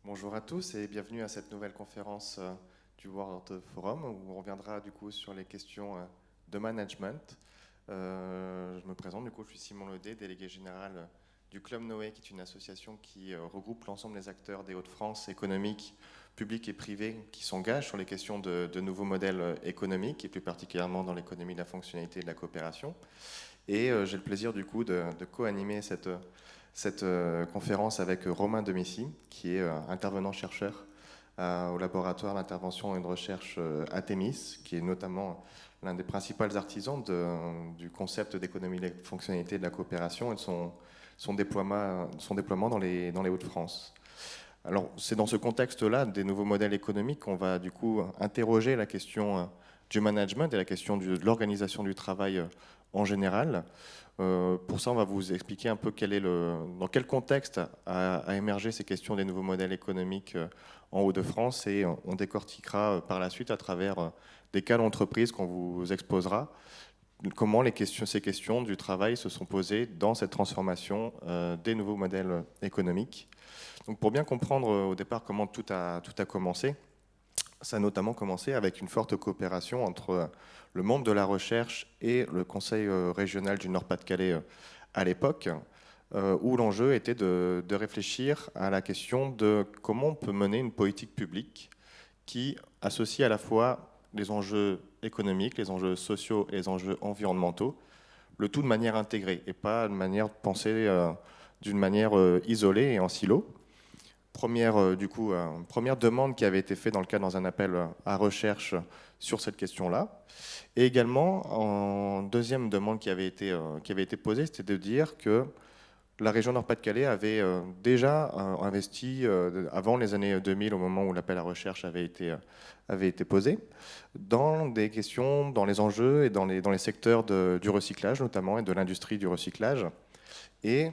Bonjour à tous et bienvenue à cette nouvelle conférence du World Forum où on reviendra du coup sur les questions de management. Je me présente, du coup je suis Simon Laudet, délégué général du Club Noé, qui est une association qui regroupe l'ensemble des acteurs des Hauts-de-France économiques, publics et privés, qui s'engagent sur les questions de nouveaux modèles économiques et plus particulièrement dans l'économie de la fonctionnalité et de la coopération. Et j'ai le plaisir du coup de co-animer cette conférence avec Romain Domici, qui est intervenant chercheur au laboratoire d'intervention et de recherche Atemis, qui est notamment l'un des principaux artisans du concept d'économie de la fonctionnalité et de la coopération et de son déploiement dans les Hauts-de-France. Alors, c'est dans ce contexte-là des nouveaux modèles économiques qu'on va du coup interroger la question du management et la question de l'organisation du travail en général. Pour ça, on va vous expliquer un peu dans quel contexte a émergé ces questions des nouveaux modèles économiques en Hauts-de-France, et on décortiquera par la suite à travers des cas d'entreprise qu'on vous exposera comment ces questions du travail se sont posées dans cette transformation des nouveaux modèles économiques. Donc pour bien comprendre au départ comment tout a commencé, ça a notamment commencé avec une forte coopération entre le monde de la recherche et le Conseil régional du Nord-Pas-de-Calais à l'époque, où l'enjeu était de réfléchir à la question de comment on peut mener une politique publique qui associe à la fois les enjeux économiques, les enjeux sociaux et les enjeux environnementaux, le tout de manière intégrée et pas de manière pensée d'une manière isolée et en silo. Première demande qui avait été faite dans un appel à recherche sur cette question-là. Et également, en deuxième demande qui avait été posée, c'était de dire que la région Nord-Pas-de-Calais avait déjà investi, avant les années 2000, au moment où l'appel à recherche avait été posé, dans des questions, dans les enjeux et dans les secteurs du recyclage notamment, et de l'industrie du recyclage. Et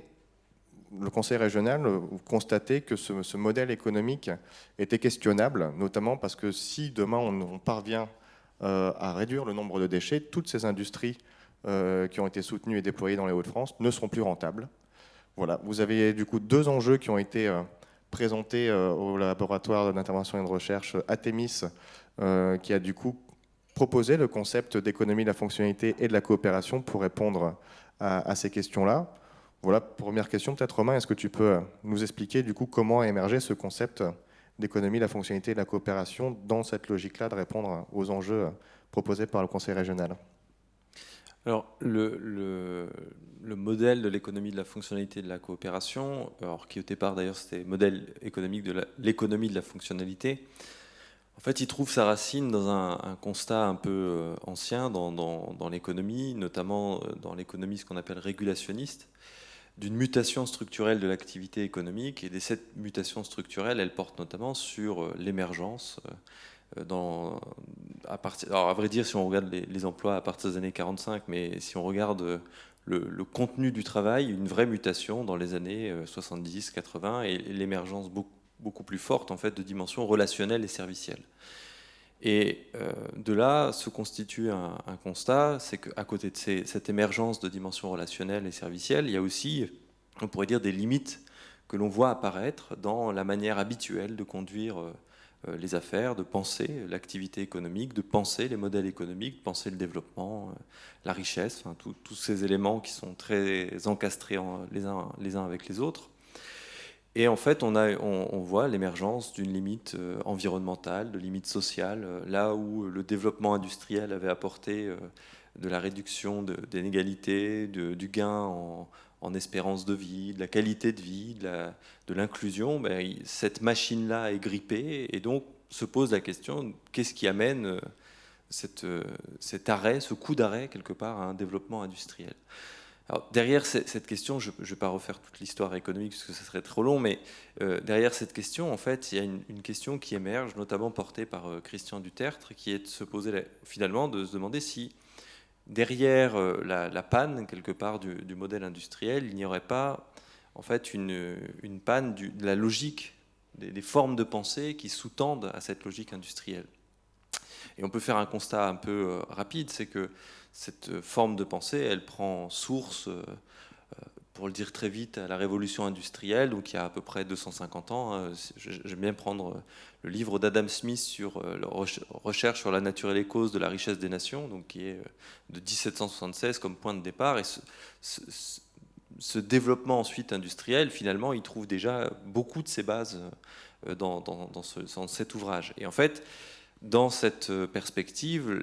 le Conseil régional constatait que ce modèle économique était questionnable, notamment parce que si demain on parvient à réduire le nombre de déchets, toutes ces industries qui ont été soutenues et déployées dans les Hauts-de-France ne seront plus rentables. Voilà, vous avez du coup deux enjeux qui ont été présentés au laboratoire d'intervention et de recherche Atemis, qui a du coup proposé le concept d'économie de la fonctionnalité et de la coopération pour répondre à ces questions-là. Voilà, première question, peut-être Romain, est-ce que tu peux nous expliquer du coup comment a émergé ce concept d'économie de la fonctionnalité et de la coopération dans cette logique-là de répondre aux enjeux proposés par le Conseil régional? Alors, le modèle de l'économie de la fonctionnalité et de la coopération, alors qui au départ d'ailleurs c'était modèle économique de l'économie de la fonctionnalité, en fait il trouve sa racine dans un constat un peu ancien dans l'économie, notamment dans l'économie ce qu'on appelle régulationniste, d'une mutation structurelle de l'activité économique. Et cette mutation structurelle, elle porte notamment sur l'émergence alors à vrai dire, si on regarde les emplois à partir des années 45, mais si on regarde le contenu du travail, une vraie mutation dans les années 70, 80, et l'émergence beaucoup plus forte en fait de dimensions relationnelles et servicielles. Et de là se constitue un constat, c'est qu'à côté de cette émergence de dimensions relationnelles et servicielles, il y a aussi, on pourrait dire, des limites que l'on voit apparaître dans la manière habituelle de conduire les affaires, de penser l'activité économique, de penser les modèles économiques, de penser le développement, la richesse, enfin, tous ces éléments qui sont très encastrés les uns avec les autres. Et en fait, on voit l'émergence d'une limite environnementale, de limites sociales, là où le développement industriel avait apporté de la réduction des inégalités, du gain en espérance de vie, de la qualité de vie, de l'inclusion, ben, cette machine-là est grippée, et donc se pose la question, qu'est-ce qui amène cet arrêt, ce coup d'arrêt quelque part à un développement industriel? Alors, derrière cette question, je ne vais pas refaire toute l'histoire économique parce que ça serait trop long, mais derrière cette question, en fait, il y a une question qui émerge, notamment portée par Christian Dutertre, qui est de se poser finalement, de se demander si derrière la panne quelque part du modèle industriel, il n'y aurait pas en fait une panne de la logique, des formes de pensée qui sous-tendent à cette logique industrielle. Et on peut faire un constat un peu rapide, c'est que cette forme de pensée, elle prend source pour le dire très vite, à la révolution industrielle, donc il y a à peu près 250 ans. Hein. J'aime bien prendre le livre d'Adam Smith sur la recherche sur la nature et les causes de la richesse des nations, donc qui est de 1776 comme point de départ. Et ce développement ensuite industriel, finalement, il trouve déjà beaucoup de ses bases dans cet ouvrage. Et en fait, dans cette perspective,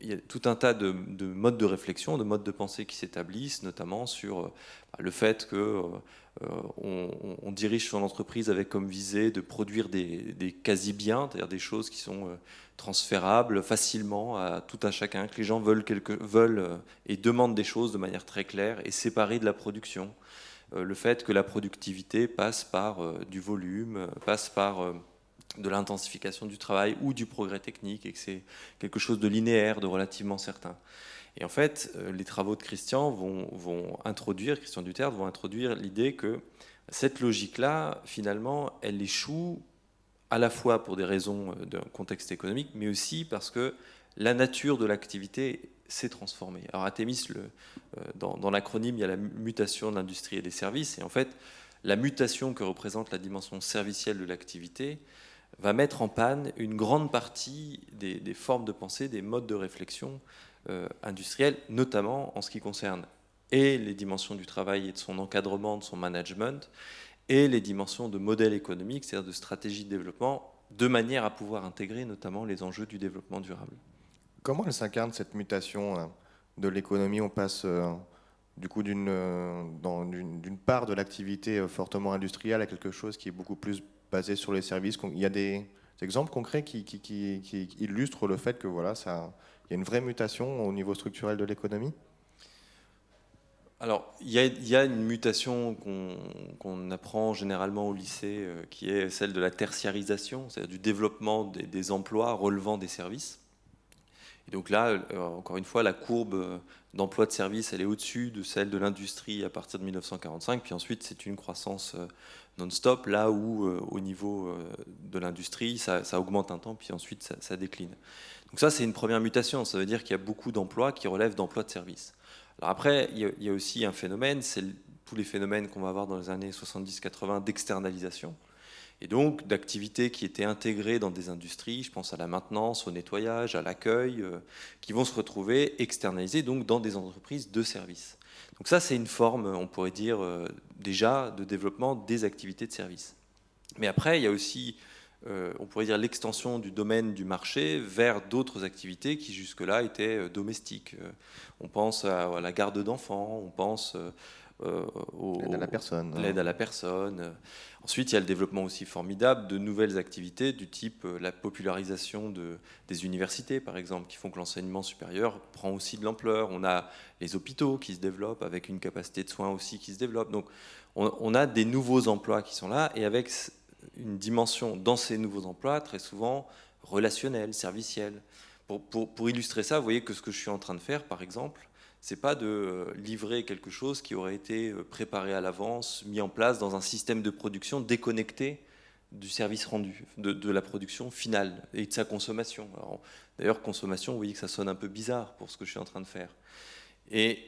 il y a tout un tas de modes de réflexion, de modes de pensée qui s'établissent, notamment sur le fait qu'on dirige son entreprise avec comme visée de produire des quasi-biens, c'est-à-dire des choses qui sont transférables facilement à tout un chacun, que les gens veulent et demandent des choses de manière très claire et séparées de la production. Le fait que la productivité passe par du volume, passe par de l'intensification du travail ou du progrès technique, et que c'est quelque chose de linéaire, de relativement certain. Et en fait, les travaux de Christian Duterte vont introduire l'idée que cette logique-là, finalement, elle échoue à la fois pour des raisons d'un contexte économique, mais aussi parce que la nature de l'activité s'est transformée. Alors à Thémis, dans l'acronyme, il y a la mutation de l'industrie et des services, et en fait, la mutation que représente la dimension servicielle de l'activité va mettre en panne une grande partie des formes de pensée, des modes de réflexion industriels, notamment en ce qui concerne et les dimensions du travail et de son encadrement, de son management, et les dimensions de modèle économique, c'est-à-dire de stratégie de développement, de manière à pouvoir intégrer notamment les enjeux du développement durable. Comment elle s'incarne cette mutation de l'économie? On passe du coup d'une part de l'activité fortement industrielle à quelque chose qui est beaucoup plus basé sur les services. Il y a des exemples concrets qui illustrent le fait que voilà, il y a une vraie mutation au niveau structurel de l'économie? Alors, il y a une mutation qu'on apprend généralement au lycée, qui est celle de la tertiarisation, c'est-à-dire du développement des emplois relevant des services. Et donc là, encore une fois, la courbe d'emploi de services, elle est au-dessus de celle de l'industrie à partir de 1945. Puis ensuite, c'est une croissance non-stop, là où, au niveau de l'industrie, ça augmente un temps, puis ensuite, ça décline. Donc ça, c'est une première mutation. Ça veut dire qu'il y a beaucoup d'emplois qui relèvent d'emplois de services. Alors après, il y a aussi un phénomène, c'est tous les phénomènes qu'on va avoir dans les années 70-80 d'externalisation. Et donc d'activités qui étaient intégrées dans des industries, je pense à la maintenance, au nettoyage, à l'accueil, qui vont se retrouver externalisées donc dans des entreprises de services. Donc ça, c'est une forme, on pourrait dire, déjà de développement des activités de services. Mais après, il y a aussi, on pourrait dire, l'extension du domaine du marché vers d'autres activités qui jusque-là étaient domestiques. On pense à la garde d'enfants, on pense l'aide à la personne. L'aide à la personne. Ensuite, il y a le développement aussi formidable de nouvelles activités du type la popularisation des universités, par exemple, qui font que l'enseignement supérieur prend aussi de l'ampleur. On a les hôpitaux qui se développent avec une capacité de soins aussi qui se développe. Donc, on a des nouveaux emplois qui sont là et avec une dimension dans ces nouveaux emplois très souvent relationnelle, servicielle. Pour illustrer ça, vous voyez que ce que je suis en train de faire, par exemple, c'est pas de livrer quelque chose qui aurait été préparé à l'avance, mis en place dans un système de production déconnecté du service rendu, de la production finale et de sa consommation. D'ailleurs, consommation, vous voyez que ça sonne un peu bizarre pour ce que je suis en train de faire. Et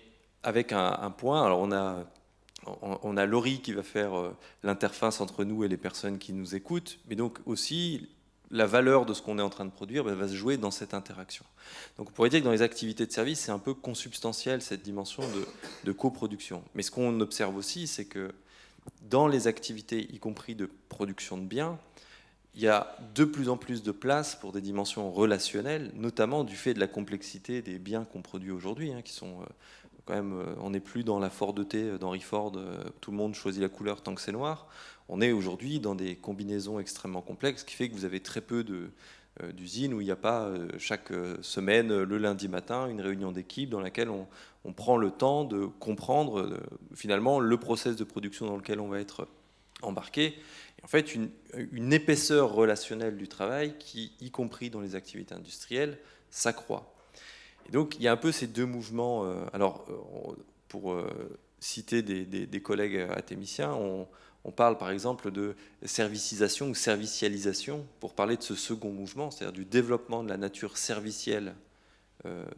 avec un point, alors on a Laurie qui va faire l'interface entre nous et les personnes qui nous écoutent, mais donc aussi la valeur de ce qu'on est en train de produire va se jouer dans cette interaction. Donc on pourrait dire que dans les activités de service, c'est un peu consubstantiel cette dimension de coproduction. Mais ce qu'on observe aussi, c'est que dans les activités, y compris de production de biens, il y a de plus en plus de place pour des dimensions relationnelles, notamment du fait de la complexité des biens qu'on produit aujourd'hui, qui sont quand même, on n'est plus dans la Ford-T d'Henry Ford, tout le monde choisit la couleur tant que c'est noir. On est aujourd'hui dans des combinaisons extrêmement complexes, ce qui fait que vous avez très peu d'usines où il n'y a pas chaque semaine, le lundi matin, une réunion d'équipe dans laquelle on prend le temps de comprendre finalement le process de production dans lequel on va être embarqué. Et en fait, une épaisseur relationnelle du travail qui, y compris dans les activités industrielles, s'accroît. Et donc, il y a un peu ces deux mouvements. Pour citer des collègues athémiciens, on parle par exemple de servicisation ou servicialisation pour parler de ce second mouvement, c'est-à-dire du développement de la nature servicielle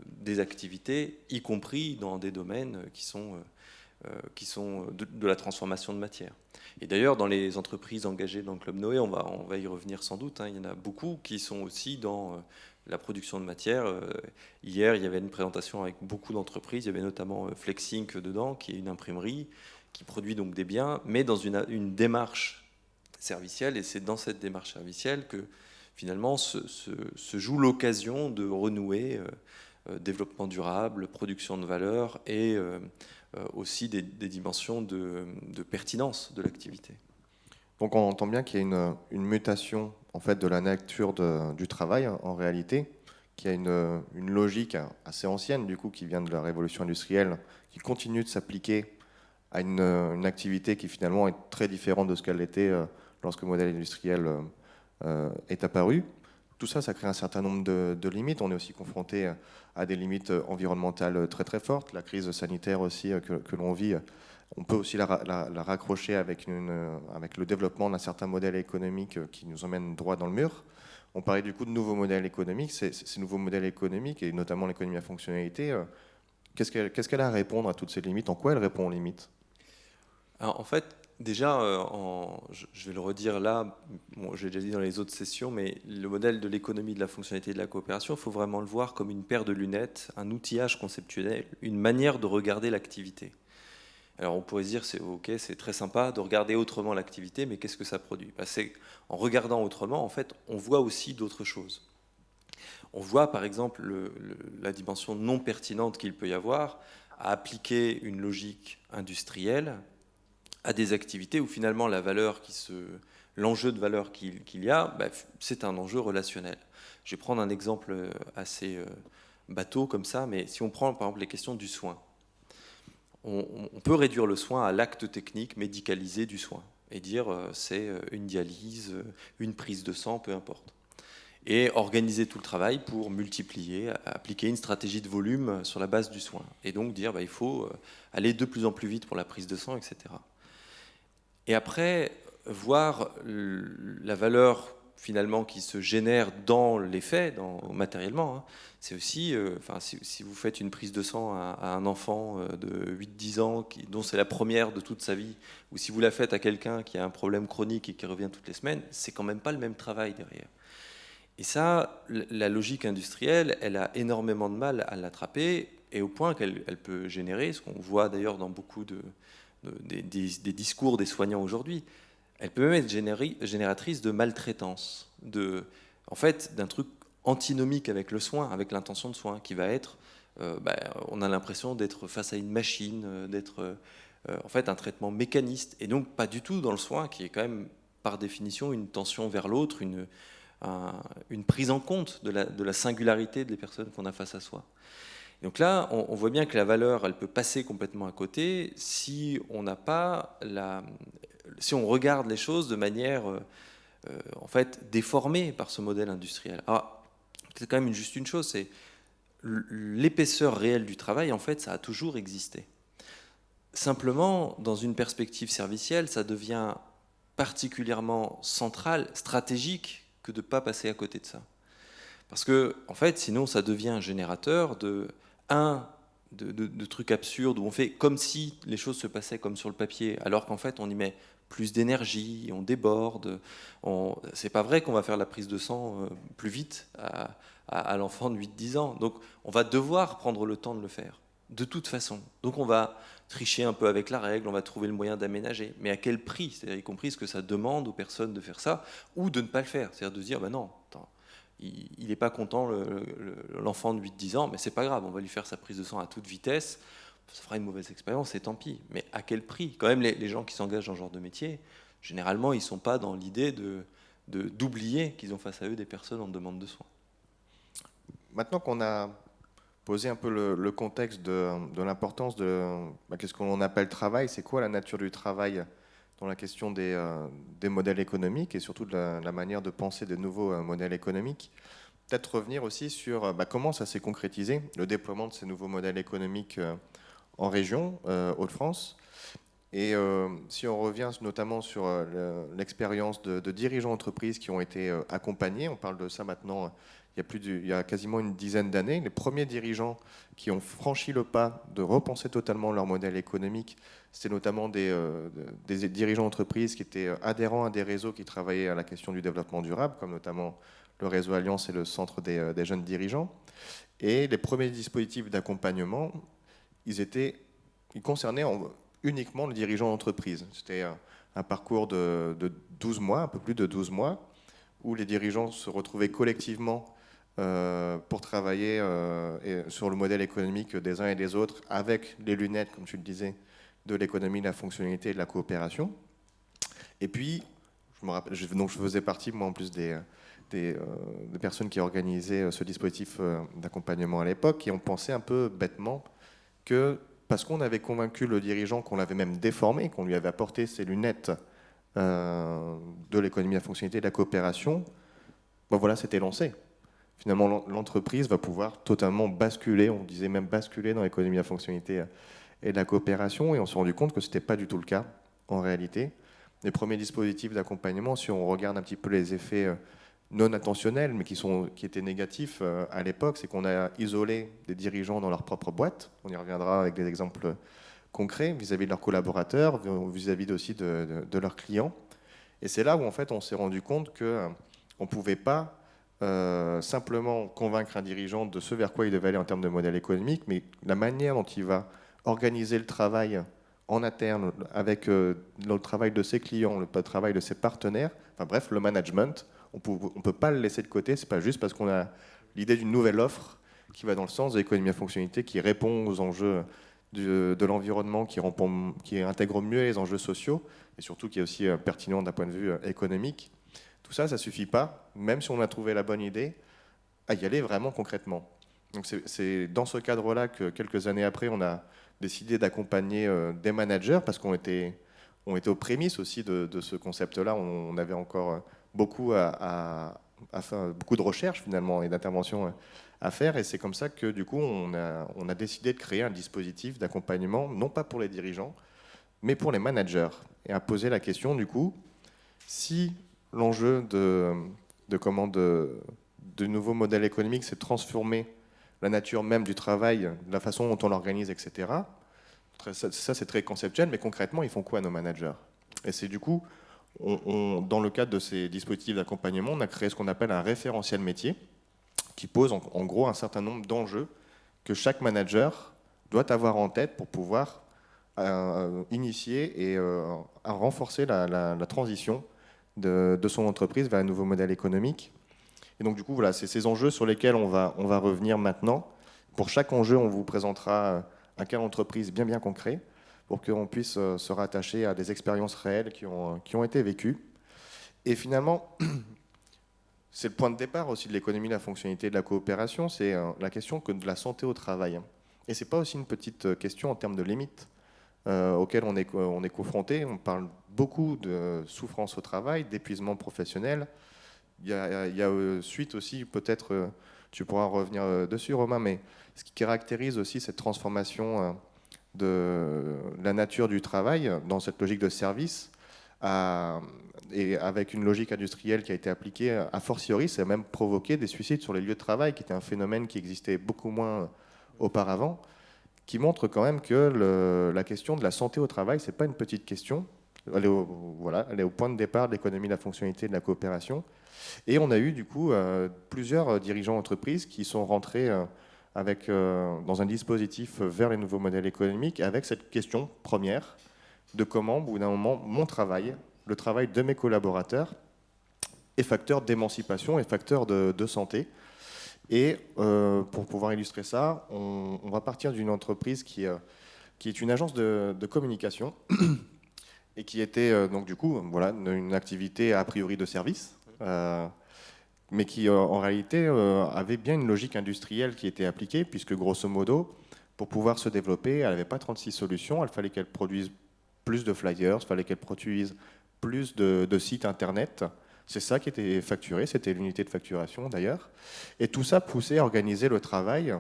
des activités, y compris dans des domaines qui sont qui sont de la transformation de matière. Et d'ailleurs, dans les entreprises engagées dans le Club Noé, on va y revenir sans doute, hein, il y en a beaucoup qui sont aussi dans la production de matière. Hier, il y avait une présentation avec beaucoup d'entreprises, il y avait notamment Flexink dedans, qui est une imprimerie qui produit donc des biens, mais dans une démarche servicielle, et c'est dans cette démarche servicielle que finalement se joue l'occasion de renouer développement durable, production de valeur et aussi des dimensions de pertinence de l'activité. Donc on entend bien qu'il y a une mutation en fait de la nature du travail en réalité, qu'il y a une logique assez ancienne du coup qui vient de la révolution industrielle, qui continue de s'appliquer à une activité qui finalement est très différente de ce qu'elle était lorsque le modèle industriel est apparu. Tout ça, ça crée un certain nombre de limites. On est aussi confronté à des limites environnementales très très fortes. La crise sanitaire aussi que l'on vit, on peut aussi la raccrocher avec le développement d'un certain modèle économique qui nous emmène droit dans le mur. On parlait du coup de nouveaux modèles économiques. Ces nouveaux modèles économiques, et notamment l'économie à fonctionnalité, qu'est-ce qu'elle a à répondre à toutes ces limites? En quoi elle répond aux limites? Alors, en fait, déjà, je vais le redire là, bon, j'ai déjà dit dans les autres sessions, mais le modèle de l'économie, de la fonctionnalité et de la coopération, il faut vraiment le voir comme une paire de lunettes, un outillage conceptuel, une manière de regarder l'activité. Alors on pourrait se dire, c'est très sympa de regarder autrement l'activité, mais qu'est-ce que ça produit? C'est en regardant autrement, en fait, on voit aussi d'autres choses. On voit par exemple la dimension non pertinente qu'il peut y avoir à appliquer une logique industrielle à des activités où finalement l'enjeu de valeur qu'il y a, c'est un enjeu relationnel. Je vais prendre un exemple assez bateau comme ça, mais si on prend par exemple les questions du soin, on peut réduire le soin à l'acte technique médicalisé du soin et dire c'est une dialyse, une prise de sang, peu importe. Et organiser tout le travail pour multiplier, appliquer une stratégie de volume sur la base du soin. Et donc dire il faut aller de plus en plus vite pour la prise de sang, etc. Et après, voir la valeur finalement qui se génère dans les faits, matériellement, hein, c'est aussi, si vous faites une prise de sang à un enfant de 8-10 ans, dont c'est la première de toute sa vie, ou si vous la faites à quelqu'un qui a un problème chronique et qui revient toutes les semaines, c'est quand même pas le même travail derrière. Et ça, la logique industrielle, elle a énormément de mal à l'attraper, et au point qu'elle peut générer, ce qu'on voit d'ailleurs dans beaucoup des discours des soignants aujourd'hui, elle peut même être génératrice de maltraitance, en fait, d'un truc antinomique avec le soin, avec l'intention de soin, qui va être, on a l'impression d'être face à une machine, d'être en fait un traitement mécaniste, et donc pas du tout dans le soin, qui est quand même par définition une tension vers l'autre, une prise en compte de la singularité des personnes qu'on a face à soi. Donc là, on voit bien que la valeur, elle peut passer complètement à côté si on regarde les choses de manière en fait déformée par ce modèle industriel. Alors, c'est quand même juste une chose, c'est l'épaisseur réelle du travail. En fait, ça a toujours existé. Simplement, dans une perspective servicielle, ça devient particulièrement central, stratégique, que de ne pas passer à côté de ça. Parce que, en fait, sinon, ça devient un générateur de trucs absurdes où on fait comme si les choses se passaient comme sur le papier, alors qu'en fait, on y met plus d'énergie, on déborde. C'est pas vrai qu'on va faire la prise de sang plus vite à l'enfant de 8-10 ans. Donc, on va devoir prendre le temps de le faire, de toute façon. Donc, on va tricher un peu avec la règle, on va trouver le moyen d'aménager. Mais à quel prix? C'est-à-dire, y compris ce que ça demande aux personnes de faire ça, ou de ne pas le faire. C'est-à-dire de se dire, non, attends, il n'est pas content, l'enfant de 8-10 ans, mais c'est pas grave, on va lui faire sa prise de sang à toute vitesse, ça fera une mauvaise expérience, et tant pis. Mais à quel prix? Quand même, les gens qui s'engagent dans ce genre de métier, généralement, ils ne sont pas dans l'idée d'oublier qu'ils ont face à eux des personnes en demande de soins. Maintenant qu'on a poser un peu le contexte de l'importance de qu'est-ce qu'on appelle travail, c'est quoi la nature du travail dans la question des modèles économiques et surtout de la manière de penser de nouveaux modèles économiques. Peut-être revenir aussi sur comment ça s'est concrétisé, le déploiement de ces nouveaux modèles économiques en région, Hauts-de-France. Et si on revient notamment sur l'expérience de dirigeants d'entreprises qui ont été accompagnés, on parle de ça maintenant il il y a quasiment une dizaine d'années, les premiers dirigeants qui ont franchi le pas de repenser totalement leur modèle économique, c'était notamment des dirigeants d'entreprises qui étaient adhérents à des réseaux qui travaillaient à la question du développement durable, comme notamment le réseau Alliance et le centre des jeunes dirigeants. Et les premiers dispositifs d'accompagnement, ils concernaient uniquement le dirigeant d'entreprise. C'était un parcours de 12 mois, un peu plus de 12 mois, où les dirigeants se retrouvaient collectivement pour travailler sur le modèle économique des uns et des autres, avec les lunettes, comme tu le disais, de l'économie, de la fonctionnalité et de la coopération. Et puis, donc je faisais partie, moi, en plus des personnes qui organisaient ce dispositif d'accompagnement à l'époque, et on pensait un peu bêtement que, parce qu'on avait convaincu le dirigeant, qu'on l'avait même déformé, qu'on lui avait apporté ses lunettes de l'économie, de la fonctionnalité et de la coopération, ben voilà, c'était lancé. Finalement, l'entreprise va pouvoir totalement basculer, on disait même basculer dans l'économie, de la fonctionnalité et de la coopération, et on s'est rendu compte que ce n'était pas du tout le cas, en réalité. Les premiers dispositifs d'accompagnement, si on regarde un petit peu les effets non intentionnels, mais qui étaient négatifs à l'époque, c'est qu'on a isolé des dirigeants dans leur propre boîte. On y reviendra avec des exemples concrets vis-à-vis de leurs collaborateurs, vis-à-vis aussi de leurs clients. Et c'est là où en fait on s'est rendu compte qu'on ne pouvait pas simplement convaincre un dirigeant de ce vers quoi il devait aller en termes de modèle économique, mais la manière dont il va organiser le travail en interne, avec le travail de ses clients, le travail de ses partenaires, enfin bref, le management, on ne peut pas le laisser de côté. C'est pas juste parce qu'on a l'idée d'une nouvelle offre qui va dans le sens de l'économie à fonctionnalité, qui répond aux enjeux de l'environnement, qui intègre mieux les enjeux sociaux, et surtout qui est aussi pertinent d'un point de vue économique. Tout ça, ça ne suffit pas, même si on a trouvé la bonne idée, à y aller vraiment concrètement. Donc c'est dans ce cadre-là que quelques années après, on a décidé d'accompagner des managers, parce qu'on était aux prémices aussi de ce concept-là. On avait encore beaucoup beaucoup de recherches finalement et d'interventions à faire, et c'est comme ça que du coup on a décidé de créer un dispositif d'accompagnement, non pas pour les dirigeants, mais pour les managers, et à poser la question du coup, si l'enjeu de nouveaux modèles économiques, c'est de transformer la nature même du travail, la façon dont on l'organise, etc. Ça, c'est très conceptuel, mais concrètement, ils font quoi, nos managers? Et c'est du coup, dans le cadre de ces dispositifs d'accompagnement, on a créé ce qu'on appelle un référentiel métier, qui pose en gros un certain nombre d'enjeux que chaque manager doit avoir en tête pour pouvoir initier et renforcer la transition de son entreprise vers un nouveau modèle économique. Et donc du coup, voilà, c'est ces enjeux sur lesquels on va revenir maintenant. Pour chaque enjeu, on vous présentera un cas d'entreprise bien concret pour qu'on puisse se rattacher à des expériences réelles qui ont été vécues. Et finalement, c'est le point de départ aussi de l'économie, de la fonctionnalité, de la coopération, c'est la question de la santé au travail. Et ce n'est pas aussi une petite question en termes de limites auxquelles on est confronté. On parle beaucoup de souffrance au travail, d'épuisement professionnel. Il y a suite aussi, peut-être, tu pourras revenir dessus, Romain, mais ce qui caractérise aussi cette transformation de la nature du travail dans cette logique de service, et avec une logique industrielle qui a été appliquée a fortiori, ça a même provoqué des suicides sur les lieux de travail, qui était un phénomène qui existait beaucoup moins auparavant, qui montre quand même que la question de la santé au travail, c'est pas une petite question. Elle est au point de départ de l'économie, de la fonctionnalité, de la coopération. Et on a eu du coup plusieurs dirigeants d'entreprise qui sont rentrés dans un dispositif vers les nouveaux modèles économiques, avec cette question première de comment, au bout d'un moment, mon travail, le travail de mes collaborateurs, est facteur d'émancipation et facteur de santé. Et pour pouvoir illustrer ça, on va partir d'une entreprise qui est une agence de communication et qui était donc du coup voilà, une activité a priori de service, mais qui en réalité avait bien une logique industrielle qui était appliquée, puisque grosso modo, pour pouvoir se développer, elle n'avait pas 36 solutions, il fallait qu'elle produise plus de flyers, il fallait qu'elle produise plus de sites internet. C'est ça qui était facturé, c'était l'unité de facturation d'ailleurs. Et tout ça poussait à organiser le travail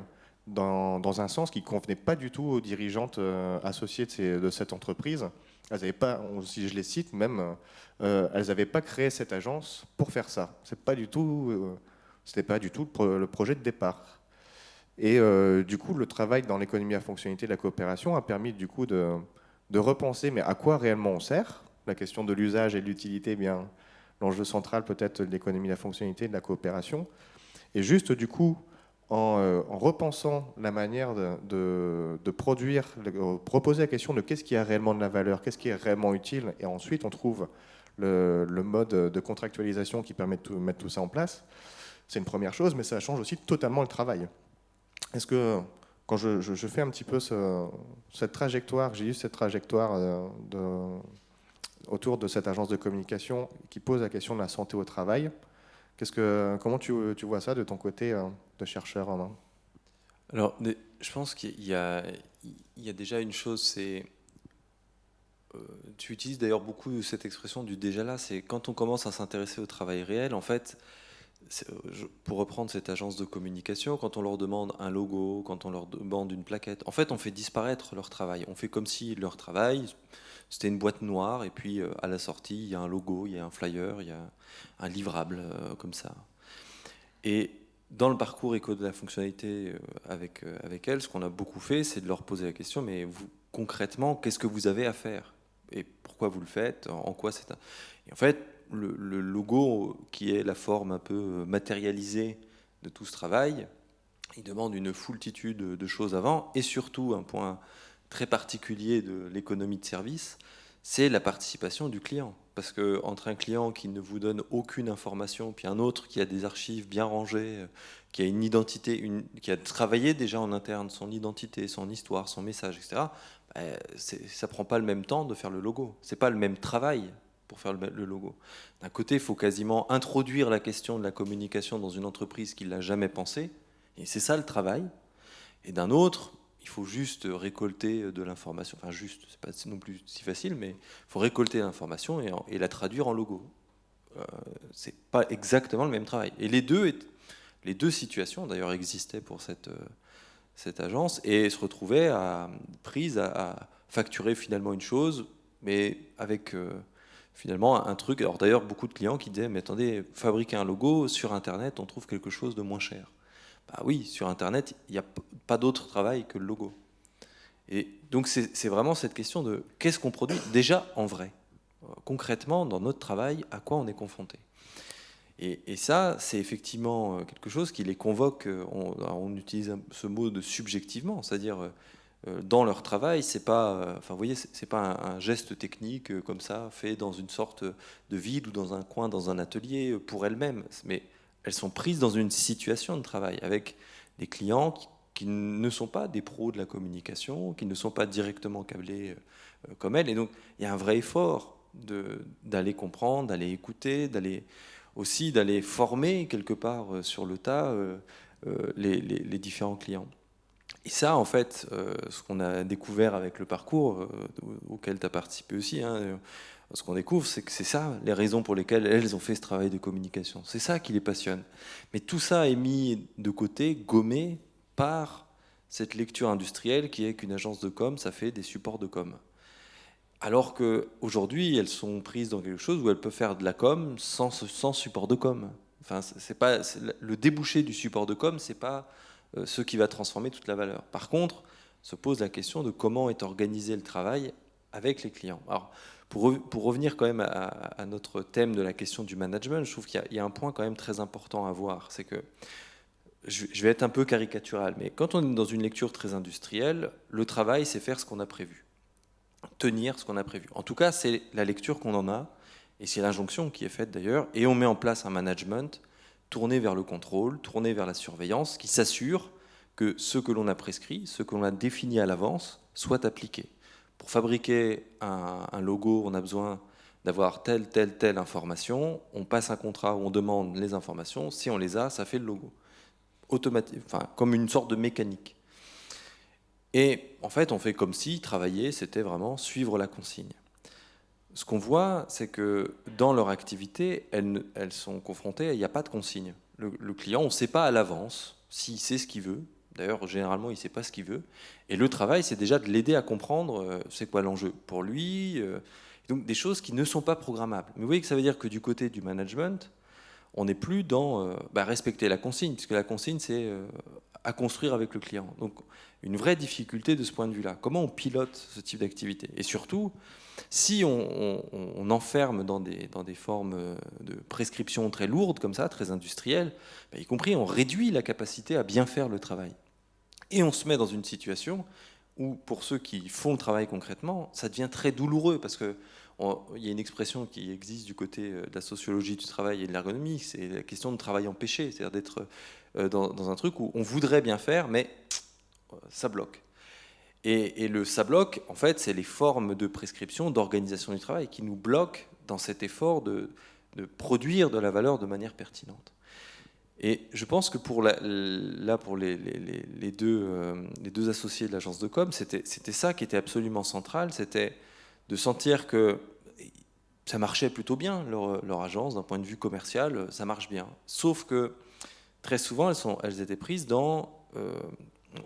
dans un sens qui ne convenait pas du tout aux dirigeantes associées de cette entreprise. Elles n'avaient pas, si je les cite même, elles n'avaient pas créé cette agence pour faire ça. C'est pas du tout Ce n'était pas du tout le projet de départ. Et du coup, le travail dans l'économie à fonctionnalité de la coopération a permis du coup de repenser, mais à quoi réellement on sert? La question de l'usage et de l'utilité, eh bien l'enjeu central peut-être de l'économie de la fonctionnalité de la coopération. Et juste du coup, en repensant la manière de produire, proposer la question de qu'est-ce qui a réellement de la valeur, qu'est-ce qui est réellement utile, et ensuite on trouve le mode de contractualisation qui permet de mettre tout ça en place. C'est une première chose, mais ça change aussi totalement le travail. Est-ce que, quand je fais un petit peu cette trajectoire, j'ai eu cette trajectoire autour de cette agence de communication qui pose la question de la santé au travail, comment tu vois ça de ton côté de chercheur en Inde? Alors, je pense qu'il y a déjà une chose, c'est... tu utilises d'ailleurs beaucoup cette expression du déjà là, c'est quand on commence à s'intéresser au travail réel, en fait, pour reprendre cette agence de communication, quand on leur demande un logo, quand on leur demande une plaquette, en fait, on fait disparaître leur travail. On fait comme si leur travail, c'était une boîte noire, et puis à la sortie, il y a un logo, il y a un flyer, il y a un livrable comme ça. Et dans le parcours éco de la fonctionnalité avec elles, ce qu'on a beaucoup fait, c'est de leur poser la question, mais vous, concrètement, qu'est-ce que vous avez à faire? Et pourquoi vous le faites? En quoi c'est un... Et en fait, le logo, qui est la forme un peu matérialisée de tout ce travail, il demande une foultitude de choses avant, et surtout un point très particulier de l'économie de service, c'est la participation du client. Parce que entre un client qui ne vous donne aucune information, puis un autre qui a des archives bien rangées, qui a une identité, qui a travaillé déjà en interne son identité, son histoire, son message, etc., ça ne prend pas le même temps de faire le logo. Ce n'est pas le même travail pour faire le logo. D'un côté, il faut quasiment introduire la question de la communication dans une entreprise qui ne l'a jamais pensée, et c'est ça le travail. Et d'un autre, il faut juste récolter de l'information. Enfin, juste, c'est pas non plus si facile, mais il faut récolter l'information et la traduire en logo. C'est pas exactement le même travail. Et les deux situations, d'ailleurs, existaient pour cette agence et se retrouvaient prises à facturer finalement une chose, mais avec finalement un truc. Alors d'ailleurs, beaucoup de clients qui disaient, mais attendez, fabriquer un logo sur Internet, on trouve quelque chose de moins cher. Bah oui, sur Internet, il n'y a pas d'autre travail que le logo. Et donc c'est vraiment cette question de qu'est-ce qu'on produit déjà en vrai, concrètement dans notre travail, à quoi on est confronté. Et ça, c'est effectivement quelque chose qui les convoque, on utilise ce mot de subjectivement, c'est-à-dire dans leur travail, c'est pas, enfin vous voyez, c'est pas un geste technique comme ça, fait dans une sorte de vide ou dans un coin, dans un atelier pour elles-mêmes, mais elles sont prises dans une situation de travail avec des clients qui ne sont pas des pros de la communication, qui ne sont pas directement câblés comme elles. Et donc, il y a un vrai effort d'aller comprendre, d'aller écouter, d'aller former quelque part sur le tas les différents clients. Et ça, en fait, ce qu'on a découvert avec le parcours auquel tu as participé aussi, hein, ce qu'on découvre, c'est que c'est ça les raisons pour lesquelles elles ont fait ce travail de communication. C'est ça qui les passionne. Mais tout ça est mis de côté, gommé par cette lecture industrielle qui est qu'une agence de com, ça fait des supports de com. Alors qu'aujourd'hui, elles sont prises dans quelque chose où elles peuvent faire de la com sans support de com. Enfin, le débouché du support de com, c'est pas ce qui va transformer toute la valeur. Par contre, se pose la question de comment est organisé le travail avec les clients. Alors, pour revenir quand même à notre thème de la question du management, je trouve qu'il y a un point quand même très important à voir, c'est que je vais être un peu caricatural, mais quand on est dans une lecture très industrielle, le travail, c'est faire ce qu'on a prévu, tenir ce qu'on a prévu. En tout cas, c'est la lecture qu'on en a, et c'est l'injonction qui est faite d'ailleurs, et on met en place un management tourné vers le contrôle, tourné vers la surveillance, qui s'assure que ce que l'on a prescrit, ce que l'on a défini à l'avance, soit appliqué. Pour fabriquer un logo, on a besoin d'avoir telle information, on passe un contrat où on demande les informations, si on les a, ça fait le logo. Enfin, comme une sorte de mécanique. Et en fait, on fait comme si travailler, c'était vraiment suivre la consigne. Ce qu'on voit, c'est que dans leur activité, elles sont confrontées, il n'y a pas de consigne. Le client, on ne sait pas à l'avance s'il sait ce qu'il veut. D'ailleurs, généralement, il ne sait pas ce qu'il veut. Et le travail, c'est déjà de l'aider à comprendre c'est quoi l'enjeu pour lui. Donc, des choses qui ne sont pas programmables. Mais vous voyez que ça veut dire que du côté du management, on n'est plus dans respecter la consigne, puisque la consigne, c'est à construire avec le client. Donc, une vraie difficulté de ce point de vue-là. Comment on pilote ce type d'activité? Et surtout, si on enferme dans des formes de prescription très lourdes, comme ça, très industrielles, y compris, on réduit la capacité à bien faire le travail. Et on se met dans une situation où, pour ceux qui font le travail concrètement, ça devient très douloureux, parce que il y a une expression qui existe du côté de la sociologie du travail et de l'ergonomie, c'est la question de travail empêché, c'est-à-dire d'être dans un truc où on voudrait bien faire, mais ça bloque. Et le ça bloque, en fait, c'est les formes de prescription, d'organisation du travail qui nous bloquent dans cet effort de produire de la valeur de manière pertinente. Et je pense que pour les deux associés de l'agence de com, c'était ça qui était absolument central, c'était de sentir que ça marchait plutôt bien, leur agence, d'un point de vue commercial, ça marche bien. Sauf que très souvent, elles étaient prises dans...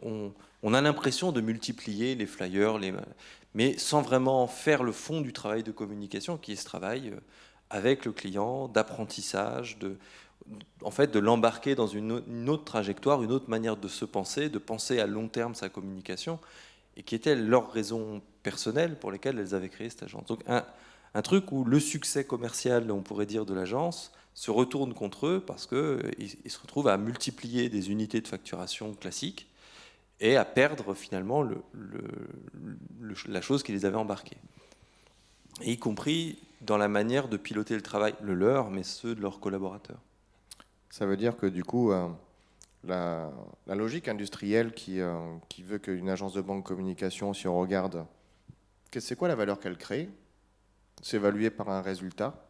on a l'impression de multiplier les flyers, mais sans vraiment faire le fond du travail de communication, qui est ce travail avec le client, d'apprentissage, en fait, de l'embarquer dans une autre trajectoire, une autre manière de se penser, de penser à long terme sa communication, et qui était leur raison personnelle pour lesquelles elles avaient créé cette agence. Donc un truc où le succès commercial, on pourrait dire, de l'agence se retourne contre eux parce qu'ils se retrouvent à multiplier des unités de facturation classiques et à perdre finalement la chose qui les avait embarqués. Et y compris dans la manière de piloter le travail, le leur, mais ceux de leurs collaborateurs. Ça veut dire que du coup, la logique industrielle qui veut qu'une agence de banque communication, si on regarde, c'est quoi la valeur qu'elle crée? C'est évalué par un résultat.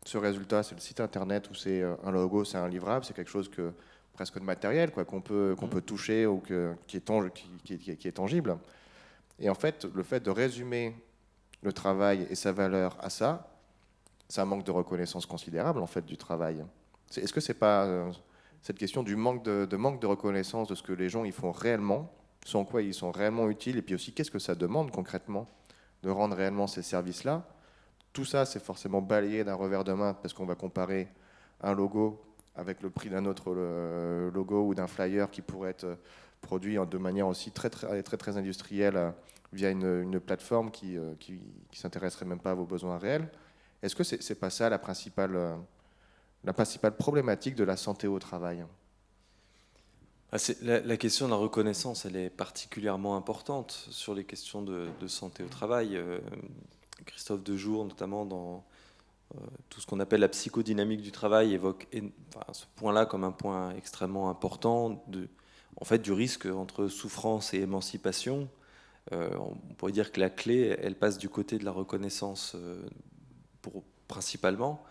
Ce résultat, c'est le site internet ou c'est un logo, c'est un livrable, c'est quelque chose presque de matériel, qu'on peut toucher ou qui est tangible. Et en fait, le fait de résumer le travail et sa valeur à ça, c'est un manque de reconnaissance considérable en fait du travail. Est-ce que c'est pas cette question du manque de reconnaissance de ce que les gens ils font réellement, ce en quoi ils sont réellement utiles, et puis aussi qu'est-ce que ça demande concrètement de rendre réellement ces services-là? Tout ça, c'est forcément balayé d'un revers de main parce qu'on va comparer un logo avec le prix d'un autre logo ou d'un flyer qui pourrait être produit de manière aussi très, très, très, très industrielle via une plateforme qui s'intéresserait même pas à vos besoins réels. Est-ce que c'est pas ça la principale problématique de la santé au travail? La question de la reconnaissance, elle est particulièrement importante sur les questions de santé au travail. Christophe Dejour, notamment dans tout ce qu'on appelle la psychodynamique du travail, évoque ce point-là comme un point extrêmement important en fait, du risque entre souffrance et émancipation. On pourrait dire que la clé, elle passe du côté de la reconnaissance principalement.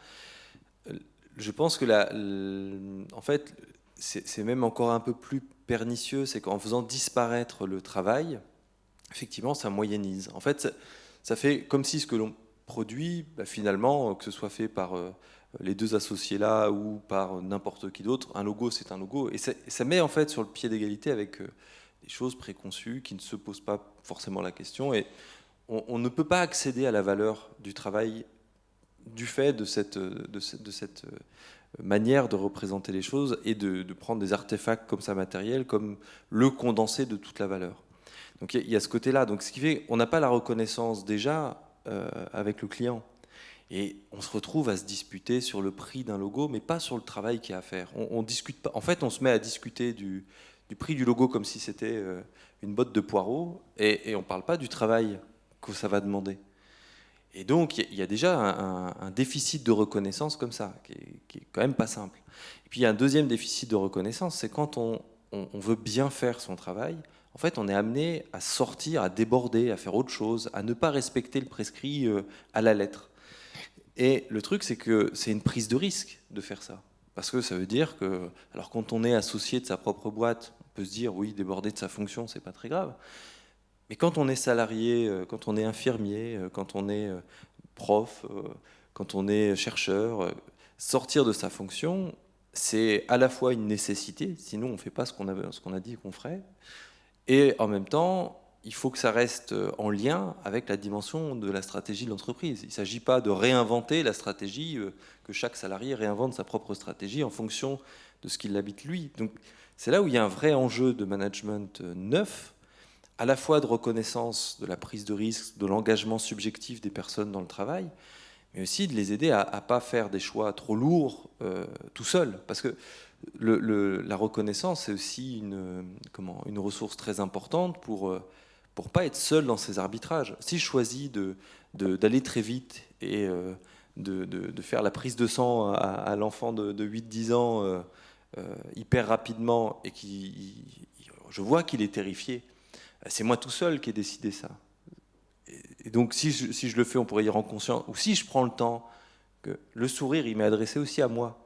Je pense que en fait, c'est même encore un peu plus pernicieux, c'est qu'en faisant disparaître le travail, effectivement, ça moyennise. En fait, ça fait comme si ce que l'on produit, finalement, que ce soit fait par les deux associés là ou par n'importe qui d'autre, un logo, c'est un logo. Et ça met en fait sur le pied d'égalité avec des choses préconçues qui ne se posent pas forcément la question. Et on ne peut pas accéder à la valeur du travail du fait de cette manière de représenter les choses et de prendre des artefacts comme ça matériels, comme le condensé de toute la valeur. Donc il y a ce côté-là. Donc ce qui fait qu'on n'a pas la reconnaissance déjà avec le client. Et on se retrouve à se disputer sur le prix d'un logo, mais pas sur le travail qu'il y a à faire. On discute pas. En fait, on se met à discuter du prix du logo comme si c'était une botte de poireaux, et on ne parle pas du travail que ça va demander. Et donc, il y a déjà un déficit de reconnaissance comme ça, qui est quand même pas simple. Et puis, il y a un deuxième déficit de reconnaissance, c'est quand on veut bien faire son travail, en fait, on est amené à sortir, à déborder, à faire autre chose, à ne pas respecter le prescrit à la lettre. Et le truc, c'est que c'est une prise de risque de faire ça. Parce que ça veut dire que, alors quand on est associé de sa propre boîte, on peut se dire, oui, déborder de sa fonction, c'est pas très grave. Mais quand on est salarié, quand on est infirmier, quand on est prof, quand on est chercheur, sortir de sa fonction, c'est à la fois une nécessité, sinon on ne fait pas ce qu'on a dit qu'on ferait, et en même temps, il faut que ça reste en lien avec la dimension de la stratégie de l'entreprise. Il ne s'agit pas de réinventer la stratégie, que chaque salarié réinvente sa propre stratégie en fonction de ce qui l'habite lui. Donc c'est là où il y a un vrai enjeu de management neuf, à la fois de reconnaissance de la prise de risque, de l'engagement subjectif des personnes dans le travail, mais aussi de les aider à ne pas faire des choix trop lourds tout seul. Parce que la reconnaissance, c'est aussi une ressource très importante pour pas être seul dans ces arbitrages. Si je choisis d'aller très vite et de faire la prise de sang à l'enfant de 8-10 ans hyper rapidement et je vois qu'il est terrifié, c'est moi tout seul qui ai décidé ça. Et donc si je le fais, on pourrait y rendre conscience. Ou si je prends le temps, que le sourire, il m'est adressé aussi à moi.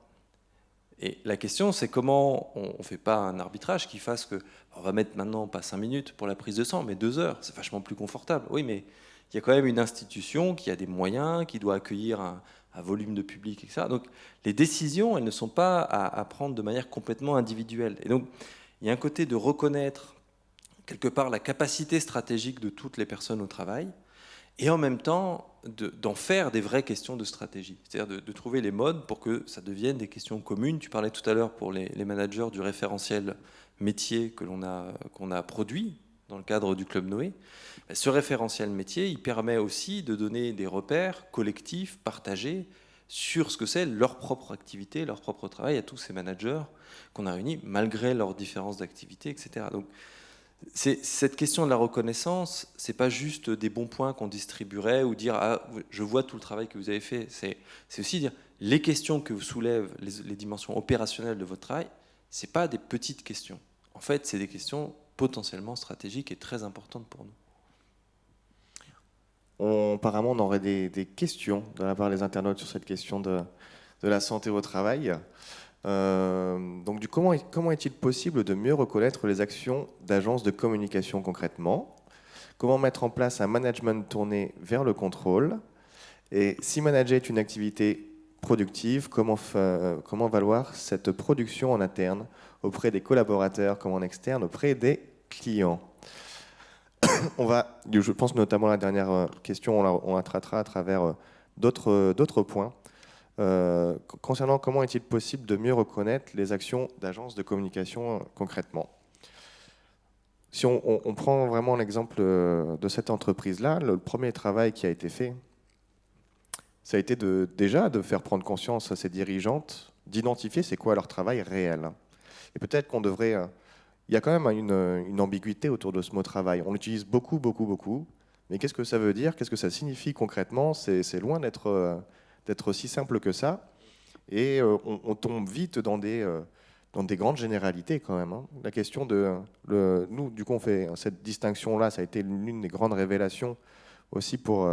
Et la question, c'est comment on ne fait pas un arbitrage qui fasse que, on va mettre maintenant pas 5 minutes pour la prise de sang, mais 2 heures, c'est vachement plus confortable. Oui, mais il y a quand même une institution qui a des moyens, qui doit accueillir un volume de public, etc. Donc les décisions, elles ne sont pas à prendre de manière complètement individuelle. Et donc il y a un côté de reconnaître quelque part la capacité stratégique de toutes les personnes au travail, et en même temps d'en faire des vraies questions de stratégie. C'est-à-dire de trouver les modes pour que ça devienne des questions communes. Tu parlais tout à l'heure pour les managers du référentiel métier qu'on a produit dans le cadre du Club Noé. Ce référentiel métier, il permet aussi de donner des repères collectifs, partagés, sur ce que c'est leur propre activité, leur propre travail à tous ces managers qu'on a réunis, malgré leurs différences d'activité, etc. Donc, cette question de la reconnaissance, c'est pas juste des bons points qu'on distribuerait ou dire ah, je vois tout le travail que vous avez fait. C'est aussi dire les questions que vous soulèvent, les dimensions opérationnelles de votre travail, c'est pas des petites questions. En fait, c'est des questions potentiellement stratégiques et très importantes pour nous. Apparemment, on aurait des questions de la part des internautes sur cette question de la santé au travail. Donc, comment est-il possible de mieux reconnaître les actions d'agences de communication concrètement? Comment mettre en place un management tourné vers le contrôle? Et si manager est une activité productive, comment valoir cette production en interne auprès des collaborateurs comme en externe auprès des clients? Je pense notamment à la dernière question, on la traitera à travers d'autres points. Concernant comment est-il possible de mieux reconnaître les actions d'agences de communication concrètement. Si on prend vraiment l'exemple de cette entreprise-là, le premier travail qui a été fait, ça a été déjà de faire prendre conscience à ses dirigeantes, d'identifier c'est quoi leur travail réel. Et peut-être qu'on devrait... il y a quand même une ambiguïté autour de ce mot travail. On l'utilise beaucoup, beaucoup, beaucoup. Mais qu'est-ce que ça veut dire? Qu'est-ce que ça signifie concrètement? C'est loin d'être aussi simple que ça. Et on tombe vite dans des grandes généralités quand même. Hein. La question nous, du coup, on fait cette distinction-là, ça a été l'une des grandes révélations aussi pour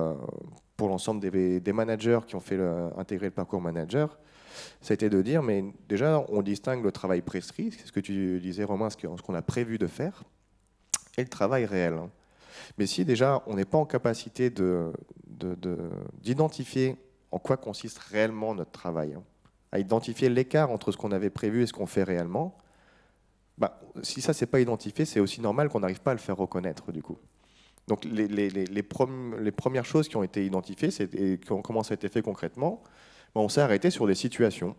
l'ensemble des managers qui ont fait intégrer le parcours manager. Ça a été de dire, mais déjà, on distingue le travail prescrit, c'est ce que tu disais, Romain, ce qu'on a prévu de faire, et le travail réel. Hein. Mais si déjà, on n'est pas en capacité d'identifier en quoi consiste réellement notre travail, hein, à identifier l'écart entre ce qu'on avait prévu et ce qu'on fait réellement, si ça, c'est pas identifié, c'est aussi normal qu'on n'arrive pas à le faire reconnaître, du coup. Donc, les premières choses qui ont été identifiées et comment ça a été fait concrètement, on s'est arrêté sur des situations.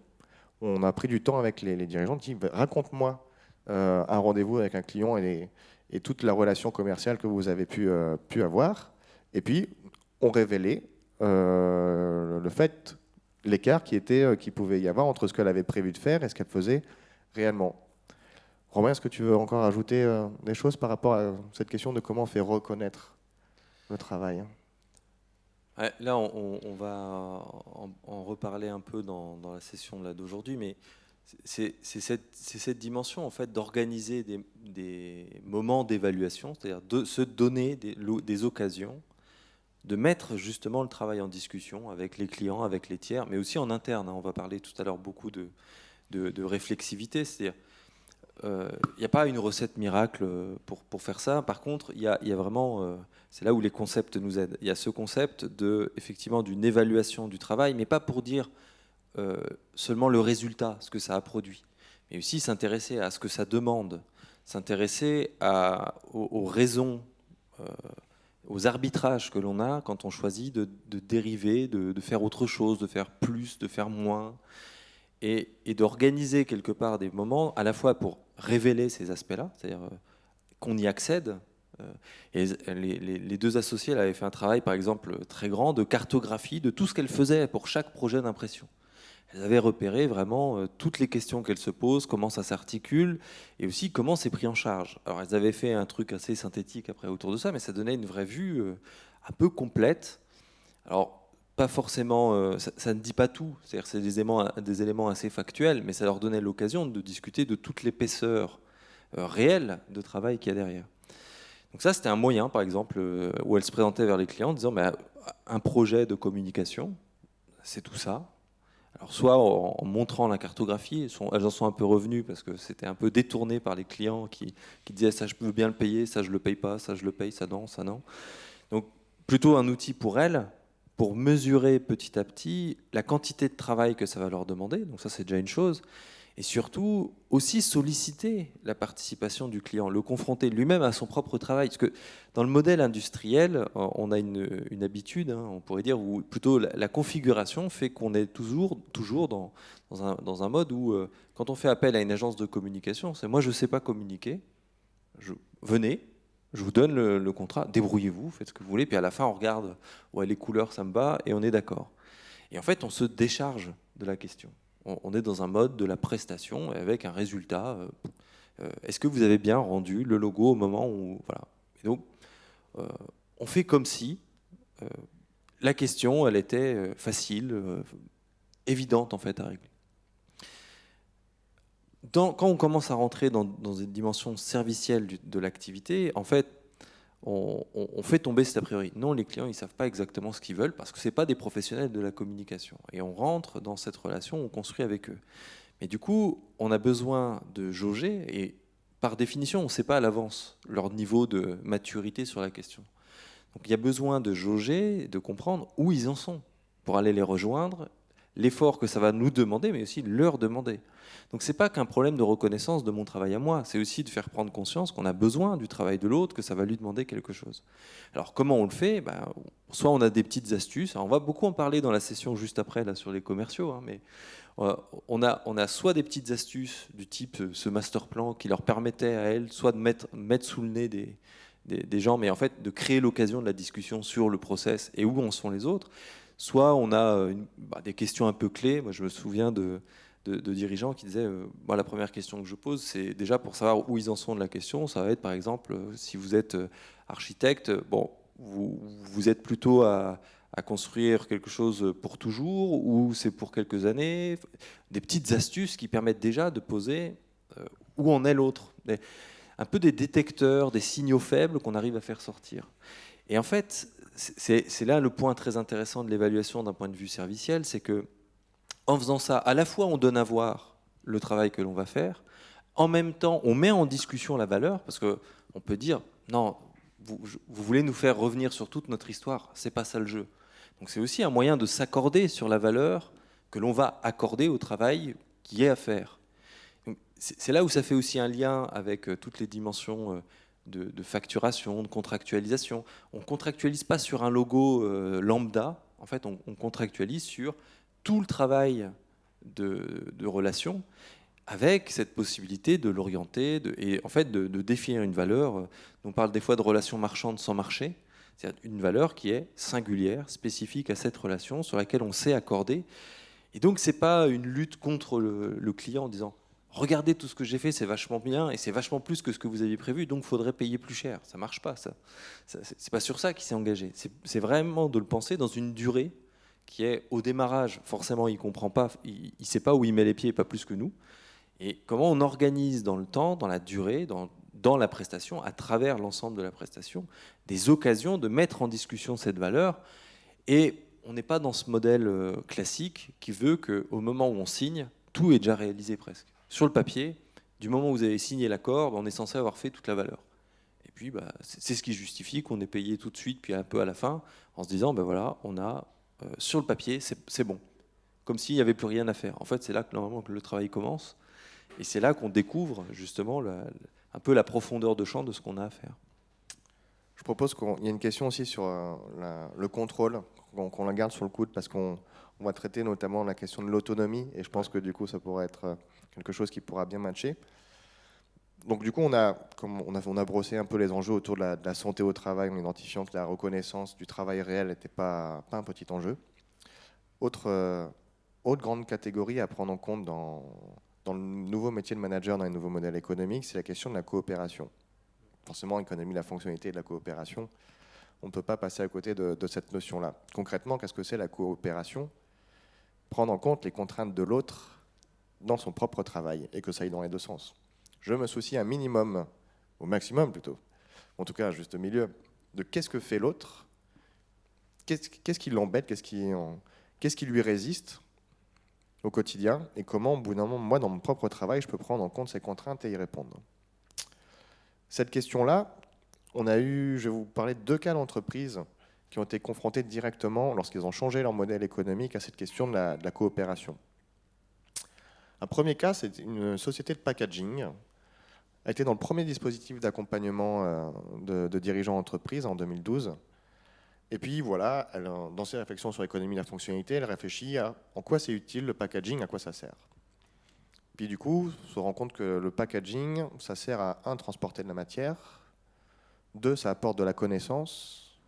On a pris du temps avec les dirigeants, on dit raconte-moi un rendez-vous avec un client et toute la relation commerciale que vous avez pu avoir. Et puis, on révélait le fait, l'écart qui pouvait y avoir entre ce qu'elle avait prévu de faire et ce qu'elle faisait réellement. Romain, est-ce que tu veux encore ajouter des choses par rapport à cette question de comment on fait reconnaître le travail? Là, on va en reparler un peu dans la session d'aujourd'hui, mais c'est cette dimension en fait d'organiser des moments d'évaluation, c'est-à-dire de se donner des occasions de mettre justement le travail en discussion avec les clients, avec les tiers, mais aussi en interne. Hein. On va parler tout à l'heure beaucoup de réflexivité, c'est-à-dire il n'y a pas une recette miracle pour faire ça. Par contre, il y a vraiment, c'est là où les concepts nous aident. Il y a ce concept effectivement d'une évaluation du travail, mais pas pour dire seulement le résultat, ce que ça a produit, mais aussi s'intéresser à ce que ça demande, s'intéresser aux raisons aux arbitrages que l'on a quand on choisit de dériver, de faire autre chose, de faire plus, de faire moins, et d'organiser quelque part des moments à la fois pour révéler ces aspects-là, c'est-à-dire qu'on y accède. Et les deux associés avaient fait un travail, par exemple, très grand de cartographie de tout ce qu'elles faisaient pour chaque projet d'impression. Elles avaient repéré vraiment toutes les questions qu'elles se posent, comment ça s'articule, et aussi comment c'est pris en charge. Alors elles avaient fait un truc assez synthétique après autour de ça, mais ça donnait une vraie vue un peu complète. Alors pas forcément, ça ne dit pas tout, c'est-à-dire c'est des éléments assez factuels, mais ça leur donnait l'occasion de discuter de toute l'épaisseur réelle de travail qu'il y a derrière. Donc ça, c'était un moyen, par exemple, où elles se présentaient vers les clients en disant bah, un projet de communication, c'est tout ça. Alors soit en montrant la cartographie, elles en sont un peu revenues parce que c'était un peu détourné par les clients qui disaient ça je veux bien le payer, ça je le paye pas, ça je le paye, ça non, ça non. Donc plutôt un outil pour elles pour mesurer petit à petit la quantité de travail que ça va leur demander. Donc ça c'est déjà une chose. Et surtout, aussi solliciter la participation du client, le confronter lui-même à son propre travail. Parce que dans le modèle industriel, on a une habitude, hein, on pourrait dire, où plutôt la configuration fait qu'on est toujours dans un mode où, quand on fait appel à une agence de communication, c'est moi je ne sais pas communiquer, venez, je vous donne le contrat, débrouillez-vous, faites ce que vous voulez, puis à la fin on regarde, ouais, les couleurs ça me va, et on est d'accord. Et en fait, on se décharge de la question. On est dans un mode de la prestation avec un résultat. Est-ce que vous avez bien rendu le logo au moment où... Voilà. Et donc, on fait comme si la question, elle était facile, évidente en fait à régler. Quand on commence à rentrer dans une dimension servicielle de l'activité, en fait, on fait tomber cet a priori. Non, les clients, ils ne savent pas exactement ce qu'ils veulent parce que ce n'est pas des professionnels de la communication. Et on rentre dans cette relation, on construit avec eux. Mais du coup, on a besoin de jauger et par définition, on ne sait pas à l'avance leur niveau de maturité sur la question. Donc il y a besoin de jauger, de comprendre où ils en sont pour aller les rejoindre, l'effort que ça va nous demander, mais aussi leur demander. Donc c'est pas qu'un problème de reconnaissance de mon travail à moi, c'est aussi de faire prendre conscience qu'on a besoin du travail de l'autre, que ça va lui demander quelque chose. Alors comment on le fait? Soit on a des petites astuces, alors on va beaucoup en parler dans la session juste après là, sur les commerciaux, hein, mais on a soit des petites astuces du type ce master plan qui leur permettait à elles soit de mettre sous le nez des gens, mais en fait de créer l'occasion de la discussion sur le process et où en sont les autres. Soit on a des questions un peu clés. Moi, je me souviens de dirigeants qui disaient la première question que je pose, c'est déjà pour savoir où ils en sont de la question. Ça va être par exemple, si vous êtes architecte, vous êtes plutôt à construire quelque chose pour toujours ou c'est pour quelques années. Des petites astuces qui permettent déjà de poser où en est l'autre. Un peu des détecteurs, des signaux faibles qu'on arrive à faire sortir. Et en fait, c'est là le point très intéressant de l'évaluation d'un point de vue serviciel, c'est que en faisant ça, à la fois on donne à voir le travail que l'on va faire, en même temps on met en discussion la valeur, parce qu'on peut dire non, vous voulez nous faire revenir sur toute notre histoire, c'est pas ça le jeu. Donc c'est aussi un moyen de s'accorder sur la valeur que l'on va accorder au travail qui est à faire. C'est là où ça fait aussi un lien avec toutes les dimensions de facturation, de contractualisation. On ne contractualise pas sur un logo lambda, en fait on contractualise sur tout le travail de relation avec cette possibilité de l'orienter et en fait de définir une valeur. On parle des fois de relation marchande sans marché, c'est-à-dire une valeur qui est singulière, spécifique à cette relation sur laquelle on s'est accordé. Et donc c'est pas une lutte contre le client en disant regardez tout ce que j'ai fait, c'est vachement bien et c'est vachement plus que ce que vous aviez prévu, donc il faudrait payer plus cher. Ça marche pas, ça. C'est pas sur ça qu'il s'est engagé. C'est vraiment de le penser dans une durée qui est au démarrage. Forcément, il comprend pas, il sait pas où il met les pieds, pas plus que nous. Et comment on organise dans le temps, dans la durée, dans la prestation, à travers l'ensemble de la prestation, des occasions de mettre en discussion cette valeur. Et on n'est pas dans ce modèle classique qui veut qu'au moment où on signe, tout est déjà réalisé presque. Sur le papier, du moment où vous avez signé l'accord, on est censé avoir fait toute la valeur. Et puis, c'est ce qui justifie qu'on est payé tout de suite, puis un peu à la fin, en se disant, voilà, on a, sur le papier, c'est bon. Comme s'il n'y avait plus rien à faire. En fait, c'est là que normalement que le travail commence. Et c'est là qu'on découvre justement un peu la profondeur de champ de ce qu'on a à faire. Je propose qu'il y ait une question aussi sur le contrôle, qu'on la garde sur le coude, parce qu'on va traiter notamment la question de l'autonomie, et je pense que du coup, ça pourrait être quelque chose qui pourra bien matcher. Donc du coup, on a brossé un peu les enjeux autour de la santé au travail, en identifiant que la reconnaissance du travail réel n'était pas un petit enjeu. Autre grande catégorie à prendre en compte dans le nouveau métier de manager, dans les nouveaux modèles économiques, c'est la question de la coopération. Forcément, économie, la fonctionnalité de la coopération, on ne peut pas passer à côté de cette notion-là. Concrètement, qu'est-ce que c'est la coopération? Prendre en compte les contraintes de l'autre dans son propre travail, et que ça aille dans les deux sens. Je me soucie un minimum, au maximum plutôt, en tout cas un juste milieu, de qu'est-ce que fait l'autre, qu'est-ce qui l'embête, qu'est-ce qui lui résiste au quotidien, et comment, au bout d'un moment, moi, dans mon propre travail, je peux prendre en compte ces contraintes et y répondre. Cette question-là, je vais vous parler de 2 cas d'entreprises qui ont été confrontés directement, lorsqu'ils ont changé leur modèle économique, à cette question de la coopération. Un premier cas, c'est une société de packaging, a été dans le premier dispositif d'accompagnement de dirigeants d'entreprise en 2012. Et puis voilà, dans ses réflexions sur l'économie de la fonctionnalité, elle réfléchit à en quoi c'est utile le packaging, à quoi ça sert. Puis du coup, on se rend compte que le packaging, ça sert à 1, transporter de la matière, 2, ça apporte de la connaissance,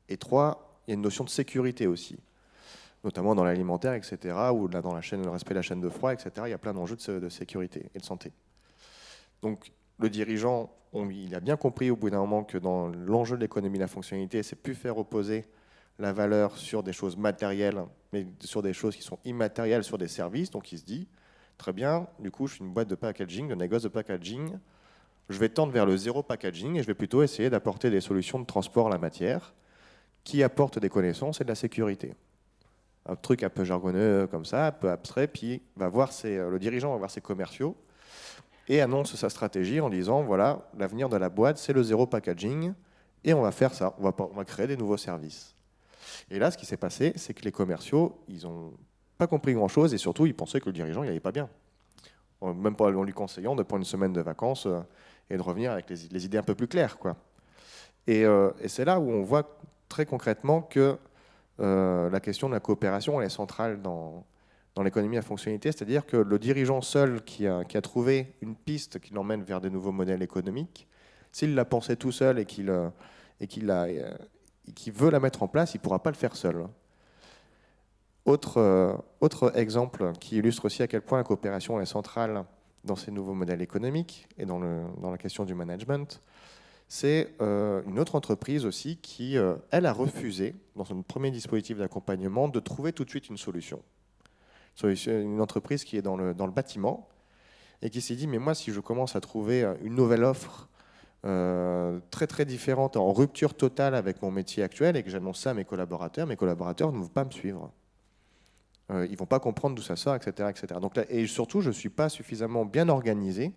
et 3, il y a une notion de sécurité aussi, notamment dans l'alimentaire, etc., ou là, dans le respect de la chaîne de froid, etc., il y a plein d'enjeux de sécurité et de santé. Donc le dirigeant, il a bien compris au bout d'un moment que dans l'enjeu de l'économie de la fonctionnalité, c'est plus faire reposer la valeur sur des choses matérielles, mais sur des choses qui sont immatérielles, sur des services. Donc il se dit, très bien, du coup je suis une boîte de packaging, de négoce de packaging, je vais tendre vers le zéro packaging et je vais plutôt essayer d'apporter des solutions de transport à la matière qui apportent des connaissances et de la sécurité. Un truc un peu jargonneux comme ça, un peu abstrait, puis le dirigeant va voir ses commerciaux et annonce sa stratégie en disant, voilà, l'avenir de la boîte, c'est le zéro packaging, et on va faire ça, on va créer des nouveaux services. Et là, ce qui s'est passé, c'est que les commerciaux, ils n'ont pas compris grand-chose, et surtout, ils pensaient que le dirigeant, il n'allait pas bien. Même pas en lui conseillant de prendre une semaine de vacances et de revenir avec les idées un peu plus claires, quoi. Et c'est là où on voit très concrètement que la question de la coopération, elle est centrale dans l'économie à fonctionnalité, c'est-à-dire que le dirigeant seul qui a trouvé une piste qui l'emmène vers des nouveaux modèles économiques, s'il l'a pensé tout seul et qu'il veut la mettre en place, il ne pourra pas le faire seul. Autre exemple qui illustre aussi à quel point la coopération est centrale dans ces nouveaux modèles économiques et dans la question du management, c'est une autre entreprise aussi qui, elle, a refusé, dans son premier dispositif d'accompagnement, de trouver tout de suite une solution. Une entreprise qui est dans le bâtiment et qui s'est dit, mais moi, si je commence à trouver une nouvelle offre très très différente, en rupture totale avec mon métier actuel, et que j'annonce ça à mes collaborateurs ne vont pas me suivre. Ils ne vont pas comprendre d'où ça sort, etc., etc. Donc là, et surtout, je ne suis pas suffisamment bien organisé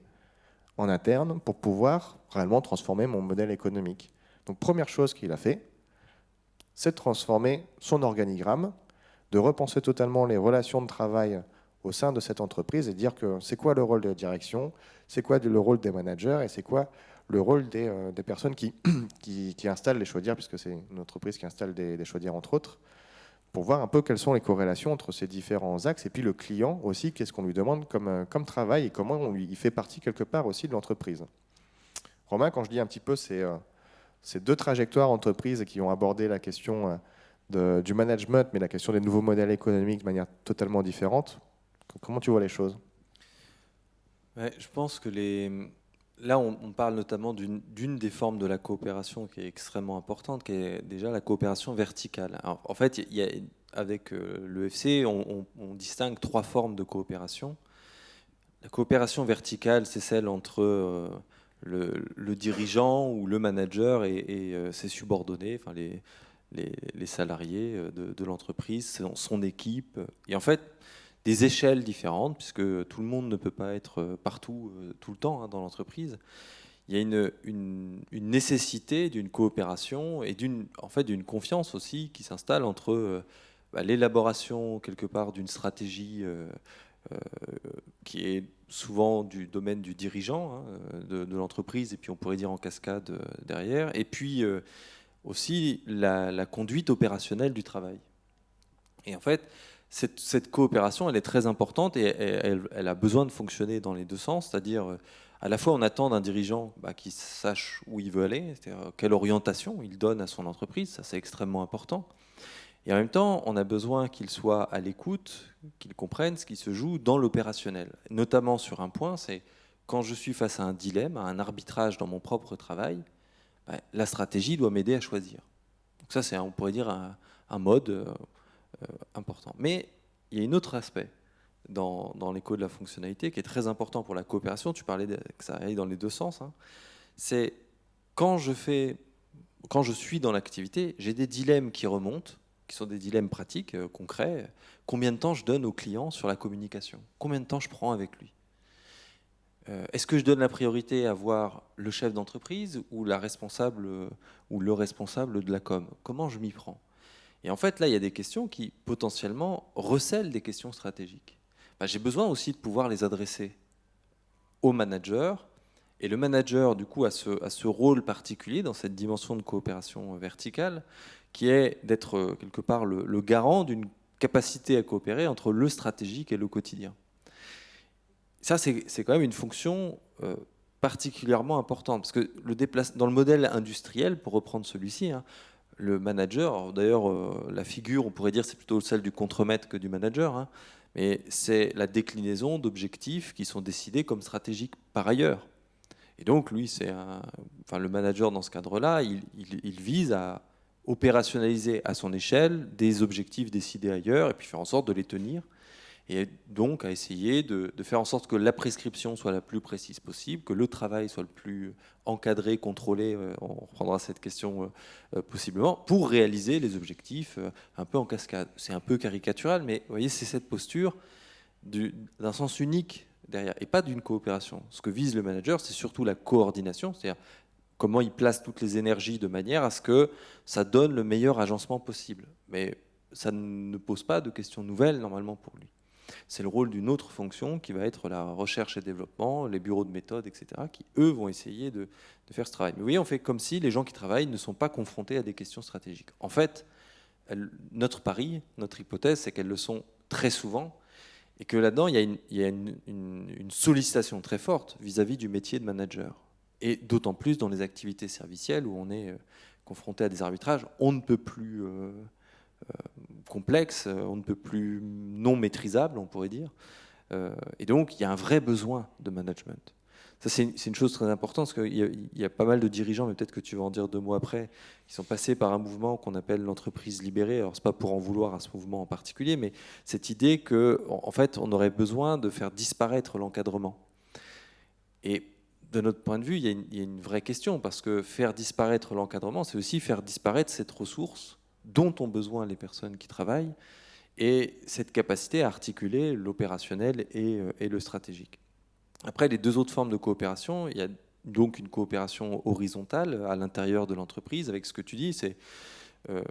en interne pour pouvoir réellement transformer mon modèle économique. Donc première chose qu'il a fait, c'est de transformer son organigramme, de repenser totalement les relations de travail au sein de cette entreprise et dire que c'est quoi le rôle de la direction, c'est quoi le rôle des managers et c'est quoi le rôle des personnes qui installent les chaudières, puisque c'est une entreprise qui installe des chaudières entre autres, pour voir un peu quelles sont les corrélations entre ces différents axes et puis le client aussi, qu'est-ce qu'on lui demande comme travail et comment il fait partie quelque part aussi de l'entreprise. Romain, quand je dis un petit peu ces 2 trajectoires entreprises qui ont abordé la question du management, mais la question des nouveaux modèles économiques de manière totalement différente. Comment tu vois les choses? Ouais, je pense que là, on parle notamment d'une des formes de la coopération qui est extrêmement importante, qui est déjà la coopération verticale. Alors, en fait, avec l'EFC, on distingue 3 formes de coopération. La coopération verticale, c'est celle entre le dirigeant ou le manager et ses subordonnés, enfin les salariés de l'entreprise, son équipe. Et en fait, des échelles différentes, puisque tout le monde ne peut pas être partout, tout le temps dans l'entreprise. Il y a une nécessité d'une coopération et d'une confiance aussi qui s'installe entre l'élaboration quelque part d'une stratégie qui est souvent du domaine du dirigeant de l'entreprise, et puis on pourrait dire en cascade derrière, et puis aussi la conduite opérationnelle du travail. Et en fait, cette coopération, elle est très importante et elle a besoin de fonctionner dans les deux sens, c'est-à-dire à la fois on attend d'un dirigeant qu'il sache où il veut aller, c'est-à-dire quelle orientation il donne à son entreprise, ça c'est extrêmement important. Et en même temps, on a besoin qu'il soit à l'écoute, qu'il comprenne ce qui se joue dans l'opérationnel. Notamment sur un point, c'est quand je suis face à un dilemme, à un arbitrage dans mon propre travail, la stratégie doit m'aider à choisir. Donc ça, c'est, on pourrait dire, un mode important. Mais il y a un autre aspect dans l'écho de la fonctionnalité qui est très important pour la coopération. Tu parlais que ça aille dans les deux sens. C'est quand je suis dans l'activité, j'ai des dilemmes qui remontent, qui sont des dilemmes pratiques, concrets. Combien de temps je donne au client sur la communication? Combien de temps je prends avec lui? Est-ce que je donne la priorité à voir le chef d'entreprise ou la responsable ou le responsable de la com? Comment je m'y prends? Et en fait, là, il y a des questions qui potentiellement recèlent des questions stratégiques. J'ai besoin aussi de pouvoir les adresser au manager. Et le manager, du coup, a ce rôle particulier dans cette dimension de coopération verticale, qui est d'être quelque part le garant d'une capacité à coopérer entre le stratégique et le quotidien. Ça, c'est quand même une fonction particulièrement importante, parce que dans le modèle industriel, pour reprendre celui-ci, le manager, d'ailleurs la figure, on pourrait dire, c'est plutôt celle du contremaître que du manager, mais c'est la déclinaison d'objectifs qui sont décidés comme stratégiques par ailleurs. Et donc, lui, le manager dans ce cadre-là, il vise à opérationnaliser à son échelle des objectifs décidés ailleurs et puis faire en sorte de les tenir. Et donc à essayer de faire en sorte que la prescription soit la plus précise possible, que le travail soit le plus encadré, contrôlé, on reprendra cette question possiblement, pour réaliser les objectifs un peu en cascade. C'est un peu caricatural, mais vous voyez, c'est cette posture d'un sens unique derrière, et pas d'une coopération. Ce que vise le manager, c'est surtout la coordination, c'est-à-dire comment il place toutes les énergies de manière à ce que ça donne le meilleur agencement possible. Mais ça ne pose pas de questions nouvelles normalement pour lui. C'est le rôle d'une autre fonction qui va être la recherche et développement, les bureaux de méthode, etc., qui, eux, vont essayer de faire ce travail. Mais vous voyez, on fait comme si les gens qui travaillent ne sont pas confrontés à des questions stratégiques. En fait, notre pari, notre hypothèse, c'est qu'elles le sont très souvent, et que là-dedans, il y a une sollicitation très forte vis-à-vis du métier de manager. Et d'autant plus dans les activités servicielles où on est confronté à des arbitrages, on ne peut plus complexe, on ne peut plus non maîtrisable, on pourrait dire. Et donc, il y a un vrai besoin de management. Ça, c'est une chose très importante, parce qu'il y a pas mal de dirigeants, mais peut-être que tu vas en dire 2 mots après, qui sont passés par un mouvement qu'on appelle l'entreprise libérée. Alors, c'est pas pour en vouloir à ce mouvement en particulier, mais cette idée qu'en fait, on aurait besoin de faire disparaître l'encadrement. Et de notre point de vue, il y a une vraie question, parce que faire disparaître l'encadrement, c'est aussi faire disparaître cette ressource dont ont besoin les personnes qui travaillent, et cette capacité à articuler l'opérationnel et le stratégique. Après, les 2 autres formes de coopération, il y a donc une coopération horizontale à l'intérieur de l'entreprise, avec ce que tu dis, c'est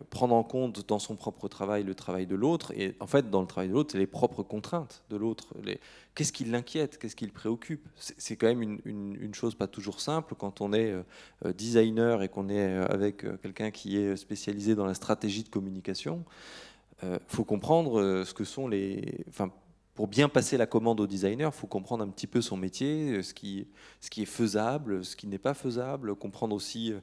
prendre en compte dans son propre travail le travail de l'autre, et en fait, dans le travail de l'autre, c'est les propres contraintes de l'autre. Qu'est-ce qui l'inquiète, qu'est-ce qui le préoccupe? C'est quand même une chose pas toujours simple quand on est designer et qu'on est avec quelqu'un qui est spécialisé dans la stratégie de communication. Faut comprendre ce que sont pour bien passer la commande au designer, il faut comprendre un petit peu son métier, ce qui est faisable, ce qui n'est pas faisable, comprendre aussi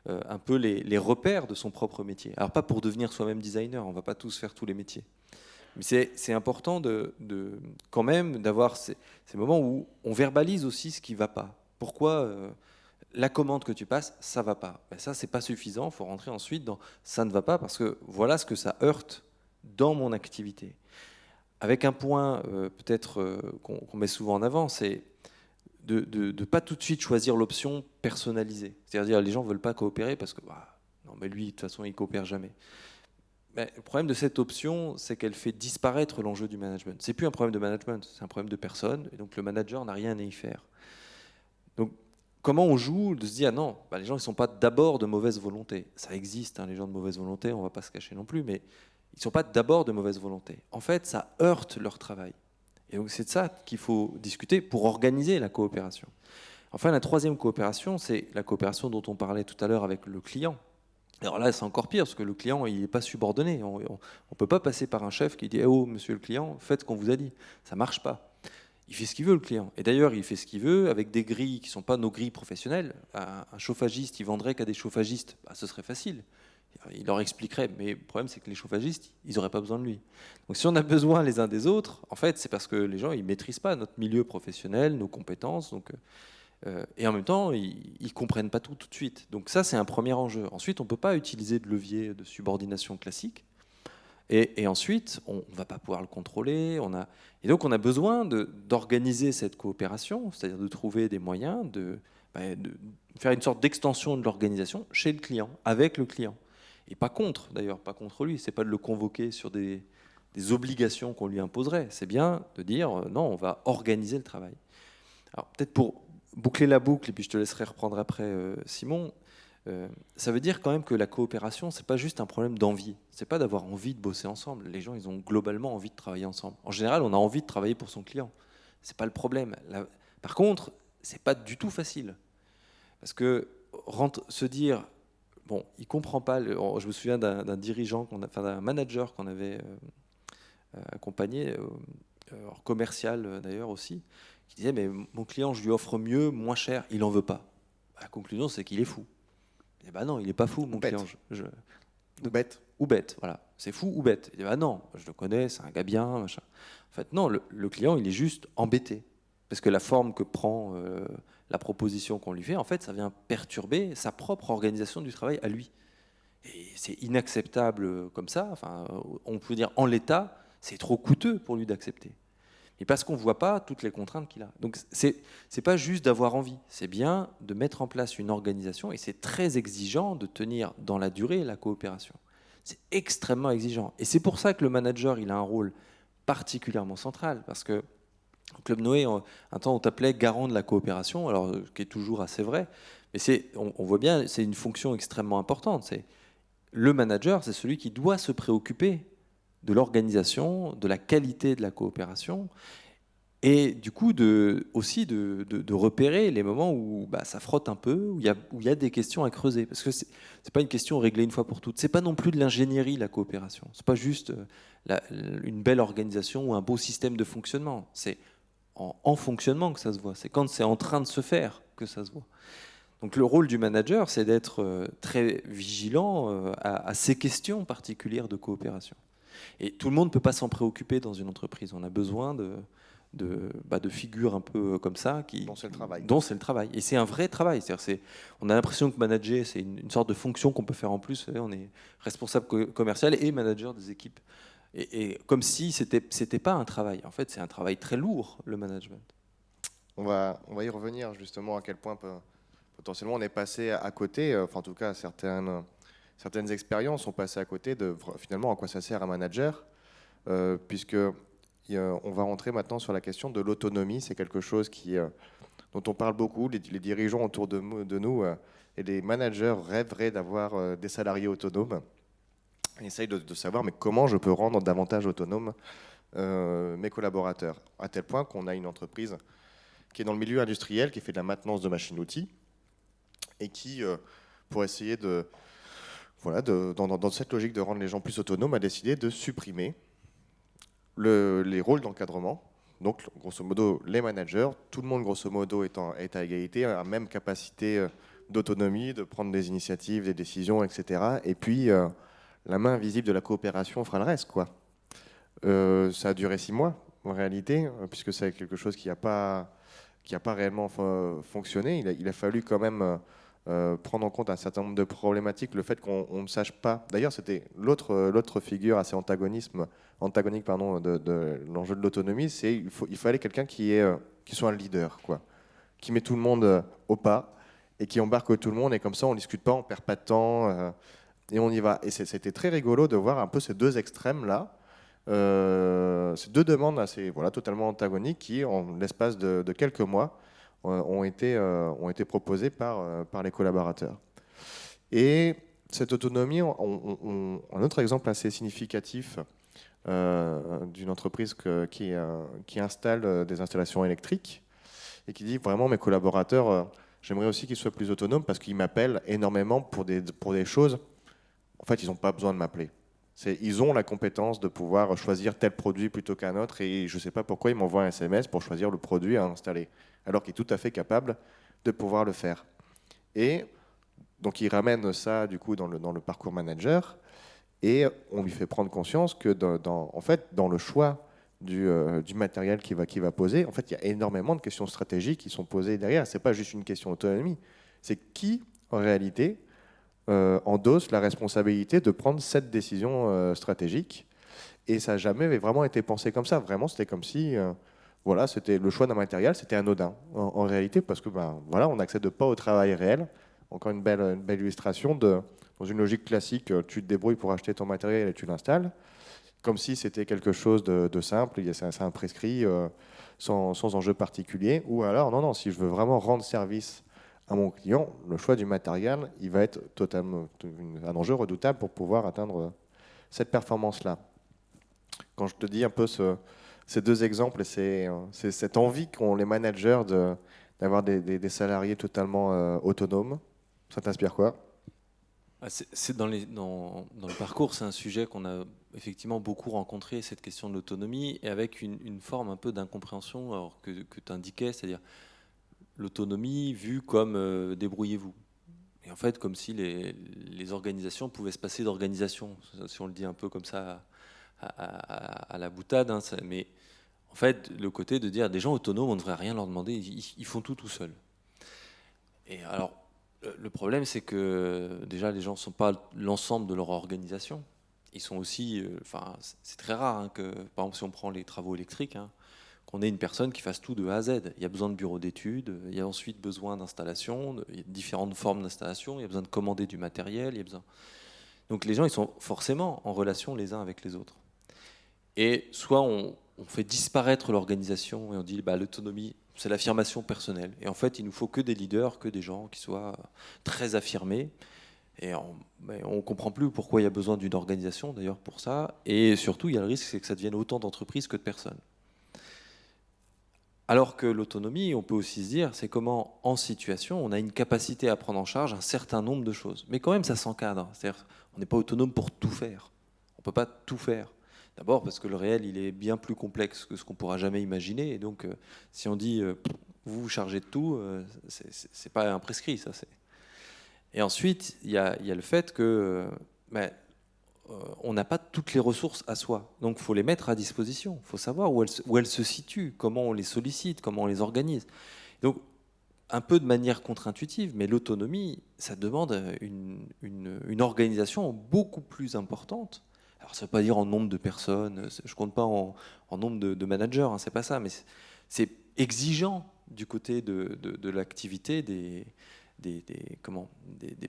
un peu les repères de son propre métier. Alors pas pour devenir soi-même designer, on ne va pas tous faire tous les métiers. Mais c'est important quand même d'avoir ces moments où on verbalise aussi ce qui ne va pas. Pourquoi la commande que tu passes, ça ne va pas. Ça, ce n'est pas suffisant, il faut rentrer ensuite dans ça ne va pas, parce que voilà ce que ça heurte dans mon activité. Avec un point peut-être qu'on met souvent en avant, c'est de ne pas tout de suite choisir l'option personnalisée. C'est-à-dire les gens ne veulent pas coopérer parce que non, mais lui, de toute façon, il ne coopère jamais. Mais le problème de cette option, c'est qu'elle fait disparaître l'enjeu du management. Ce n'est plus un problème de management, c'est un problème de personne, et donc le manager n'a rien à y faire. Donc, comment on joue de se dire, non, les gens ne sont pas d'abord de mauvaise volonté. Ça existe, les gens de mauvaise volonté, on ne va pas se cacher non plus, mais ils ne sont pas d'abord de mauvaise volonté. En fait, ça heurte leur travail. Et donc c'est de ça qu'il faut discuter pour organiser la coopération. Enfin, la troisième coopération, c'est la coopération dont on parlait tout à l'heure avec le client. Alors là, c'est encore pire, parce que le client, il n'est pas subordonné. On ne peut pas passer par un chef qui dit « Oh, monsieur le client, faites ce qu'on vous a dit ». Ça ne marche pas. Il fait ce qu'il veut, le client. Et d'ailleurs, il fait ce qu'il veut avec des grilles qui ne sont pas nos grilles professionnelles. Un chauffagiste, il vendrait qu'à des chauffagistes. Bah, ce serait facile. Il leur expliquerait. Mais le problème, c'est que les chauffagistes, ils n'auraient pas besoin de lui. Donc si on a besoin les uns des autres, en fait, c'est parce que les gens, ils ne maîtrisent pas notre milieu professionnel, nos compétences. Et en même temps, ils ne comprennent pas tout de suite. Donc ça, c'est un premier enjeu. Ensuite, on ne peut pas utiliser de levier de subordination classique. Et ensuite, on ne va pas pouvoir le contrôler. Et donc, on a besoin d'organiser cette coopération, c'est-à-dire de trouver des moyens de faire une sorte d'extension de l'organisation chez le client, avec le client. Et pas contre, d'ailleurs, pas contre lui. Ce n'est pas de le convoquer sur des obligations qu'on lui imposerait. C'est bien de dire, non, on va organiser le travail. Alors, peut-être pour boucler la boucle, et puis je te laisserai reprendre après, Simon, ça veut dire quand même que la coopération, c'est pas juste un problème d'envie. C'est pas d'avoir envie de bosser ensemble. Les gens, ils ont globalement envie de travailler ensemble. En général, on a envie de travailler pour son client. C'est pas le problème. Par contre, c'est pas du tout facile. Parce que se dire, bon, il comprend pas. Je me souviens d'un dirigeant, d'un manager qu'on avait accompagné, commercial d'ailleurs aussi, qui disait, mais mon client, je lui offre mieux, moins cher, il en veut pas. La conclusion, c'est qu'il est fou. Eh ben non, il n'est pas fou, mon client. Ou bête. Ou bête, voilà. C'est fou ou bête. Il dit, bah non, je le connais, c'est un gars bien, machin. En fait, non, le client, il est juste embêté. Parce que la forme que prend la proposition qu'on lui fait, en fait, ça vient perturber sa propre organisation du travail à lui. Et c'est inacceptable comme ça. Enfin, on peut dire, en l'état, c'est trop coûteux pour lui d'accepter. Et parce qu'on ne voit pas toutes les contraintes qu'il a. Donc c'est pas juste d'avoir envie, c'est bien de mettre en place une organisation, et c'est très exigeant de tenir dans la durée la coopération. C'est extrêmement exigeant. Et c'est pour ça que le manager, il a un rôle particulièrement central, parce que au Club Noé, un temps on t'appelait garant de la coopération, alors ce qui est toujours assez vrai, mais on voit bien, c'est une fonction extrêmement importante. Le manager, c'est celui qui doit se préoccuper de l'organisation, de la qualité de la coopération, et du coup aussi de repérer les moments où ça frotte un peu, où il y a des questions à creuser. Parce que c'est pas une question réglée une fois pour toutes. C'est pas non plus de l'ingénierie, la coopération. C'est pas juste une belle organisation ou un beau système de fonctionnement. C'est en fonctionnement que ça se voit. C'est quand c'est en train de se faire que ça se voit. Donc le rôle du manager, c'est d'être très vigilant à ces questions particulières de coopération. Et tout le monde ne peut pas s'en préoccuper dans une entreprise. On a besoin de figures un peu comme ça. Dont c'est le travail. Dont c'est le travail. Et c'est un vrai travail. On a l'impression que manager, c'est une sorte de fonction qu'on peut faire en plus. Vous savez, on est responsable commercial et manager des équipes. Et comme si c'était pas un travail. En fait, c'est un travail très lourd, le management. On va y revenir justement à quel point potentiellement on est passé à côté, enfin en tout cas certaines expériences sont passées à côté de finalement à quoi ça sert un manager, puisque on va rentrer maintenant sur la question de l'autonomie. C'est quelque chose dont on parle beaucoup, les dirigeants autour de nous et les managers rêveraient d'avoir des salariés autonomes. Ils essayent de savoir mais comment je peux rendre davantage autonomes mes collaborateurs, à tel point qu'on a une entreprise qui est dans le milieu industriel, qui fait de la maintenance de machines-outils, et qui, pour essayer dans cette logique de rendre les gens plus autonomes, a décidé de supprimer les rôles d'encadrement. Donc, grosso modo, les managers, tout le monde, grosso modo, est à égalité, a la même capacité d'autonomie, de prendre des initiatives, des décisions, etc. Et puis, la main invisible de la coopération fera le reste, quoi. Ça a duré 6 mois, en réalité, puisque c'est quelque chose qui n'a pas réellement fonctionné. Il a fallu quand même prendre en compte un certain nombre de problématiques, le fait qu'on ne sache pas. D'ailleurs, c'était l'autre figure assez antagonique de l'enjeu de l'autonomie, c'est il fallait quelqu'un qui soit un leader, quoi, qui met tout le monde au pas et qui embarque tout le monde, et comme ça on ne discute pas, on ne perd pas de temps et on y va. Et c'était très rigolo de voir un peu ces deux extrêmes-là, ces deux demandes totalement antagoniques qui, en l'espace de quelques mois, ont été proposées par les collaborateurs. Et cette autonomie, un autre exemple assez significatif d'une entreprise qui installe des installations électriques et qui dit vraiment mes collaborateurs, j'aimerais aussi qu'ils soient plus autonomes parce qu'ils m'appellent énormément pour des choses. En fait, ils n'ont pas besoin de m'appeler. Ils ont la compétence de pouvoir choisir tel produit plutôt qu'un autre et je ne sais pas pourquoi ils m'envoient un SMS pour choisir le produit à installer, alors qu'il est tout à fait capable de pouvoir le faire. Et donc il ramène ça du coup dans le parcours manager et on lui fait prendre conscience que en fait, dans le choix du matériel qu'il va poser, en fait, il y a énormément de questions stratégiques qui sont posées derrière. Ce n'est pas juste une question d'autonomie, c'est qui, en réalité, endosse la responsabilité de prendre cette décision stratégique. Et ça n'a jamais vraiment été pensé comme ça. Vraiment, c'était comme si voilà, c'était le choix d'un matériel, c'était anodin en réalité, parce que voilà, on n'accède pas au travail réel. Encore une belle illustration dans une logique classique, tu te débrouilles pour acheter ton matériel et tu l'installes, comme si c'était quelque chose de simple, c'est un prescrit sans enjeu particulier. Ou alors, non, si je veux vraiment rendre service à mon client, le choix du matériel, il va être totalement un enjeu redoutable pour pouvoir atteindre cette performance-là. Quand je te dis un peu ces deux exemples, c'est cette envie qu'ont les managers d'avoir des salariés totalement autonomes. Ça t'inspire quoi? C'est dans le parcours, c'est un sujet qu'on a effectivement beaucoup rencontré, cette question de l'autonomie, et avec une forme un peu d'incompréhension que tu indiquais, c'est-à-dire l'autonomie vue comme débrouillez-vous. Et en fait, comme si les organisations pouvaient se passer d'organisation, si on le dit un peu comme ça à la boutade. Hein, mais en fait, le côté de dire des gens autonomes, on ne devrait rien leur demander, ils font tout seuls. Et alors, le problème, c'est que déjà, les gens ne sont pas l'ensemble de leur organisation. Ils sont aussi, c'est très rare hein, que, par exemple, si on prend les travaux électriques, hein, qu'on ait une personne qui fasse tout de A à Z. Il y a besoin de bureaux d'études, il y a ensuite besoin d'installation, il y a différentes formes d'installation, il y a besoin de commander du matériel, il y a besoin... Donc les gens, ils sont forcément en relation les uns avec les autres. Et soit on fait disparaître l'organisation et on dit l'autonomie, c'est l'affirmation personnelle. Et en fait, il nous faut que des leaders, que des gens qui soient très affirmés. Et on ne comprend plus pourquoi il y a besoin d'une organisation, d'ailleurs, pour ça. Et surtout, il y a le risque, c'est que ça devienne autant d'entreprises que de personnes. Alors que l'autonomie, on peut aussi se dire, c'est comment, en situation, on a une capacité à prendre en charge un certain nombre de choses. Mais quand même, ça s'encadre. C'est-à-dire, on n'est pas autonome pour tout faire. On ne peut pas tout faire. D'abord parce que le réel, il est bien plus complexe que ce qu'on pourra jamais imaginer. Et donc, si on dit, vous vous chargez de tout, c'est pas un prescrit, ça. Et ensuite, il y a le fait que on n'a pas toutes les ressources à soi. Donc, il faut les mettre à disposition. Il faut savoir où elles se situent, comment on les sollicite, comment on les organise. Donc, un peu de manière contre-intuitive, mais l'autonomie, ça demande une organisation beaucoup plus importante. Alors, ça ne veut pas dire en nombre de personnes, je ne compte pas en nombre de managers, hein, c'est pas ça, mais c'est exigeant du côté de l'activité des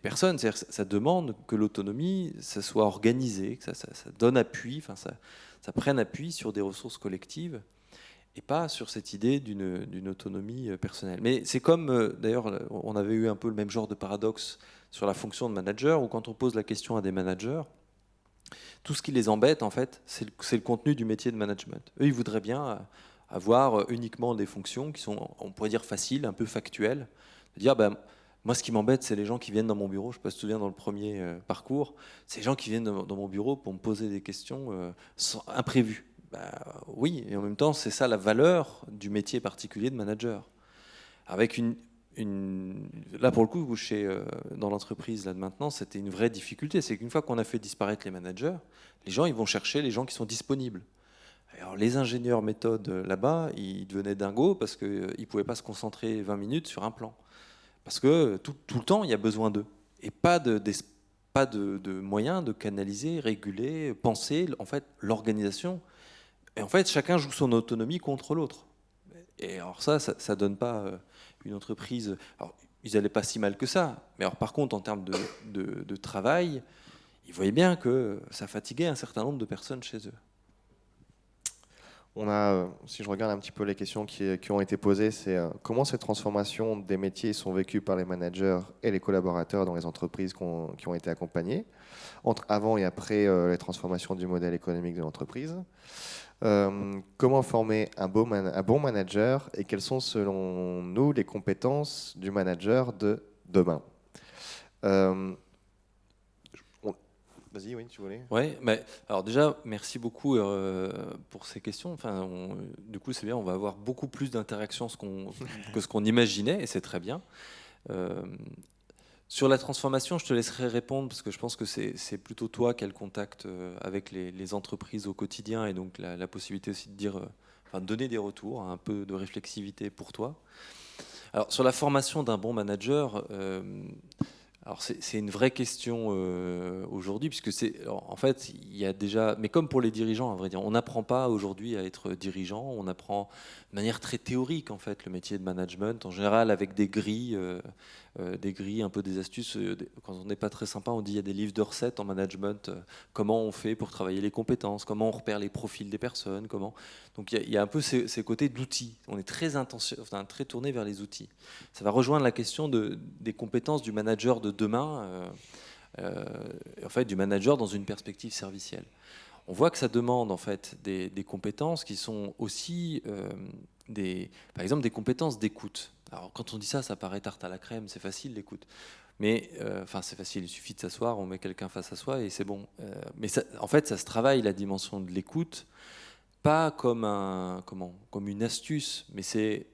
personnes. C'est-à-dire que ça demande que l'autonomie, ça soit organisé, que ça donne appui, ça prenne appui sur des ressources collectives et pas sur cette idée d'une autonomie personnelle. Mais c'est comme, d'ailleurs, on avait eu un peu le même genre de paradoxe sur la fonction de manager, où quand on pose la question à des managers, tout ce qui les embête, en fait, c'est le contenu du métier de management. Eux, ils voudraient bien avoir uniquement des fonctions qui sont, on pourrait dire, faciles, un peu factuelles, de dire, moi, ce qui m'embête, c'est les gens qui viennent dans mon bureau. Je ne sais pas si tu te souviens dans le premier parcours, c'est les gens qui viennent dans mon bureau pour me poser des questions imprévues. Oui, et en même temps, c'est ça la valeur du métier particulier de manager. Avec là, pour le coup, dans l'entreprise là, de maintenant, c'était une vraie difficulté. C'est qu'une fois qu'on a fait disparaître les managers, les gens ils vont chercher les gens qui sont disponibles. Alors, les ingénieurs méthodes là-bas, ils devenaient dingos parce qu'ils ne pouvaient pas se concentrer 20 minutes sur un plan. Parce que tout le temps, il y a besoin d'eux. Et pas de moyens de canaliser, réguler, penser en fait, l'organisation. Et en fait, chacun joue son autonomie contre l'autre. Et alors ça donne pas une entreprise... Alors, ils n'allaient pas si mal que ça. Mais alors, par contre, en termes de travail, ils voyaient bien que ça fatiguait un certain nombre de personnes chez eux. Si je regarde un petit peu les questions qui ont été posées, c'est comment ces transformations des métiers sont vécues par les managers et les collaborateurs dans les entreprises qui ont été accompagnées, entre avant et après les transformations du modèle économique de l'entreprise. Comment former un bon manager et quelles sont selon nous les compétences du manager de demain? Vas-y, oui, tu voulais. Ouais, mais alors déjà, merci beaucoup pour ces questions. Enfin, du coup, c'est bien, on va avoir beaucoup plus d'interactions que ce qu'on imaginait, et c'est très bien. Euh, Sur la transformation, je te laisserai répondre parce que je pense que c'est plutôt toi qui as le contact avec les entreprises au quotidien et donc la possibilité aussi de dire, enfin, de donner des retours, un peu de réflexivité pour toi. Alors, sur la formation d'un bon manager, alors c'est une vraie question aujourd'hui, puisque en fait, il y a déjà, mais comme pour les dirigeants, à vrai dire, on n'apprend pas aujourd'hui à être dirigeant, on apprend de manière très théorique, en fait, le métier de management, en général avec des grilles, un peu des astuces. Quand on n'est pas très sympa, on dit il y a des livres de recettes en management, comment on fait pour travailler les compétences, comment on repère les profils des personnes, comment. Donc il y a un peu ces côtés d'outils. On est très tourné vers les outils. Ça va rejoindre la question des compétences du manager de demain, en fait, du manager dans une perspective servicielle. On voit que ça demande en fait des compétences qui sont aussi par exemple, des compétences d'écoute. Alors, quand on dit ça, ça paraît tarte à la crème, c'est facile l'écoute. Mais, enfin, c'est facile, il suffit de s'asseoir, on met quelqu'un face à soi et c'est bon. Mais en fait, ça se travaille la dimension de l'écoute, pas comme comme une astuce, mais c'est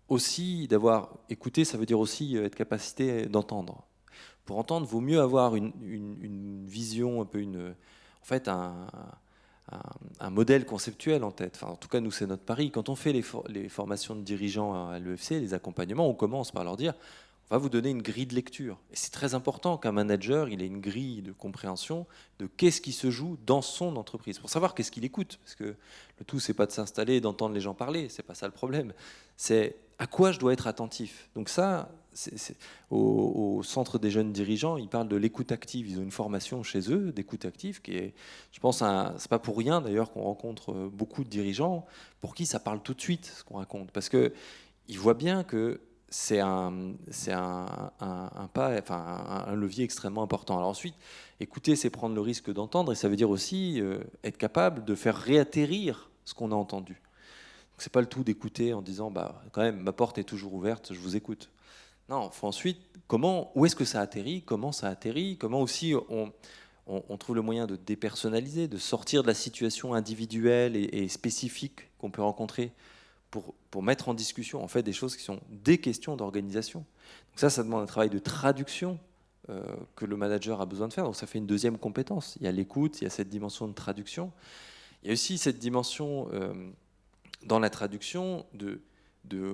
aussi d'avoir écouté, ça veut dire aussi être capacité d'entendre. Pour entendre, vaut mieux avoir une vision, un peu en fait, un modèle conceptuel en tête. Enfin, en tout cas, nous, c'est notre pari. Quand on fait les formations de dirigeants à l'EFC, les accompagnements, on commence par leur dire, on va vous donner une grille de lecture. Et c'est très important qu'un manager, il ait une grille de compréhension de qu'est-ce qui se joue dans son entreprise, pour savoir qu'est-ce qu'il écoute. Parce que le tout, c'est pas de s'installer et d'entendre les gens parler, c'est pas ça le problème. C'est à quoi je dois être attentif. Donc ça, au centre des jeunes dirigeants, ils parlent de l'écoute active. Ils ont une formation chez eux d'écoute active qui est, je pense, c'est pas pour rien d'ailleurs qu'on rencontre beaucoup de dirigeants pour qui ça parle tout de suite ce qu'on raconte, parce que ils voient bien que c'est un pas, enfin un levier extrêmement important. Alors ensuite, écouter, c'est prendre le risque d'entendre, et ça veut dire aussi être capable de faire réatterrir ce qu'on a entendu. C'est pas le tout d'écouter en disant bah quand même ma porte est toujours ouverte, je vous écoute. Non, il faut ensuite où est-ce que ça atterrit, comment ça atterrit, comment aussi on trouve le moyen de dépersonnaliser, de sortir de la situation individuelle et spécifique qu'on peut rencontrer pour mettre en discussion en fait des choses qui sont des questions d'organisation. Donc ça demande un travail de traduction que le manager a besoin de faire. Donc ça fait une deuxième compétence. Il y a l'écoute, il y a cette dimension de traduction. Il y a aussi cette dimension dans la traduction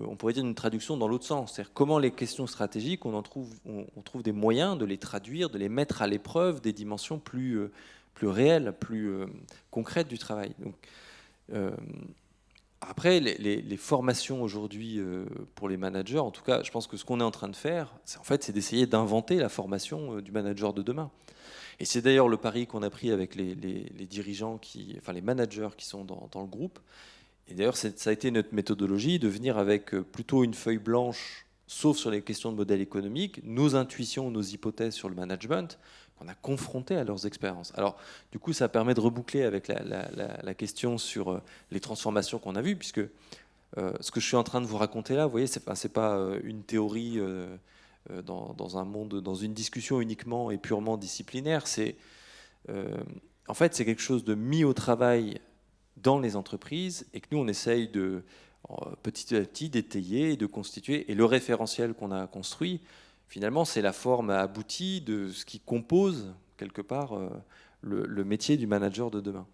on pourrait dire une traduction dans l'autre sens, c'est-à-dire comment les questions stratégiques, on trouve des moyens de les traduire, de les mettre à l'épreuve des dimensions plus réelles, plus concrètes du travail. Donc, après, les formations aujourd'hui pour les managers, en tout cas, je pense que ce qu'on est en train de faire, c'est d'essayer d'inventer la formation du manager de demain. Et c'est d'ailleurs le pari qu'on a pris avec les dirigeants, enfin les managers qui sont dans le groupe. Et d'ailleurs, ça a été notre méthodologie de venir avec plutôt une feuille blanche, sauf sur les questions de modèle économique, nos intuitions, nos hypothèses sur le management, qu'on a confrontées à leurs expériences. Alors, du coup, ça permet de reboucler avec la question sur les transformations qu'on a vues, puisque ce que je suis en train de vous raconter là, vous voyez, c'est pas une théorie dans un monde, dans une discussion uniquement et purement disciplinaire. En fait, c'est quelque chose de mis au travail dans les entreprises et que nous, on essaye petit à petit d'étayer et de constituer. Et le référentiel qu'on a construit, finalement, c'est la forme aboutie de ce qui compose, quelque part, le métier du manager de demain.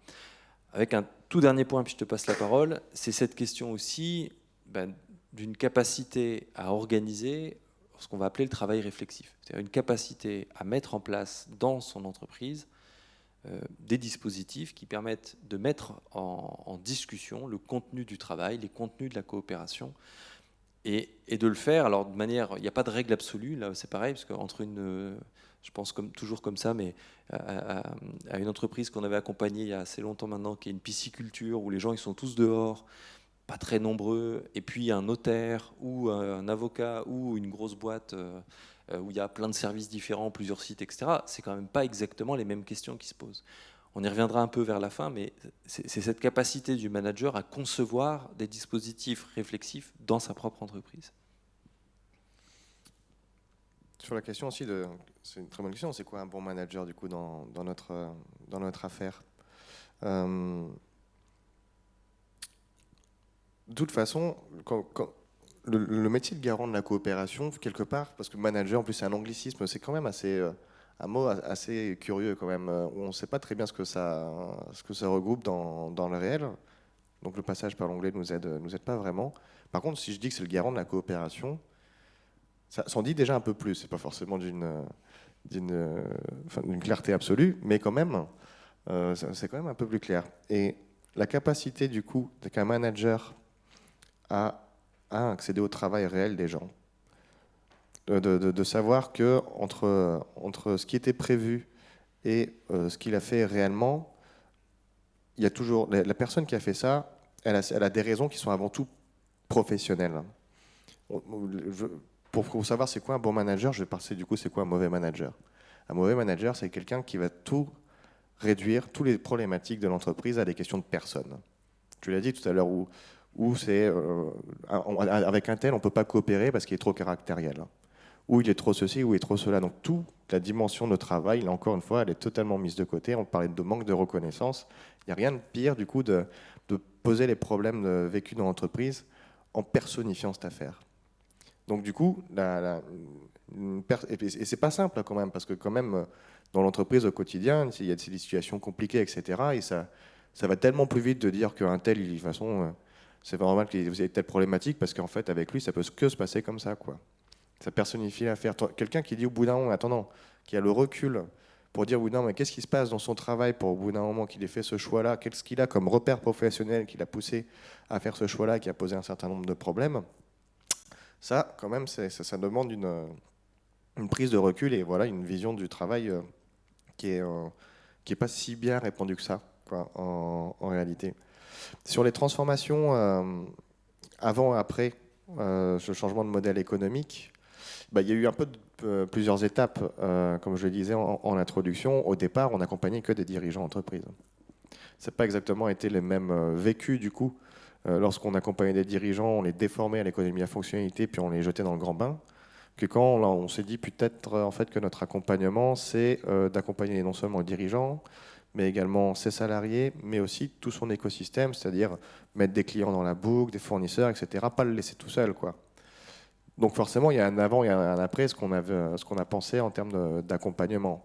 Avec un tout dernier point, puis je te passe la parole, c'est cette question aussi d'une capacité à organiser ce qu'on va appeler le travail réflexif. C'est-à-dire une capacité à mettre en place dans son entreprise des dispositifs qui permettent de mettre en discussion le contenu du travail, les contenus de la coopération, et de le faire, alors de manière, il n'y a pas de règle absolue, là c'est pareil, parce qu'entre je pense toujours comme ça, mais à une entreprise qu'on avait accompagnée il y a assez longtemps maintenant, qui est une pisciculture, où les gens ils sont tous dehors, pas très nombreux, et puis un notaire, ou un avocat, ou une grosse boîte où il y a plein de services différents, plusieurs sites, etc., c'est quand même pas exactement les mêmes questions qui se posent. On y reviendra un peu vers la fin, mais c'est cette capacité du manager à concevoir des dispositifs réflexifs dans sa propre entreprise. Sur la question aussi, c'est une très bonne question, c'est quoi un bon manager du coup dans notre affaire? De toute façon, le métier de garant de la coopération, quelque part, parce que manager, en plus c'est un anglicisme, c'est quand même un mot assez curieux quand même, où on ne sait pas très bien ce que ça regroupe dans le réel. Donc le passage par l'anglais nous aide pas vraiment. Par contre, si je dis que c'est le garant de la coopération, ça s'en dit déjà un peu plus. C'est pas forcément d'une clarté absolue, mais quand même, c'est quand même un peu plus clair. Et la capacité du coup qu'un manager a accéder au travail réel des gens, de savoir que entre ce qui était prévu et ce qu'il a fait réellement, il y a toujours la personne qui a fait ça, elle a des raisons qui sont avant tout professionnelles. Pour savoir c'est quoi un bon manager, je vais passer du coup c'est quoi un mauvais manager. Un mauvais manager, c'est quelqu'un qui va tout réduire, toutes les problématiques de l'entreprise à des questions de personnes. Tu l'as dit tout à l'heure, où c'est avec un tel on ne peut pas coopérer parce qu'il est trop caractériel, ou il est trop ceci, ou il est trop cela. Donc toute la dimension de travail, là encore une fois, elle est totalement mise de côté. On parlait de manque de reconnaissance. Il n'y a rien de pire du coup de poser les problèmes vécus dans l'entreprise en personnifiant cette affaire. Donc du coup, et c'est pas simple quand même, parce que quand même, dans l'entreprise au quotidien, il y a des situations compliquées, etc. Et ça va tellement plus vite de dire qu'un tel, de toute façon, c'est pas normal que vous ayez telle problématique, parce qu'en fait, avec lui, ça peut que se passer comme ça, quoi. Ça personnifie l'affaire. Quelqu'un qui dit au bout d'un moment, attendant, qui a le recul pour dire, oui, non, mais qu'est-ce qui se passe dans son travail pour au bout d'un moment qu'il ait fait ce choix-là, qu'est-ce qu'il a comme repère professionnel qui l'a poussé à faire ce choix-là, qui a posé un certain nombre de problèmes. Ça, quand même, ça demande une prise de recul et voilà, une vision du travail qui est pas si bien répandue que ça, quoi, en réalité. Sur les transformations avant et après ce changement de modèle économique, il y a eu un peu plusieurs étapes, comme je le disais en introduction. Au départ, on n'accompagnait que des dirigeants d'entreprise. Ça n'a pas exactement été les mêmes vécus du coup. Lorsqu'on accompagnait des dirigeants, on les déformait à l'économie à fonctionnalité, puis on les jetait dans le grand bain. Que quand on s'est dit peut-être en fait que notre accompagnement, c'est d'accompagner non seulement le dirigeant, mais également ses salariés, mais aussi tout son écosystème, c'est-à-dire mettre des clients dans la boucle, des fournisseurs, etc. Pas le laisser tout seul, quoi. Donc forcément, il y a un avant et un après ce qu'on a pensé en termes d'accompagnement.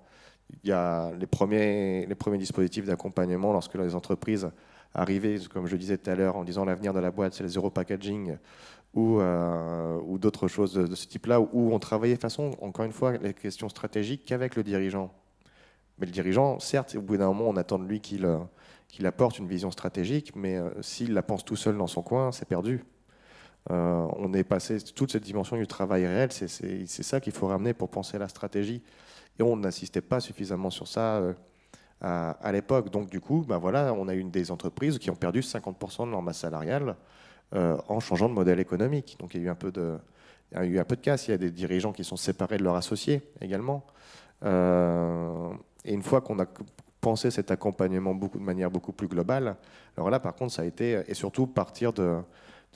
Il y a les premiers dispositifs d'accompagnement lorsque les entreprises arrivaient, comme je disais tout à l'heure, en disant l'avenir de la boîte, c'est le zéro packaging ou d'autres choses de ce type-là, où on travaillait de façon, encore une fois, les questions stratégiques qu'avec le dirigeant. Mais le dirigeant, certes, au bout d'un moment, on attend de lui qu'il apporte une vision stratégique, mais s'il la pense tout seul dans son coin, c'est perdu. On est passé toute cette dimension du travail réel, c'est ça qu'il faut ramener pour penser la stratégie. Et on n'assistait pas suffisamment sur ça à l'époque. Donc du coup, voilà, on a eu des entreprises qui ont perdu 50% de leur masse salariale en changeant de modèle économique. Donc il y a eu un peu de casse. Il y a des dirigeants qui sont séparés de leurs associés également. Et une fois qu'on a pensé cet accompagnement de manière beaucoup plus globale, alors là par contre ça a été, et surtout partir de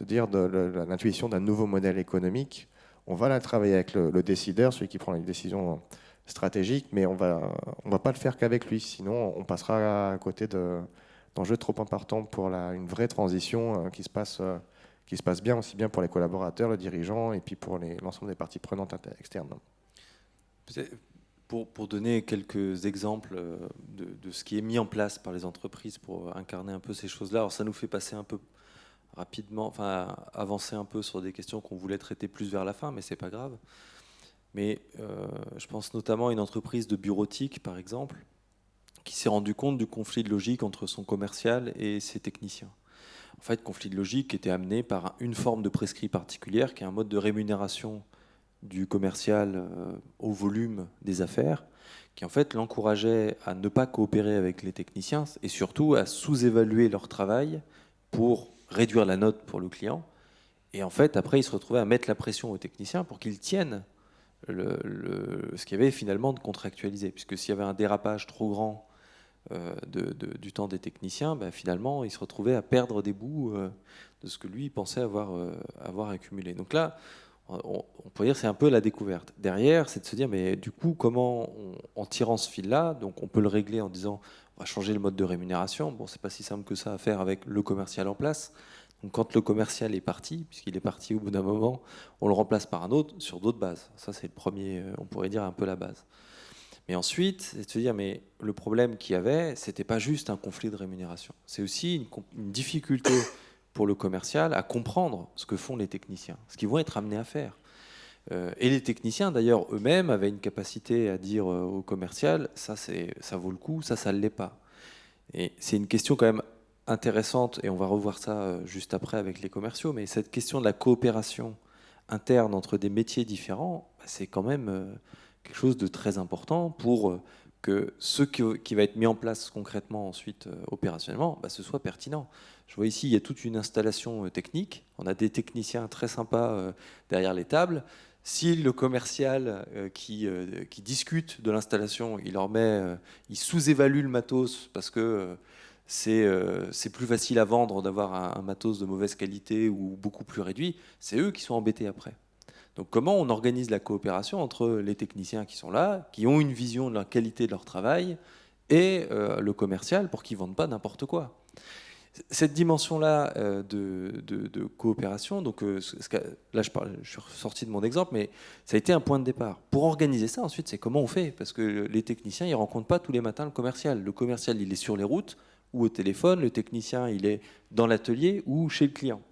l'intuition d'un nouveau modèle économique. On va la travailler avec le décideur, celui qui prend les décisions stratégiques, mais on va pas le faire qu'avec lui, sinon on passera à côté d'enjeux trop importants pour une vraie transition qui se passe bien, aussi bien pour les collaborateurs, le dirigeant, et puis pour l'ensemble des parties prenantes externes. Pour donner quelques exemples de ce qui est mis en place par les entreprises pour incarner un peu ces choses-là, alors ça nous fait passer un peu rapidement, enfin avancer un peu sur des questions qu'on voulait traiter plus vers la fin, mais c'est pas grave. Mais je pense notamment à une entreprise de bureautique, par exemple, qui s'est rendu compte du conflit de logique entre son commercial et ses techniciens. En fait, conflit de logique était amené par une forme de prescrit particulière, qui est un mode de rémunération du commercial au volume des affaires, qui en fait l'encourageait à ne pas coopérer avec les techniciens et surtout à sous-évaluer leur travail pour réduire la note pour le client. Et en fait, après, il se retrouvait à mettre la pression aux techniciens pour qu'ils tiennent ce qu'il y avait finalement de contractualisé. Puisque s'il y avait un dérapage trop grand du temps des techniciens, ben, finalement, il se retrouvait à perdre des bouts de ce que lui pensait avoir accumulé. Donc là, on pourrait dire que c'est un peu la découverte. Derrière, c'est de se dire, mais du coup, comment, en tirant ce fil-là, donc on peut le régler en disant, on va changer le mode de rémunération. Bon, c'est pas si simple que ça à faire avec le commercial en place. Donc quand le commercial est parti, puisqu'il est parti au bout d'un moment, on le remplace par un autre sur d'autres bases. Ça, c'est le premier, on pourrait dire un peu la base. Mais ensuite, c'est de se dire, mais le problème qu'il y avait, c'était pas juste un conflit de rémunération. C'est aussi une difficulté pour le commercial à comprendre ce que font les techniciens, ce qu'ils vont être amenés à faire. Et les techniciens, d'ailleurs, eux-mêmes avaient une capacité à dire au commercial, ça vaut le coup, ça ne l'est pas. Et c'est une question quand même intéressante, et on va revoir ça juste après avec les commerciaux, mais cette question de la coopération interne entre des métiers différents, c'est quand même quelque chose de très important pour que ce qui va être mis en place concrètement ensuite opérationnellement, ce soit pertinent. Je vois ici, il y a toute une installation technique. On a des techniciens très sympas derrière les tables. Si le commercial qui discute de l'installation, il sous-évalue le matos parce que c'est plus facile à vendre d'avoir un matos de mauvaise qualité ou beaucoup plus réduit, c'est eux qui sont embêtés après. Donc comment on organise la coopération entre les techniciens qui sont là, qui ont une vision de la qualité de leur travail, et le commercial pour qu'ils ne vendent pas n'importe quoi. Cette dimension-là de coopération, donc là je suis sorti de mon exemple, mais ça a été un point de départ. Pour organiser ça, ensuite, c'est comment on fait. Parce que les techniciens, ils ne rencontrent pas tous les matins le commercial. Le commercial, il est sur les routes ou au téléphone. Le technicien, il est dans l'atelier ou chez le client.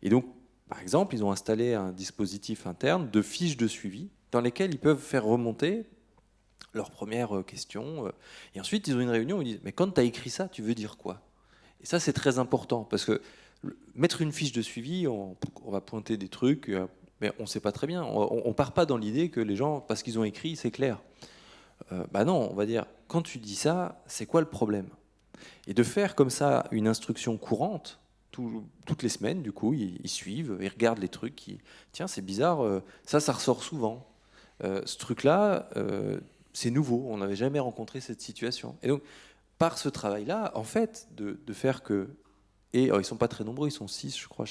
Et donc, par exemple, ils ont installé un dispositif interne de fiches de suivi dans lesquelles ils peuvent faire remonter leurs premières questions. Et ensuite, ils ont une réunion où ils disent « Mais quand tu as écrit ça, tu veux dire quoi ?» Et ça, c'est très important, parce que mettre une fiche de suivi, on va pointer des trucs, mais on ne sait pas très bien. On ne part pas dans l'idée que les gens, parce qu'ils ont écrit, c'est clair. Non, on va dire, quand tu dis ça, c'est quoi le problème? Et de faire comme ça une instruction courante, toutes les semaines, du coup, ils suivent, ils regardent les trucs, tiens, c'est bizarre, ça ressort souvent. Ce truc-là, c'est nouveau, on n'avait jamais rencontré cette situation. Et donc, par ce travail-là, en fait, de faire que... Et ils ne sont pas très nombreux, ils sont 6, je crois,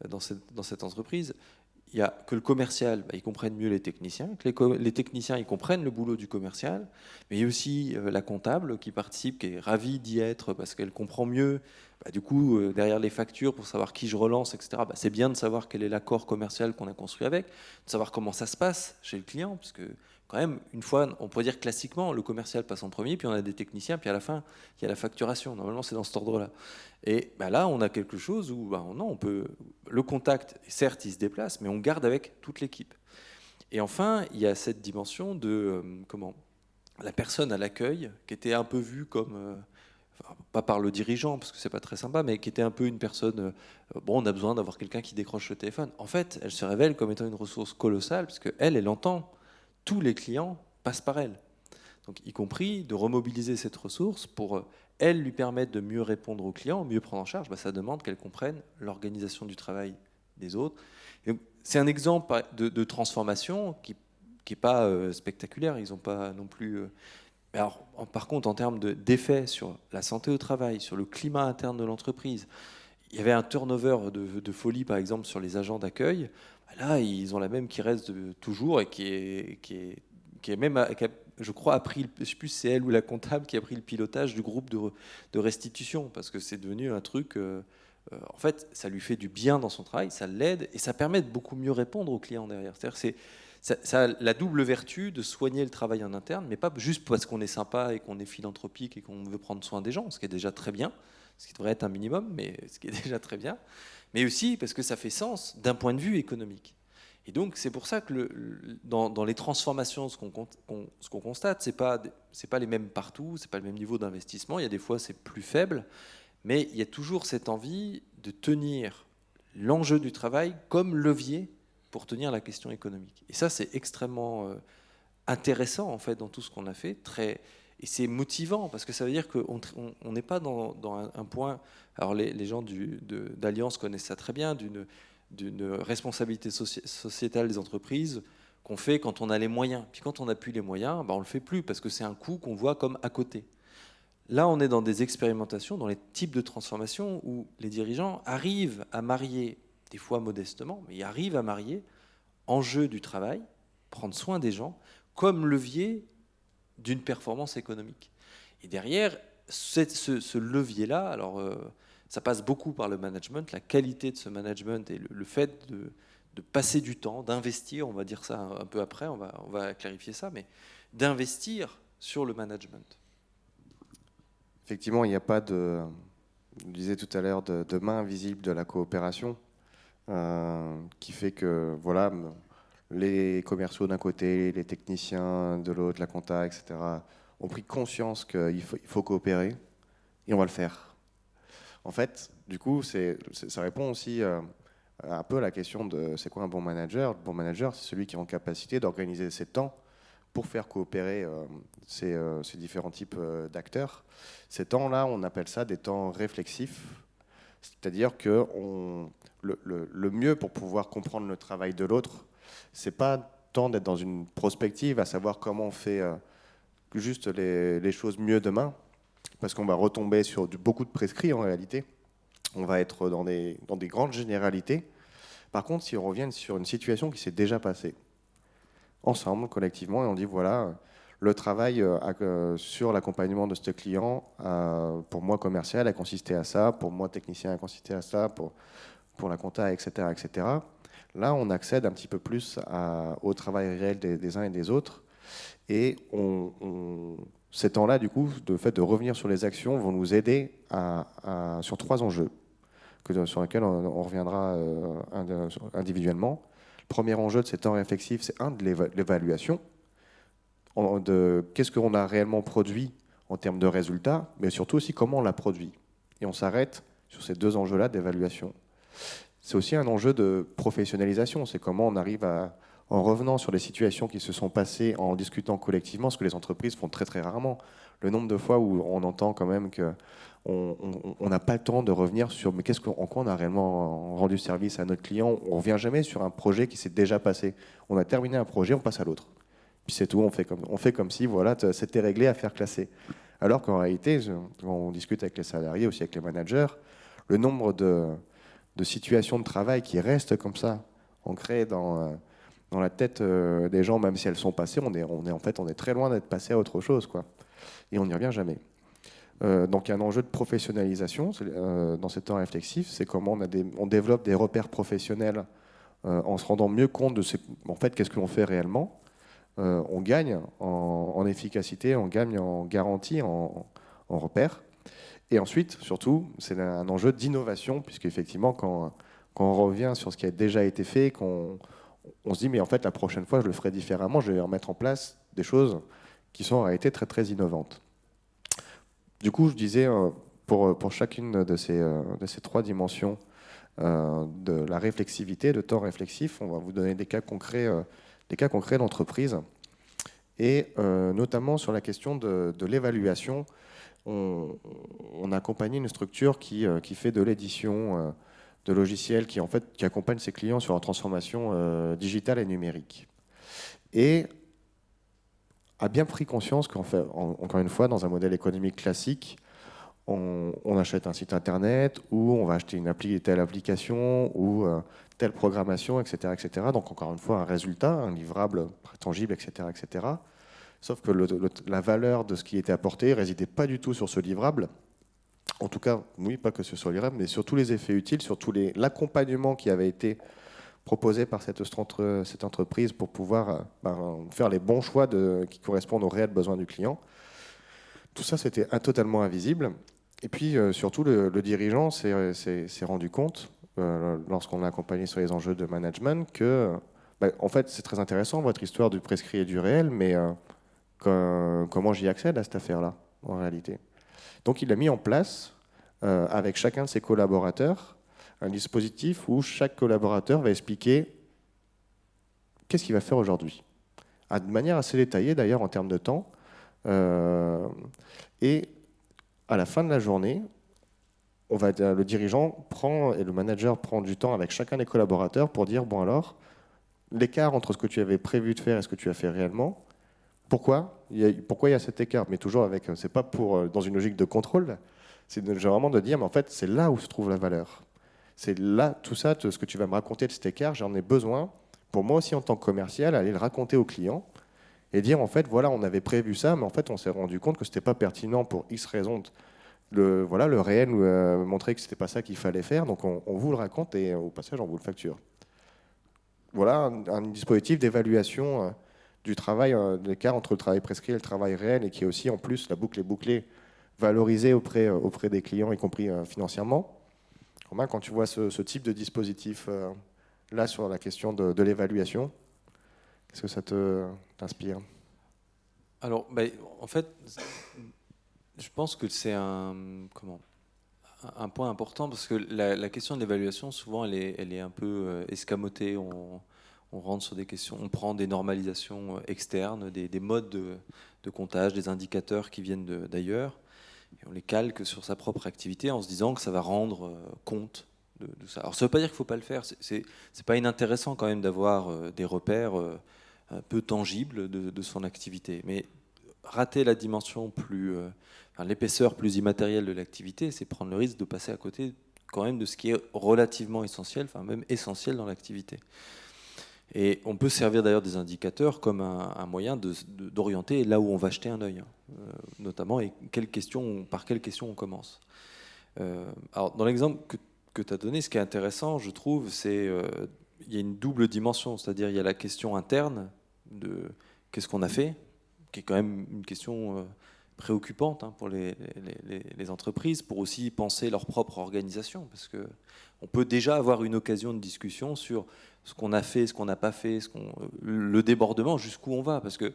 dans cette entreprise. Il y a que le commercial, ils comprennent mieux les techniciens, que les techniciens, ils comprennent le boulot du commercial, mais il y a aussi la comptable qui participe, qui est ravie d'y être parce qu'elle comprend mieux, du coup, derrière les factures, pour savoir qui je relance, etc., c'est bien de savoir quel est l'accord commercial qu'on a construit avec, de savoir comment ça se passe chez le client, parce que quand même, une fois, on pourrait dire classiquement, le commercial passe en premier, puis on a des techniciens, puis à la fin, il y a la facturation. Normalement, c'est dans cet ordre-là. Et là, on a quelque chose où, non, on peut... Le contact, certes, il se déplace, mais on garde avec toute l'équipe. Et enfin, il y a cette dimension de la personne à l'accueil, qui était un peu vue comme... pas par le dirigeant, parce que c'est pas très sympa, mais qui était un peu une personne... on a besoin d'avoir quelqu'un qui décroche le téléphone. En fait, elle se révèle comme étant une ressource colossale, parce qu'elle entend. Tous les clients passent par elle. Donc, y compris de remobiliser cette ressource pour elle lui permettre de mieux répondre aux clients, mieux prendre en charge, ça demande qu'elle comprenne l'organisation du travail des autres. C'est un exemple de transformation qui n'est pas spectaculaire. Ils n'ont pas non plus... Alors, par contre, en termes d'effet sur la santé au travail, sur le climat interne de l'entreprise, il y avait un turnover de folie, par exemple, sur les agents d'accueil. Là, ils ont la même qui reste toujours et qui est même, je crois, je ne sais plus si c'est elle ou la comptable qui a pris le pilotage du groupe de restitution, parce que c'est devenu un truc, en fait, ça lui fait du bien dans son travail, ça l'aide, et ça permet de beaucoup mieux répondre aux clients derrière. C'est-à-dire ça a la double vertu de soigner le travail en interne, mais pas juste parce qu'on est sympa et qu'on est philanthropique et qu'on veut prendre soin des gens, ce qui est déjà très bien, ce qui devrait être un minimum, mais ce qui est déjà très bien, mais aussi parce que ça fait sens d'un point de vue économique. Et donc c'est pour ça que dans les transformations, ce qu'on constate, c'est pas les mêmes partout, c'est pas le même niveau d'investissement. Il y a des fois c'est plus faible, mais il y a toujours cette envie de tenir l'enjeu du travail comme levier pour tenir la question économique. Et ça, c'est extrêmement intéressant en fait dans tout ce qu'on a fait, et c'est motivant parce que ça veut dire qu'on n'est pas dans un point. Alors les gens d'Alliance connaissent ça très bien, d'une responsabilité sociétale des entreprises qu'on fait quand on a les moyens. Puis quand on n'a plus les moyens, on ne le fait plus parce que c'est un coût qu'on voit comme à côté. Là, on est dans des expérimentations, dans les types de transformations où les dirigeants arrivent à marier, des fois modestement, mais ils arrivent à marier enjeu du travail, prendre soin des gens, comme levier d'une performance économique. Et derrière, ce levier-là, alors ça passe beaucoup par le management, la qualité de ce management et le fait de passer du temps, d'investir, on va dire ça un peu après, on va clarifier ça, mais d'investir sur le management. Effectivement, il n'y a pas de, je disais tout à l'heure, de main invisible de la coopération qui fait que voilà, les commerciaux d'un côté, les techniciens de l'autre, la compta, etc., ont pris conscience qu'il faut coopérer et on va le faire. En fait, du coup, ça répond aussi un peu à la question de c'est quoi un bon manager. Le bon manager, c'est celui qui est en capacité d'organiser ses temps pour faire coopérer ces différents types d'acteurs. Ces temps-là, on appelle ça des temps réflexifs, c'est-à-dire que le mieux pour pouvoir comprendre le travail de l'autre, c'est pas tant d'être dans une prospective, à savoir comment on fait juste les choses mieux demain, parce qu'on va retomber sur beaucoup de prescrits en réalité. On va être dans des grandes généralités. Par contre, si on revient sur une situation qui s'est déjà passée, ensemble, collectivement, et on dit voilà, le travail sur l'accompagnement de ce client, pour moi commercial, a consisté à ça, pour moi technicien, a consisté à ça, pour la compta, etc., etc. Là, on accède un petit peu plus au travail réel des uns et des autres, et ces temps-là, du coup, le fait de revenir sur les actions, vont nous aider sur 3 enjeux, sur lesquels on reviendra individuellement. Le premier enjeu de ces temps réflexifs, c'est de l'évaluation, de qu'est-ce qu'on a réellement produit en termes de résultats, mais surtout aussi comment on l'a produit. Et on s'arrête sur ces 2 enjeux-là d'évaluation. C'est aussi un enjeu de professionnalisation, c'est comment on arrive en revenant sur les situations qui se sont passées, en discutant collectivement, ce que les entreprises font très très rarement. Le nombre de fois où on entend quand même qu'on n'a pas le temps de revenir sur mais en quoi on a réellement rendu service à notre client. On ne revient jamais sur un projet qui s'est déjà passé. On a terminé un projet, on passe à l'autre. Puis c'est tout, on fait comme si voilà, c'était réglé à faire classer. Alors qu'en réalité, quand on discute avec les salariés, aussi avec les managers, le nombre de situations de travail qui restent comme ça, ancrées dans la tête des gens, même si elles sont passées, on est très loin d'être passé à autre chose, quoi. Et on n'y revient jamais. Donc il y a un enjeu de professionnalisation dans ces temps réflexifs, c'est comment on développe des repères professionnels en se rendant mieux compte de en fait, qu'est-ce que l'on fait réellement. On gagne en efficacité, on gagne en garantie, en repères. Et ensuite, surtout, c'est un enjeu d'innovation, puisqu'effectivement, quand on revient sur ce qui a déjà été fait, qu'on se dit, mais en fait, la prochaine fois, je le ferai différemment, je vais remettre en place des choses qui sont en réalité très, très innovantes. Du coup, je disais, pour chacune de ces 3 dimensions de la réflexivité, de temps réflexif, on va vous donner des cas concrets d'entreprise. Et notamment sur la question de l'évaluation, on a accompagné une structure qui fait de l'édition de logiciels, qui accompagne ses clients sur la transformation digitale et numérique. Et a bien pris conscience qu'en fait, encore une fois, dans un modèle économique classique, on achète un site internet ou on va acheter telle application ou telle programmation, etc., etc. Donc encore une fois, un résultat, un livrable tangible, etc., etc. Sauf que la valeur de ce qui était apporté ne résidait pas du tout sur ce livrable. En tout cas, oui, pas que ce soit livrable, mais sur tous les effets utiles, sur l'accompagnement qui avait été proposé par cette entreprise pour pouvoir faire les bons choix qui correspondent aux réels besoins du client. Tout ça, c'était totalement invisible. Et puis, surtout, le dirigeant s'est rendu compte, lorsqu'on a accompagné sur les enjeux de management, que, en fait, c'est très intéressant, votre histoire du prescrit et du réel, mais comment j'y accède à cette affaire-là, en réalité. Donc, il a mis en place avec chacun de ses collaborateurs, un dispositif où chaque collaborateur va expliquer qu'est-ce qu'il va faire aujourd'hui, de manière assez détaillée d'ailleurs en termes de temps. Et à la fin de la journée, le dirigeant et le manager prend du temps avec chacun des collaborateurs pour dire, bon alors, l'écart entre ce que tu avais prévu de faire et ce que tu as fait réellement, pourquoi il y a cet écart? Mais toujours c'est pas dans une logique de contrôle, c'est vraiment de dire, mais en fait, c'est là où se trouve la valeur. C'est là, tout ça, ce que tu vas me raconter de cet écart, j'en ai besoin pour moi aussi en tant que commercial, aller le raconter au client et dire, en fait, voilà, on avait prévu ça, mais en fait, on s'est rendu compte que c'était pas pertinent pour X raisons. Le réel montrait que c'était pas ça qu'il fallait faire, donc on vous le raconte et au passage, on vous le facture. Voilà un dispositif d'évaluation du travail, de l'écart entre le travail prescrit et le travail réel, et qui est aussi, en plus, la boucle est bouclée, valorisée auprès des clients, y compris financièrement. Romain, quand tu vois ce type de dispositif là sur la question de l'évaluation, qu'est-ce que ça t'inspire? Alors, en fait, je pense que c'est un point important, parce que la question de l'évaluation, souvent, elle est un peu escamotée. On rentre sur des questions, on prend des normalisations externes, des modes de comptage, des indicateurs qui viennent d'ailleurs, et on les calque sur sa propre activité en se disant que ça va rendre compte de ça. Alors ça ne veut pas dire qu'il ne faut pas le faire, c'est pas inintéressant quand même d'avoir des repères un peu tangibles de son activité, mais rater la dimension l'épaisseur plus immatérielle de l'activité, c'est prendre le risque de passer à côté quand même de ce qui est relativement essentiel, enfin même essentiel dans l'activité. Et on peut servir d'ailleurs des indicateurs comme un moyen d'orienter là où on va jeter un œil, notamment, et par quelle question on commence. Alors, dans l'exemple que tu as donné, ce qui est intéressant, je trouve, c'est il y a une double dimension, c'est-à-dire il y a la question interne de qu'est-ce qu'on a fait, qui est quand même une question préoccupante pour les entreprises, pour aussi penser leur propre organisation, parce que on peut déjà avoir une occasion de discussion sur ce qu'on a fait, ce qu'on n'a pas fait, le débordement, jusqu'où on va, parce que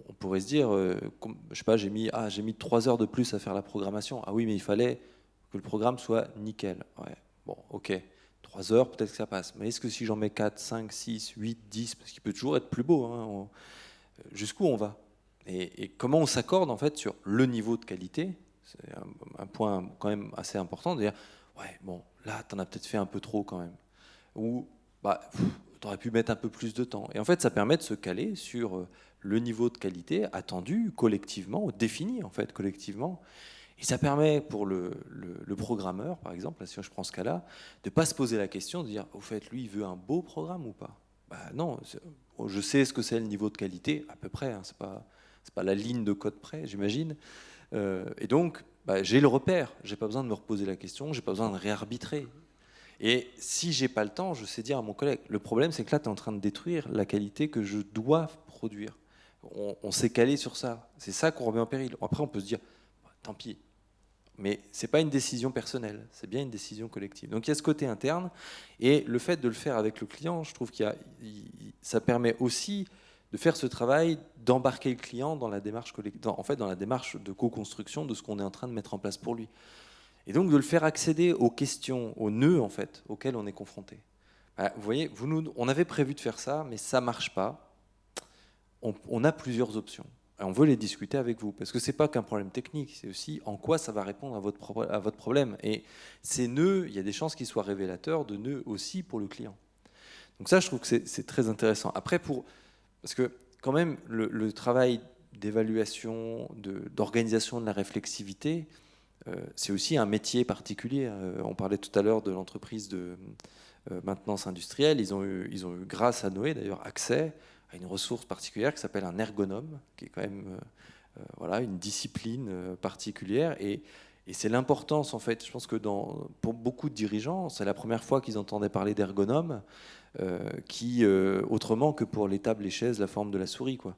on pourrait se dire, je sais pas, j'ai mis 3 heures de plus à faire la programmation. Ah oui, mais il fallait que le programme soit nickel. Ouais, bon, ok, 3 heures, peut-être que ça passe. Mais est-ce que si j'en mets 4, 5, 6, 8, 10, parce qu'il peut toujours être plus beau, jusqu'où on va? Et comment on s'accorde en fait sur le niveau de qualité? C'est un point quand même assez important de dire, ouais, bon, là, t'en as peut-être fait un peu trop quand même. Ou, t'aurais pu mettre un peu plus de temps. Et en fait, ça permet de se caler sur le niveau de qualité attendu collectivement, défini en fait collectivement. Et ça permet pour le programmeur, par exemple, là, si je prends ce cas-là, de ne pas se poser la question de dire, au fait, lui, il veut un beau programme ou pas? Non, je sais ce que c'est le niveau de qualité, à peu près, hein, c'est pas la ligne de code près, j'imagine. Et donc, j'ai le repère, j'ai pas besoin de me reposer la question, j'ai pas besoin de réarbitrer. Et si j'ai pas le temps, je sais dire à mon collègue, le problème c'est que là tu es en train de détruire la qualité que je dois produire. On s'est calé sur ça, c'est ça qu'on remet en péril. Après on peut se dire, tant pis. Mais c'est pas une décision personnelle, c'est bien une décision collective. Donc il y a ce côté interne, et le fait de le faire avec le client, je trouve ça permet aussi de faire ce travail, d'embarquer le client dans la démarche dans la démarche de co-construction de ce qu'on est en train de mettre en place pour lui. Et donc de le faire accéder aux questions, aux nœuds en fait, auxquels on est confronté. Vous voyez, on avait prévu de faire ça, mais ça marche pas. On a plusieurs options. Et on veut les discuter avec vous, parce que c'est pas qu'un problème technique, c'est aussi en quoi ça va répondre à votre problème. Et ces nœuds, il y a des chances qu'ils soient révélateurs de nœuds aussi pour le client. Donc ça, je trouve que c'est très intéressant. Après, parce que quand même, le travail d'évaluation, d'organisation de la réflexivité, c'est aussi un métier particulier. On parlait tout à l'heure de l'entreprise de maintenance industrielle. Ils ont eu, grâce à Noé d'ailleurs, accès à une ressource particulière qui s'appelle un ergonome, qui est quand même une discipline particulière. Et c'est l'importance, en fait, je pense que pour beaucoup de dirigeants, c'est la première fois qu'ils entendaient parler d'ergonome, autrement que pour les tables, les chaises, la forme de la souris, quoi.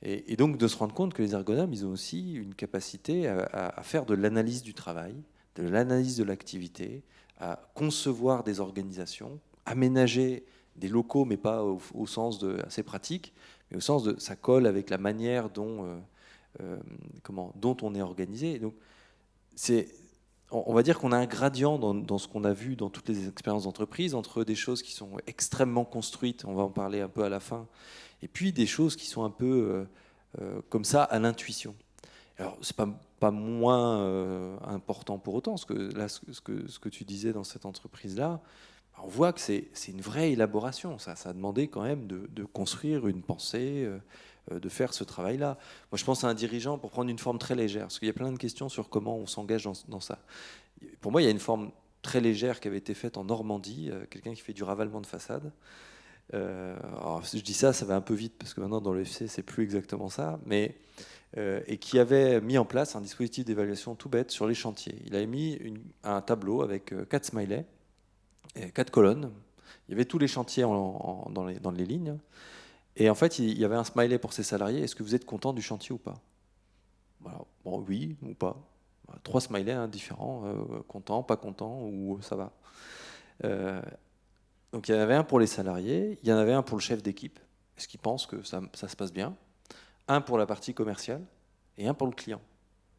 Et donc de se rendre compte que les ergonomes, ils ont aussi une capacité à faire de l'analyse du travail, de l'analyse de l'activité, à concevoir des organisations, aménager des locaux, mais pas au sens assez pratique, mais au sens de ça colle avec la manière dont on est organisé. Et donc on va dire qu'on a un gradient dans ce qu'on a vu dans toutes les expériences d'entreprise, entre des choses qui sont extrêmement construites, on va en parler un peu à la fin, et puis des choses qui sont un peu comme ça à l'intuition. Alors, c'est pas moins important pour autant, ce que tu disais dans cette entreprise-là, on voit que c'est une vraie élaboration. Ça a demandé quand même de construire une pensée, de faire ce travail-là. Moi, je pense à un dirigeant pour prendre une forme très légère, parce qu'il y a plein de questions sur comment on s'engage dans ça. Pour moi, il y a une forme très légère qui avait été faite en Normandie, quelqu'un qui fait du ravalement de façade. Alors, si je dis ça, ça va un peu vite, parce que maintenant, dans le FC, c'est plus exactement ça, mais et qui avait mis en place un dispositif d'évaluation tout bête sur les chantiers. Il avait mis un tableau avec 4 smileys, et 4 colonnes. Il y avait tous les chantiers dans les lignes. Et en fait, il y avait un smiley pour ses salariés. Est-ce que vous êtes content du chantier ou pas? Voilà. Bon, oui ou pas. 3 smileys hein, différents, content, pas content, ou ça va. Donc il y en avait un pour les salariés, il y en avait un pour le chef d'équipe. Est-ce qu'il pense que ça se passe bien? Un pour la partie commerciale et un pour le client.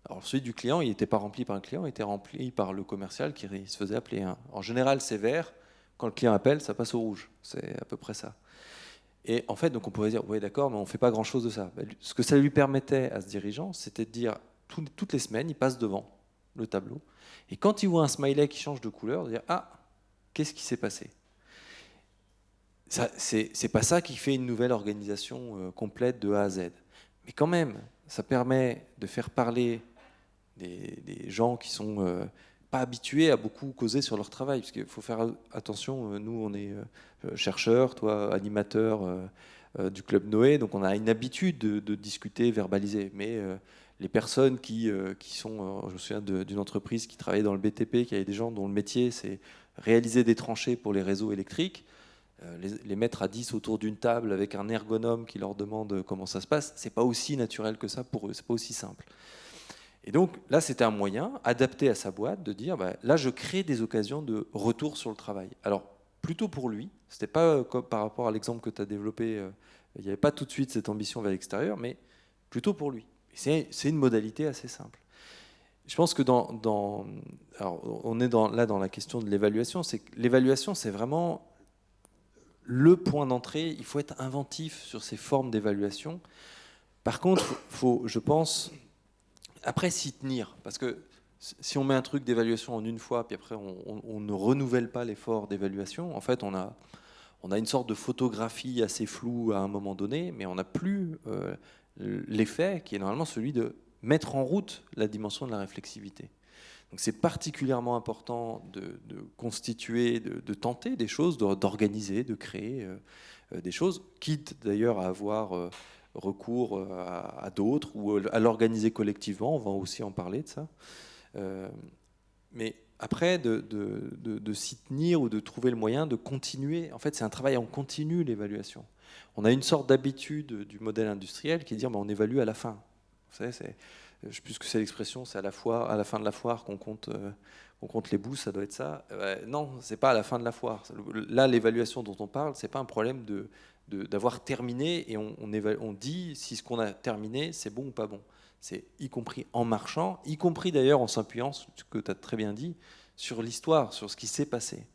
Alors celui du client, il n'était pas rempli par le client, il était rempli par le commercial qui se faisait appeler. En général, c'est vert. Quand le client appelle, ça passe au rouge. C'est à peu près ça. Et en fait, donc on pourrait dire, oui d'accord, mais on ne fait pas grand-chose de ça. Ce que ça lui permettait à ce dirigeant, c'était de dire, toutes les semaines, il passe devant le tableau. Et quand il voit un smiley qui change de couleur, de dire, ah, qu'est-ce qui s'est passé? C'est pas ça qui fait une nouvelle organisation complète de A à Z. Mais quand même, ça permet de faire parler des gens qui sont pas habitués à beaucoup causer sur leur travail, parce qu'il faut faire attention. Nous, on est chercheurs, toi, animateur du Club Noé, donc on a une habitude de discuter, verbaliser. Mais les personnes qui sont, je me souviens d'une entreprise qui travaillait dans le BTP, qui avait des gens dont le métier c'est réaliser des tranchées pour les réseaux électriques. Les mettre à 10 autour d'une table avec un ergonome qui leur demande comment ça se passe, c'est pas aussi naturel que ça pour eux, c'est pas aussi simple. Et donc là, c'était un moyen adapté à sa boîte de dire, bah, là, je crée des occasions de retour sur le travail. Alors, plutôt pour lui, c'était pas comme par rapport à l'exemple que tu as développé, il n'y avait pas tout de suite cette ambition vers l'extérieur, mais plutôt pour lui. C'est une modalité assez simple. Je pense que alors on est là dans la question de l'évaluation, c'est que l'évaluation, c'est vraiment le point d'entrée. Il faut être inventif sur ces formes d'évaluation. Par contre, faut, je pense, après s'y tenir, parce que si on met un truc d'évaluation en une fois, puis après on ne renouvelle pas l'effort d'évaluation, en fait on a une sorte de photographie assez floue à un moment donné, mais on n'a plus l'effet qui est normalement celui de mettre en route la dimension de la réflexivité. Donc c'est particulièrement important de constituer, de tenter des choses, d'organiser, de créer des choses, quitte d'ailleurs à avoir recours à d'autres ou à l'organiser collectivement. On va aussi en parler de ça. Mais après, de s'y tenir ou de trouver le moyen de continuer. En fait, c'est un travail en continu, l'évaluation. On a une sorte d'habitude du modèle industriel qui est de dire on évalue à la fin. Vous savez, je ne sais plus ce que c'est l'expression, c'est à la fin de la foire qu'on compte les bouts, ça doit être ça. Non, c'est pas à la fin de la foire. Là, l'évaluation dont on parle, c'est pas un problème d'avoir terminé et on dit si ce qu'on a terminé, c'est bon ou pas bon. C'est y compris en marchant, y compris d'ailleurs en s'appuyant, ce que tu as très bien dit, sur l'histoire, sur ce qui s'est passé.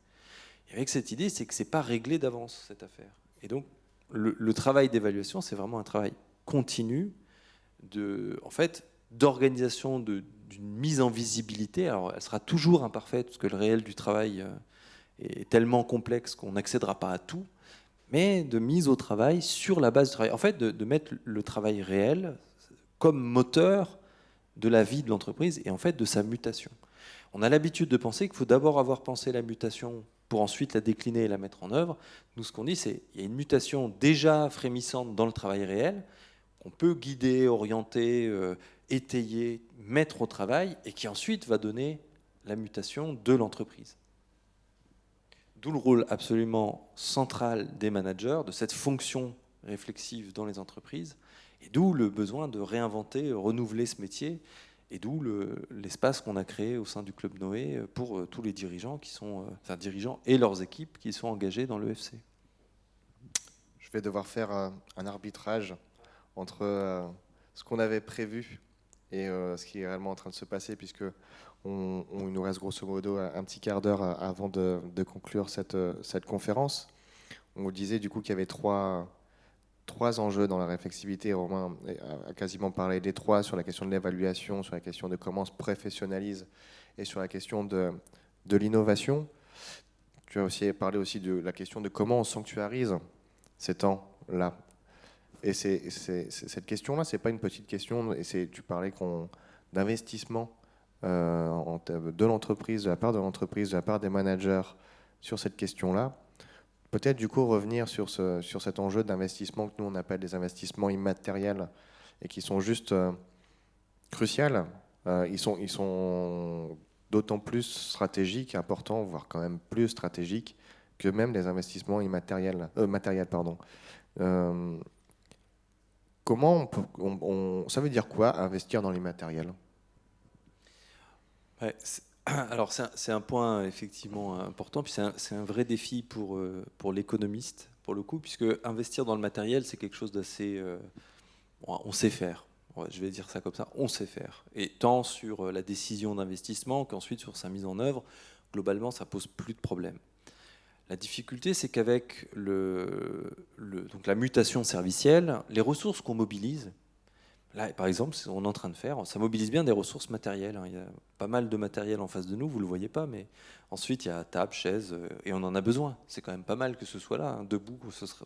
Et avec cette idée, c'est que c'est pas réglé d'avance, cette affaire. Et donc, le travail d'évaluation, c'est vraiment un travail continu en fait, d'organisation d'une mise en visibilité. Alors, elle sera toujours imparfaite, parce que le réel du travail est tellement complexe qu'on n'accédera pas à tout, mais de mise au travail sur la base du travail. En fait, de mettre le travail réel comme moteur de la vie de l'entreprise et en fait de sa mutation. On a l'habitude de penser qu'il faut d'abord avoir pensé la mutation pour ensuite la décliner et la mettre en œuvre. Nous, ce qu'on dit, c'est qu'il y a une mutation déjà frémissante dans le travail réel, qu'on peut guider, orienter, étayer, mettre au travail, et qui ensuite va donner la mutation de l'entreprise. D'où le rôle absolument central des managers, de cette fonction réflexive dans les entreprises, et d'où le besoin de réinventer, renouveler ce métier, et d'où l'espace qu'on a créé au sein du Club Noé pour tous les dirigeants dirigeants et leurs équipes qui sont engagés dans l'EFC. Je vais devoir faire un arbitrage entre ce qu'on avait prévu et ce qui est réellement en train de se passer, puisque Il nous reste grosso modo un petit quart d'heure avant de conclure cette conférence. On vous disait du coup qu'il y avait trois enjeux dans la réflexivité. Romain a quasiment parlé des trois, sur la question de l'évaluation, sur la question de comment on se professionnalise et sur la question de l'innovation. Tu as aussi parlé aussi de la question de comment on sanctuarise ces temps-là. Et cette question-là, c'est pas une petite question. Et tu parlais d'investissement de l'entreprise, de la part de l'entreprise, de la part des managers sur cette question-là. Peut-être du coup revenir sur cet enjeu d'investissement que nous on appelle des investissements immatériels et qui sont juste cruciaux. Ils sont d'autant plus stratégiques, importants, voire quand même plus stratégiques que même les investissements immatériels, matériels, pardon. Comment ça veut dire quoi investir dans l'immatériel ? Ouais, alors c'est un point effectivement important, puis c'est un vrai défi pour l'économiste, pour le coup, puisque investir dans le matériel, c'est quelque chose d'assez... on sait faire, ouais, je vais dire ça comme ça, on sait faire. Et tant sur la décision d'investissement qu'ensuite sur sa mise en œuvre, globalement, ça pose plus de problème. La difficulté, c'est qu'avec donc la mutation servicielle, les ressources qu'on mobilise, là, par exemple, ce qu'on est en train de faire, ça mobilise bien des ressources matérielles. Il y a pas mal de matériel en face de nous, vous ne le voyez pas, mais ensuite, il y a table, chaise, et on en a besoin. C'est quand même pas mal que ce soit là. Debout,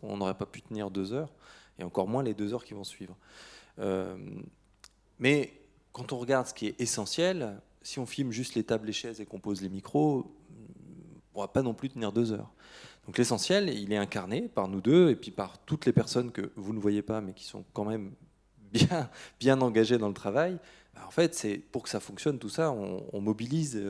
on n'aurait pas pu tenir 2 heures, et encore moins les 2 heures qui vont suivre. Mais quand on regarde ce qui est essentiel, si on filme juste les tables, les chaises et qu'on pose les micros, on ne va pas non plus tenir 2 heures. Donc l'essentiel, il est incarné par nous deux, et puis par toutes les personnes que vous ne voyez pas, mais qui sont quand même bien engagés dans le travail. En fait, c'est pour que ça fonctionne, tout ça, on mobilise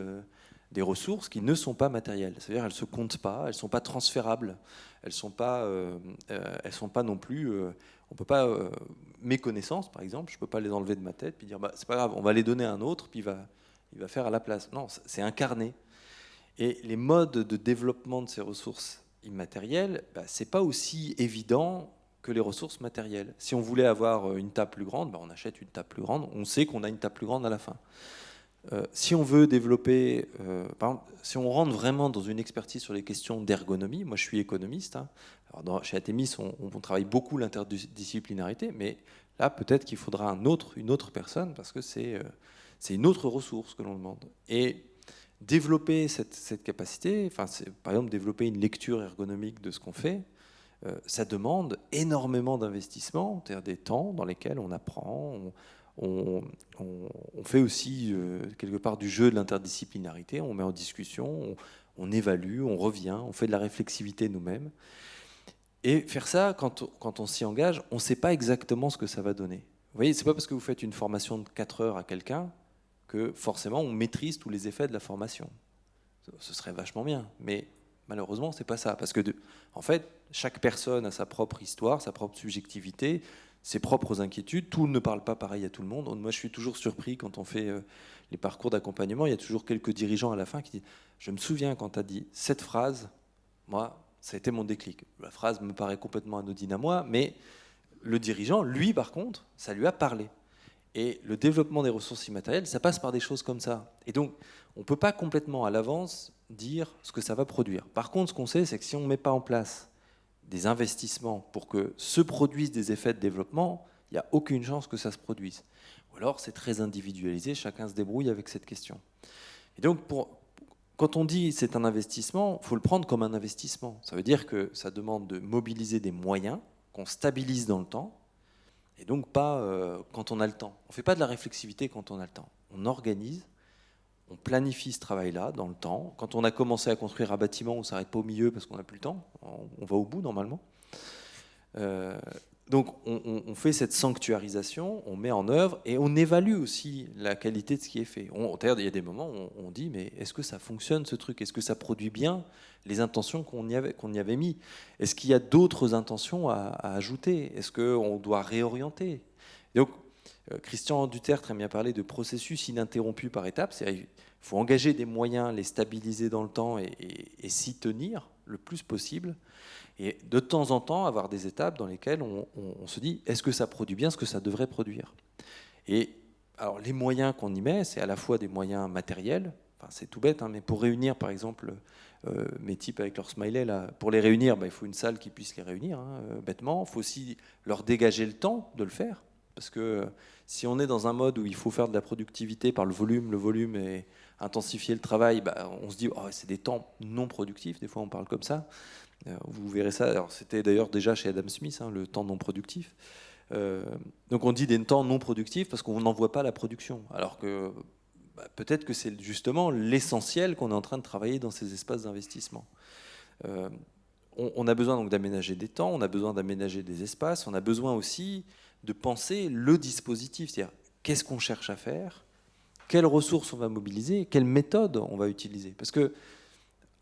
des ressources qui ne sont pas matérielles. C'est-à-dire, elles ne se comptent pas, elles ne sont pas transférables, elles ne sont pas non plus... on peut pas... mes connaissances, par exemple, je ne peux pas les enlever de ma tête puis dire, c'est pas grave, on va les donner à un autre, puis il va faire à la place. Non, c'est incarné. Et les modes de développement de ces ressources immatérielles, ce n'est pas aussi évident que les ressources matérielles. Si on voulait avoir une table plus grande, on achète une table plus grande, on sait qu'on a une table plus grande à la fin. Si on veut développer, par exemple, si on rentre vraiment dans une expertise sur les questions d'ergonomie, moi je suis économiste, hein. Alors chez Athemis on travaille beaucoup l'interdisciplinarité, mais là peut-être qu'il faudra une autre personne, parce que c'est une autre ressource que l'on demande. Et développer cette capacité, par exemple développer une lecture ergonomique de ce qu'on fait, ça demande énormément d'investissement, c'est-à-dire des temps dans lesquels on apprend, on fait aussi quelque part du jeu de l'interdisciplinarité, on met en discussion, on évalue, on revient, on fait de la réflexivité nous-mêmes. Et faire ça, quand on s'y engage, on ne sait pas exactement ce que ça va donner. Vous voyez, c'est pas parce que vous faites une formation de 4 heures à quelqu'un que forcément on maîtrise tous les effets de la formation. Ce serait vachement bien, mais malheureusement, c'est pas ça. Parce que, en fait, chaque personne a sa propre histoire, sa propre subjectivité, ses propres inquiétudes. Tout ne parle pas pareil à tout le monde. Moi, je suis toujours surpris quand on fait les parcours d'accompagnement. Il y a toujours quelques dirigeants à la fin qui disent « Je me souviens quand tu as dit cette phrase, moi, ça a été mon déclic. » La phrase me paraît complètement anodine à moi, mais le dirigeant, lui, par contre, ça lui a parlé. Et le développement des ressources immatérielles, ça passe par des choses comme ça. Et donc, on ne peut pas complètement à l'avance dire ce que ça va produire. Par contre, ce qu'on sait, c'est que si on ne met pas en place des investissements pour que se produisent des effets de développement, il n'y a aucune chance que ça se produise. Ou alors, c'est très individualisé, chacun se débrouille avec cette question. Et donc, quand on dit c'est un investissement, il faut le prendre comme un investissement. Ça veut dire que ça demande de mobiliser des moyens qu'on stabilise dans le temps, et donc pas quand on a le temps. On ne fait pas de la réflexivité quand on a le temps. On organise, on planifie ce travail-là dans le temps. Quand on a commencé à construire un bâtiment, on ne s'arrête pas au milieu parce qu'on n'a plus le temps. On va au bout normalement. Donc on fait cette sanctuarisation, on met en œuvre et on évalue aussi la qualité de ce qui est fait. Il y a des moments où on dit mais est-ce que ça fonctionne ce truc ? Est-ce que ça produit bien les intentions qu'on y avait mis ? Est-ce qu'il y a d'autres intentions à ajouter ? Est-ce qu'on doit réorienter ? Et donc Christian Dutertre aime bien parler de processus ininterrompu par étapes. Il faut engager des moyens, les stabiliser dans le temps et s'y tenir le plus possible. Et de temps en temps, avoir des étapes dans lesquelles on se dit est-ce que ça produit bien ce que ça devrait produire ? Et alors les moyens qu'on y met, c'est à la fois des moyens matériels, enfin, c'est tout bête, hein, mais pour réunir par exemple mes types avec leur smiley, là, pour les réunir, il faut une salle qui puisse les réunir, hein, bêtement. Il faut aussi leur dégager le temps de le faire, parce que si on est dans un mode où il faut faire de la productivité par le volume et intensifier le travail, on se dit oh, c'est des temps non productifs, des fois on parle comme ça. Vous verrez ça, alors c'était d'ailleurs déjà chez Adam Smith, hein, le temps non productif. Donc on dit des temps non productifs parce qu'on n'en voit pas la production, alors que peut-être que c'est justement l'essentiel qu'on est en train de travailler dans ces espaces d'investissement. On a besoin donc d'aménager des temps, on a besoin d'aménager des espaces, on a besoin aussi de penser le dispositif, c'est-à-dire qu'est-ce qu'on cherche à faire, quelles ressources on va mobiliser, quelle méthode on va utiliser. Parce que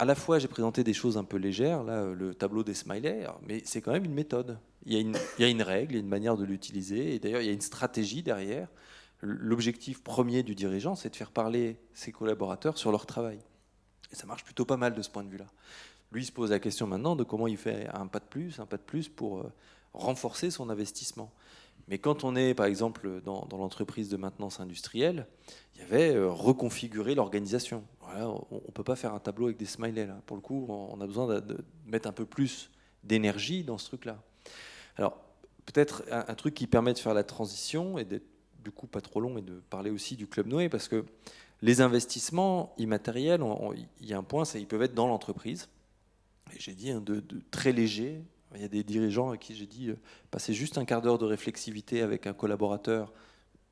à la fois, j'ai présenté des choses un peu légères, là, le tableau des smileys, mais c'est quand même une méthode. Il y a une règle, il y a une manière de l'utiliser, et d'ailleurs, il y a une stratégie derrière. L'objectif premier du dirigeant, c'est de faire parler ses collaborateurs sur leur travail. Et ça marche plutôt pas mal de ce point de vue-là. Lui, il se pose la question maintenant de comment il fait un pas de plus pour renforcer son investissement. Mais quand on est, par exemple, dans l'entreprise de maintenance industrielle, il y avait reconfigurer l'organisation. Voilà, on ne peut pas faire un tableau avec des smileys, là. Pour le coup, on a besoin de mettre un peu plus d'énergie dans ce truc-là. Alors, peut-être un truc qui permet de faire la transition et d'être du coup pas trop long et de parler aussi du Club Noé, parce que les investissements immatériels, il y a un point, c'est qu'ils peuvent être dans l'entreprise. Et j'ai dit de très léger. Il y a des dirigeants à qui j'ai dit passez juste un quart d'heure de réflexivité avec un collaborateur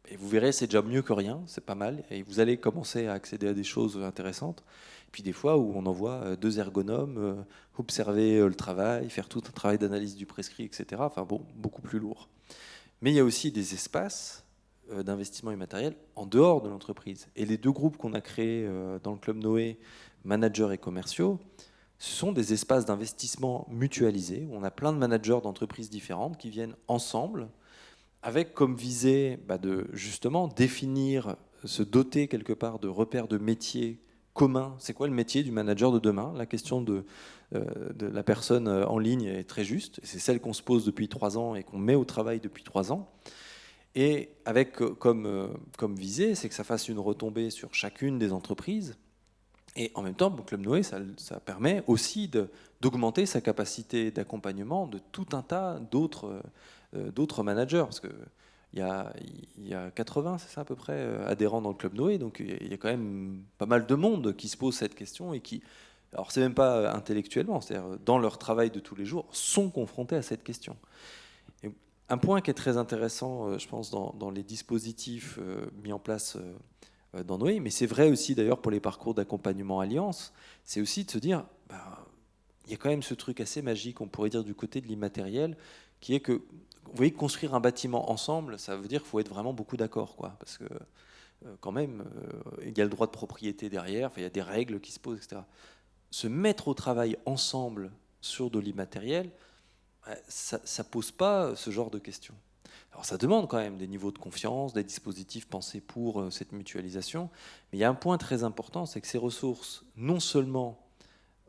et vous verrez, c'est déjà mieux que rien, c'est pas mal. Et vous allez commencer à accéder à des choses intéressantes. Et puis des fois où on envoie 2 ergonomes observer le travail, faire tout un travail d'analyse du prescrit, etc. Enfin bon, beaucoup plus lourd. Mais il y a aussi des espaces d'investissement immatériel en dehors de l'entreprise. Et les 2 groupes qu'on a créés dans le Club Noé, managers et commerciaux, ce sont des espaces d'investissement mutualisés où on a plein de managers d'entreprises différentes qui viennent ensemble avec comme visée de justement définir, se doter quelque part de repères de métiers communs. C'est quoi le métier du manager de demain? La question de la personne en ligne est très juste. C'est celle qu'on se pose depuis 3 ans et qu'on met au travail depuis 3 ans. Et avec comme visée, c'est que ça fasse une retombée sur chacune des entreprises. Et en même temps, Club Noé, ça permet aussi d'augmenter sa capacité d'accompagnement de tout un tas d'autres managers. Parce qu'il y a 80, c'est ça à peu près, adhérents dans le Club Noé. Donc il y a quand même pas mal de monde qui se pose cette question et qui, alors c'est même pas intellectuellement, c'est-à-dire dans leur travail de tous les jours, sont confrontés à cette question. Et un point qui est très intéressant, je pense, dans les dispositifs mis en place dans Noé, mais c'est vrai aussi d'ailleurs pour les parcours d'accompagnement Alliance, c'est aussi de se dire, il y a quand même ce truc assez magique, on pourrait dire du côté de l'immatériel, qui est que, vous voyez, construire un bâtiment ensemble, ça veut dire qu'il faut être vraiment beaucoup d'accord, quoi, parce que quand même, il y a le droit de propriété derrière, il y a des règles qui se posent, etc. Se mettre au travail ensemble sur de l'immatériel, ça ne pose pas ce genre de questions. Alors ça demande quand même des niveaux de confiance, des dispositifs pensés pour cette mutualisation. Mais il y a un point très important, c'est que ces ressources, non seulement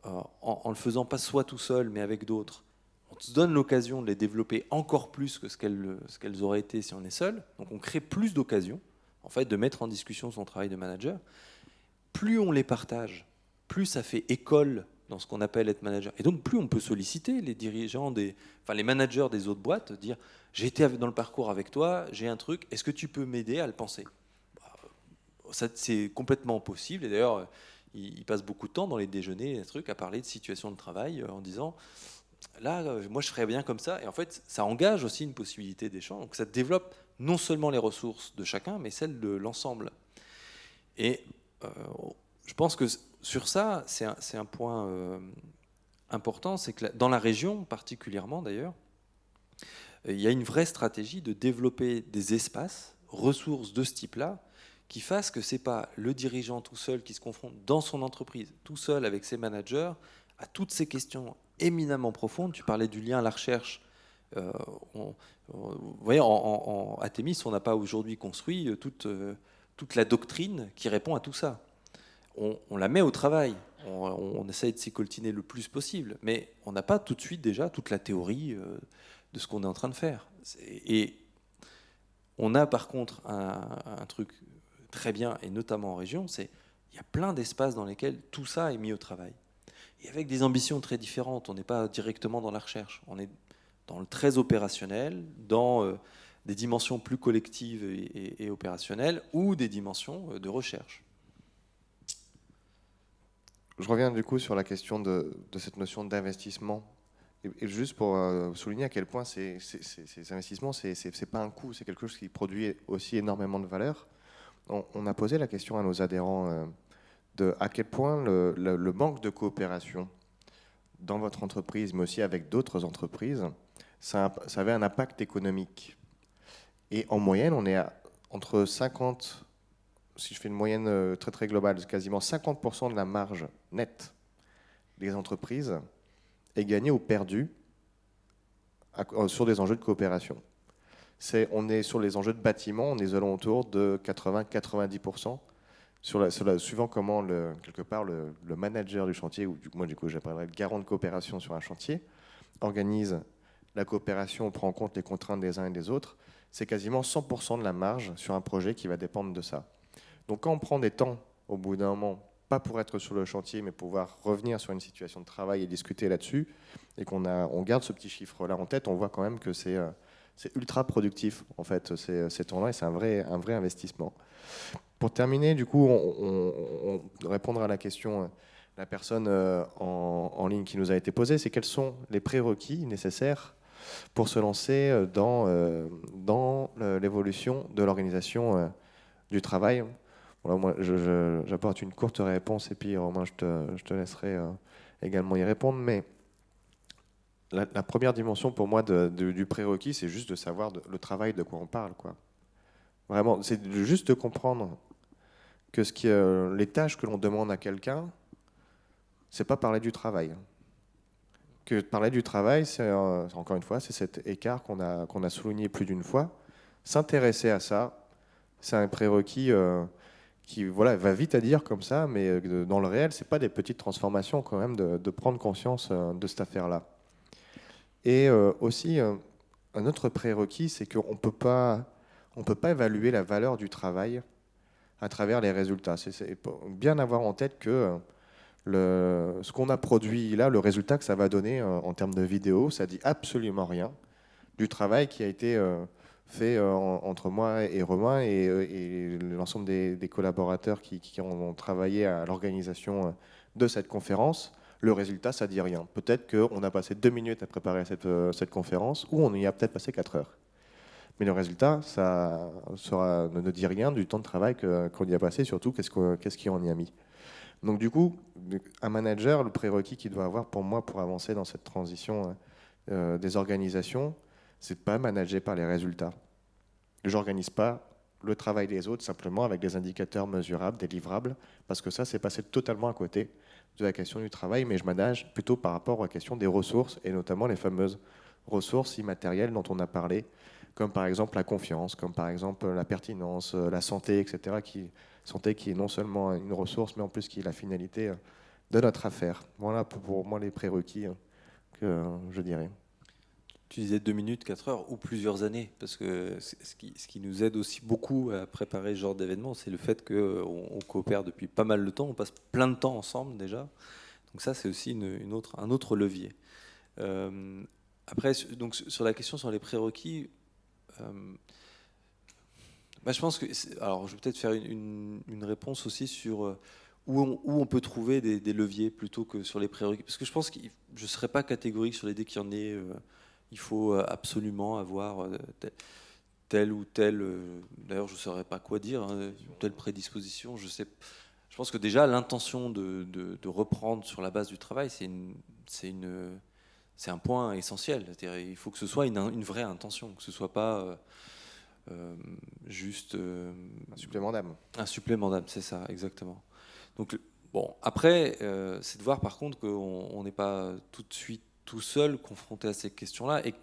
en le faisant pas soi tout seul, mais avec d'autres, on se donne l'occasion de les développer encore plus que ce qu'elles auraient été si on est seul. Donc on crée plus d'occasions, en fait, de mettre en discussion son travail de manager. Plus on les partage, plus ça fait école dans ce qu'on appelle être manager. Et donc, plus on peut solliciter les dirigeants, les managers des autres boîtes, dire j'ai été dans le parcours avec toi, j'ai un truc, est-ce que tu peux m'aider à le penser? C'est complètement possible. Et d'ailleurs, ils passent beaucoup de temps dans les déjeuners, des trucs, à parler de situation de travail en disant là, moi, je ferais bien comme ça. Et en fait, ça engage aussi une possibilité d'échange. Donc, ça développe non seulement les ressources de chacun, mais celles de l'ensemble. Et je pense que sur ça, c'est un point important, c'est que dans la région particulièrement d'ailleurs, il y a une vraie stratégie de développer des espaces, ressources de ce type-là, qui fassent que ce n'est pas le dirigeant tout seul qui se confronte dans son entreprise, tout seul avec ses managers, à toutes ces questions éminemment profondes. Tu parlais du lien à la recherche. Vous voyez, à Thémis, on n'a pas aujourd'hui construit toute la doctrine qui répond à tout ça. On la met au travail, on essaye de s'y coltiner le plus possible, mais on n'a pas tout de suite déjà toute la théorie de ce qu'on est en train de faire. Et On a par contre un truc très bien, et notamment en région, c'est il y a plein d'espaces dans lesquels tout ça est mis au travail. Et avec des ambitions très différentes. On n'est pas directement dans la recherche. On est dans le très opérationnel, dans des dimensions plus collectives et opérationnelles, ou des dimensions de recherche. Je reviens du coup sur la question de cette notion d'investissement. Et juste pour souligner à quel point ces investissements, c'est pas un coût, c'est quelque chose qui produit aussi énormément de valeur. On a posé la question à nos adhérents de à quel point le manque de coopération dans votre entreprise, mais aussi avec d'autres entreprises, ça avait un impact économique. Et en moyenne, on est entre 50, si je fais une moyenne très très globale, quasiment 50% de la marge nette des entreprises est gagnée ou perdue sur des enjeux de coopération. On est sur les enjeux de bâtiment, on est autour de 80-90%. Suivant comment, quelque part, le manager du chantier, ou moi du coup j'appellerais le garant de coopération sur un chantier, organise la coopération, on prend en compte les contraintes des uns et des autres, c'est quasiment 100% de la marge sur un projet qui va dépendre de ça. Donc quand on prend des temps, au bout d'un moment, pas pour être sur le chantier, mais pour pouvoir revenir sur une situation de travail et discuter là-dessus, et on garde ce petit chiffre-là en tête, on voit quand même que c'est ultra productif, en fait, ces temps-là, et c'est un vrai investissement. Pour terminer, du coup, on répondra à la question, la personne en ligne qui nous a été posée, c'est quels sont les prérequis nécessaires pour se lancer dans l'évolution de l'organisation du travail. Voilà, moi, j'apporte une courte réponse et puis Romain, je te laisserai également y répondre. Mais la première dimension pour moi du prérequis, c'est juste de savoir le travail de quoi on parle, quoi. Vraiment, c'est juste de comprendre que les tâches que l'on demande à quelqu'un, c'est pas parler du travail. Que parler du travail, c'est encore une fois, c'est cet écart qu'on a souligné plus d'une fois. S'intéresser à ça, c'est un prérequis qui voilà, va vite à dire comme ça, mais dans le réel, c'est pas des petites transformations quand même de prendre conscience de cette affaire-là. Et aussi, un autre prérequis, c'est qu'on peut pas évaluer la valeur du travail à travers les résultats. C'est bien avoir en tête que ce qu'on a produit là, le résultat que ça va donner en termes de vidéo, ça dit absolument rien du travail qui a été fait entre moi et Romain et l'ensemble des collaborateurs qui ont travaillé à l'organisation de cette conférence. Le résultat, ça dit rien. Peut-être qu'on a passé 2 minutes à préparer cette conférence, ou on y a peut-être passé 4 heures. Mais le résultat, ça ne dit rien du temps de travail qu'on y a passé, surtout qu'est-ce qu'on y a mis. Donc du coup, un manager, le prérequis qu'il doit avoir pour moi pour avancer dans cette transition des organisations, c'est de pas manager par les résultats. Je n'organise pas le travail des autres simplement avec des indicateurs mesurables, des livrables, parce que ça, c'est passé totalement à côté de la question du travail, mais je manage plutôt par rapport à la question des ressources, et notamment les fameuses ressources immatérielles dont on a parlé, comme par exemple la confiance, comme par exemple la pertinence, la santé, etc., santé qui est non seulement une ressource, mais en plus qui est la finalité de notre affaire. Voilà pour moi les prérequis que je dirais. Tu disais 2 minutes, 4 heures ou plusieurs années, parce que ce qui nous aide aussi beaucoup à préparer ce genre d'événement, c'est le fait qu'on coopère depuis pas mal de temps, on passe plein de temps ensemble déjà. Donc ça, c'est aussi un autre levier. Après, donc, sur la question sur les prérequis, je pense que... Alors, je vais peut-être faire une réponse aussi sur où on peut trouver des leviers plutôt que sur les prérequis. Parce que je pense que je ne serais pas catégorique sur l'idée qu'il y en ait... il faut absolument avoir telle ou telle... D'ailleurs, je ne saurais pas quoi dire, hein, telle prédisposition. Je pense que déjà, l'intention de reprendre sur la base du travail, c'est un point essentiel. C'est-à-dire, il faut que ce soit une vraie intention, que ce ne soit pas juste... un supplément d'âme. Un supplément d'âme, c'est ça, exactement. Donc, bon, après, c'est de voir par contre qu'on n'est pas tout de suite tout seul confronté à ces questions-là. Et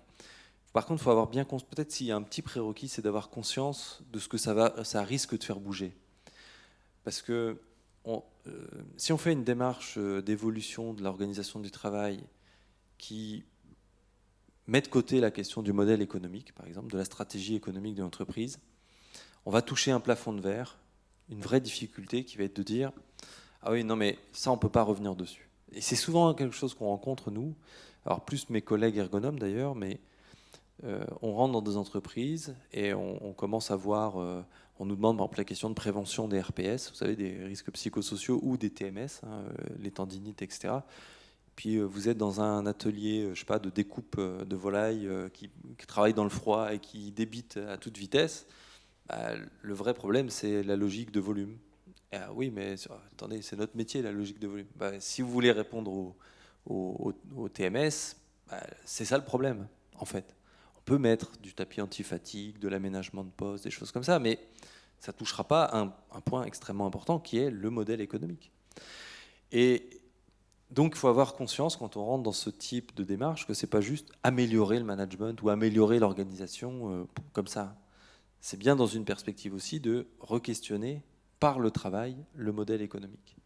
par contre, il faut avoir bien conscience, peut-être s'il y a un petit prérequis, c'est d'avoir conscience de ce que ça risque de faire bouger. Parce que si on fait une démarche d'évolution de l'organisation du travail qui met de côté la question du modèle économique, par exemple, de la stratégie économique de l'entreprise. On va toucher un plafond de verre, une vraie difficulté qui va être de dire « Ah oui, non mais ça, on ne peut pas revenir dessus ». Et c'est souvent quelque chose qu'on rencontre, nous, alors plus mes collègues ergonomes d'ailleurs, mais on rentre dans des entreprises et on commence à voir, on nous demande par exemple la question de prévention des RPS, vous savez, des risques psychosociaux ou des TMS, hein, les tendinites, etc. Puis vous êtes dans un atelier, je sais pas, de découpe de volaille qui travaille dans le froid et qui débite à toute vitesse. Bah, le vrai problème, c'est la logique de volume. Ah, oui, mais attendez, c'est notre métier, la logique de volume. Bah, si vous voulez répondre au TMS, bah, c'est ça le problème, en fait. On peut mettre du tapis anti-fatigue, de l'aménagement de poste, des choses comme ça, mais ça ne touchera pas un point extrêmement important qui est le modèle économique. Et donc, il faut avoir conscience, quand on rentre dans ce type de démarche, que ce n'est pas juste améliorer le management ou améliorer l'organisation comme ça. C'est bien dans une perspective aussi de re-questionner par le travail le modèle économique.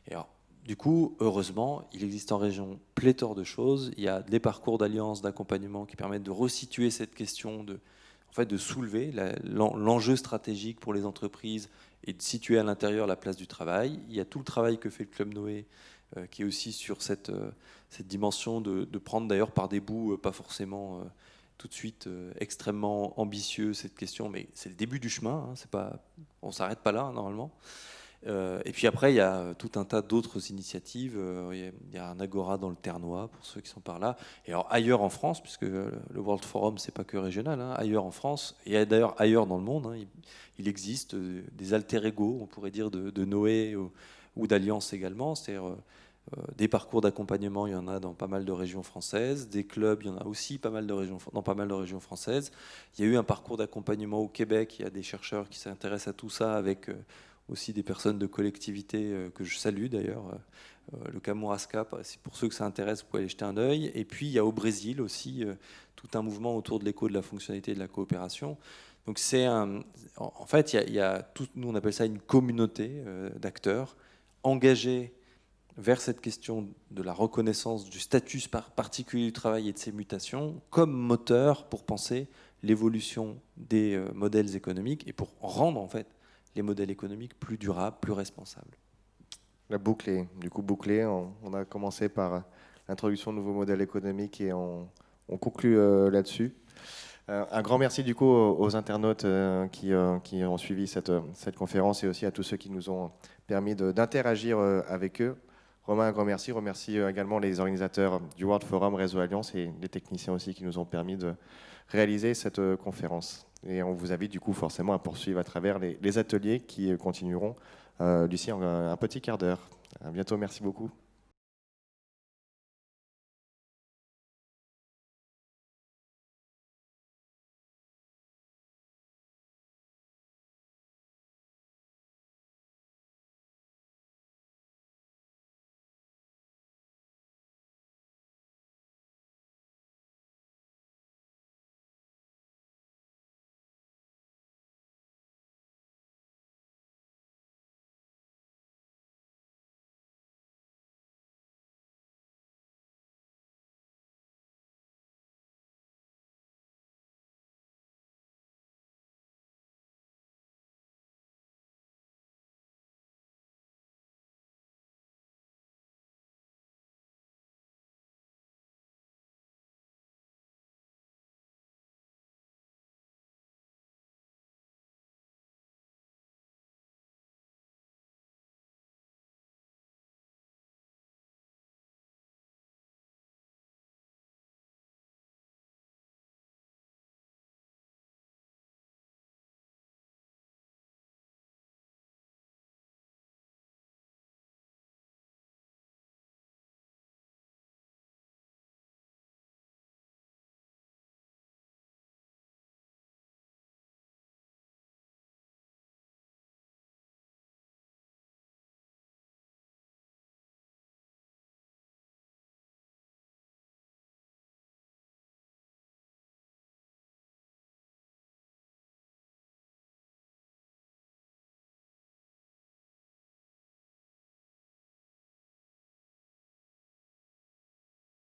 Et alors, du coup, heureusement, il existe en région pléthore de choses. Il y a des parcours d'alliance, d'accompagnement qui permettent de resituer cette question, de soulever l'enjeu stratégique pour les entreprises et de situer à l'intérieur la place du travail. Il y a tout le travail que fait le Club Noé, qui est aussi sur cette dimension de prendre d'ailleurs par des bouts, pas forcément tout de suite extrêmement ambitieux cette question, mais c'est le début du chemin, hein, on ne s'arrête pas là, hein, normalement. Et puis après, il y a tout un tas d'autres initiatives. Il y a un agora dans le Ternois, pour ceux qui sont par là. Et alors ailleurs en France, puisque le World Forum, c'est pas que régional, hein, ailleurs en France, et d'ailleurs ailleurs dans le monde, hein, il existe des alter ego, on pourrait dire, de Noé ou d'Alliance également. C'est-à-dire des parcours d'accompagnement, il y en a dans pas mal de régions françaises. Des clubs, il y en a aussi dans pas mal de régions françaises. Il y a eu un parcours d'accompagnement au Québec. Il y a des chercheurs qui s'intéressent à tout ça avec aussi des personnes de collectivités que je salue d'ailleurs. Le Kamouraska, pour ceux que ça intéresse, vous pouvez aller jeter un œil. Et puis il y a au Brésil aussi tout un mouvement autour de l'éco, de la fonctionnalité et de la coopération. Donc en fait, il y a tout, nous on appelle ça une communauté d'acteurs engagés vers cette question de la reconnaissance du statut particulier du travail et de ses mutations comme moteur pour penser l'évolution des modèles économiques et pour rendre en fait les modèles économiques plus durables, plus responsables. La boucle est du coup bouclée. On a commencé par l'introduction de nouveaux modèles économiques et on conclut là-dessus. Un grand merci du coup aux internautes qui ont suivi cette conférence et aussi à tous ceux qui nous ont permis d'interagir avec eux. Romain, un grand merci. Remercie également les organisateurs du World Forum, Réseau Alliance et les techniciens aussi qui nous ont permis de réaliser cette conférence. Et on vous invite du coup forcément à poursuivre à travers les ateliers qui continueront d'ici un petit quart d'heure. À bientôt, merci beaucoup.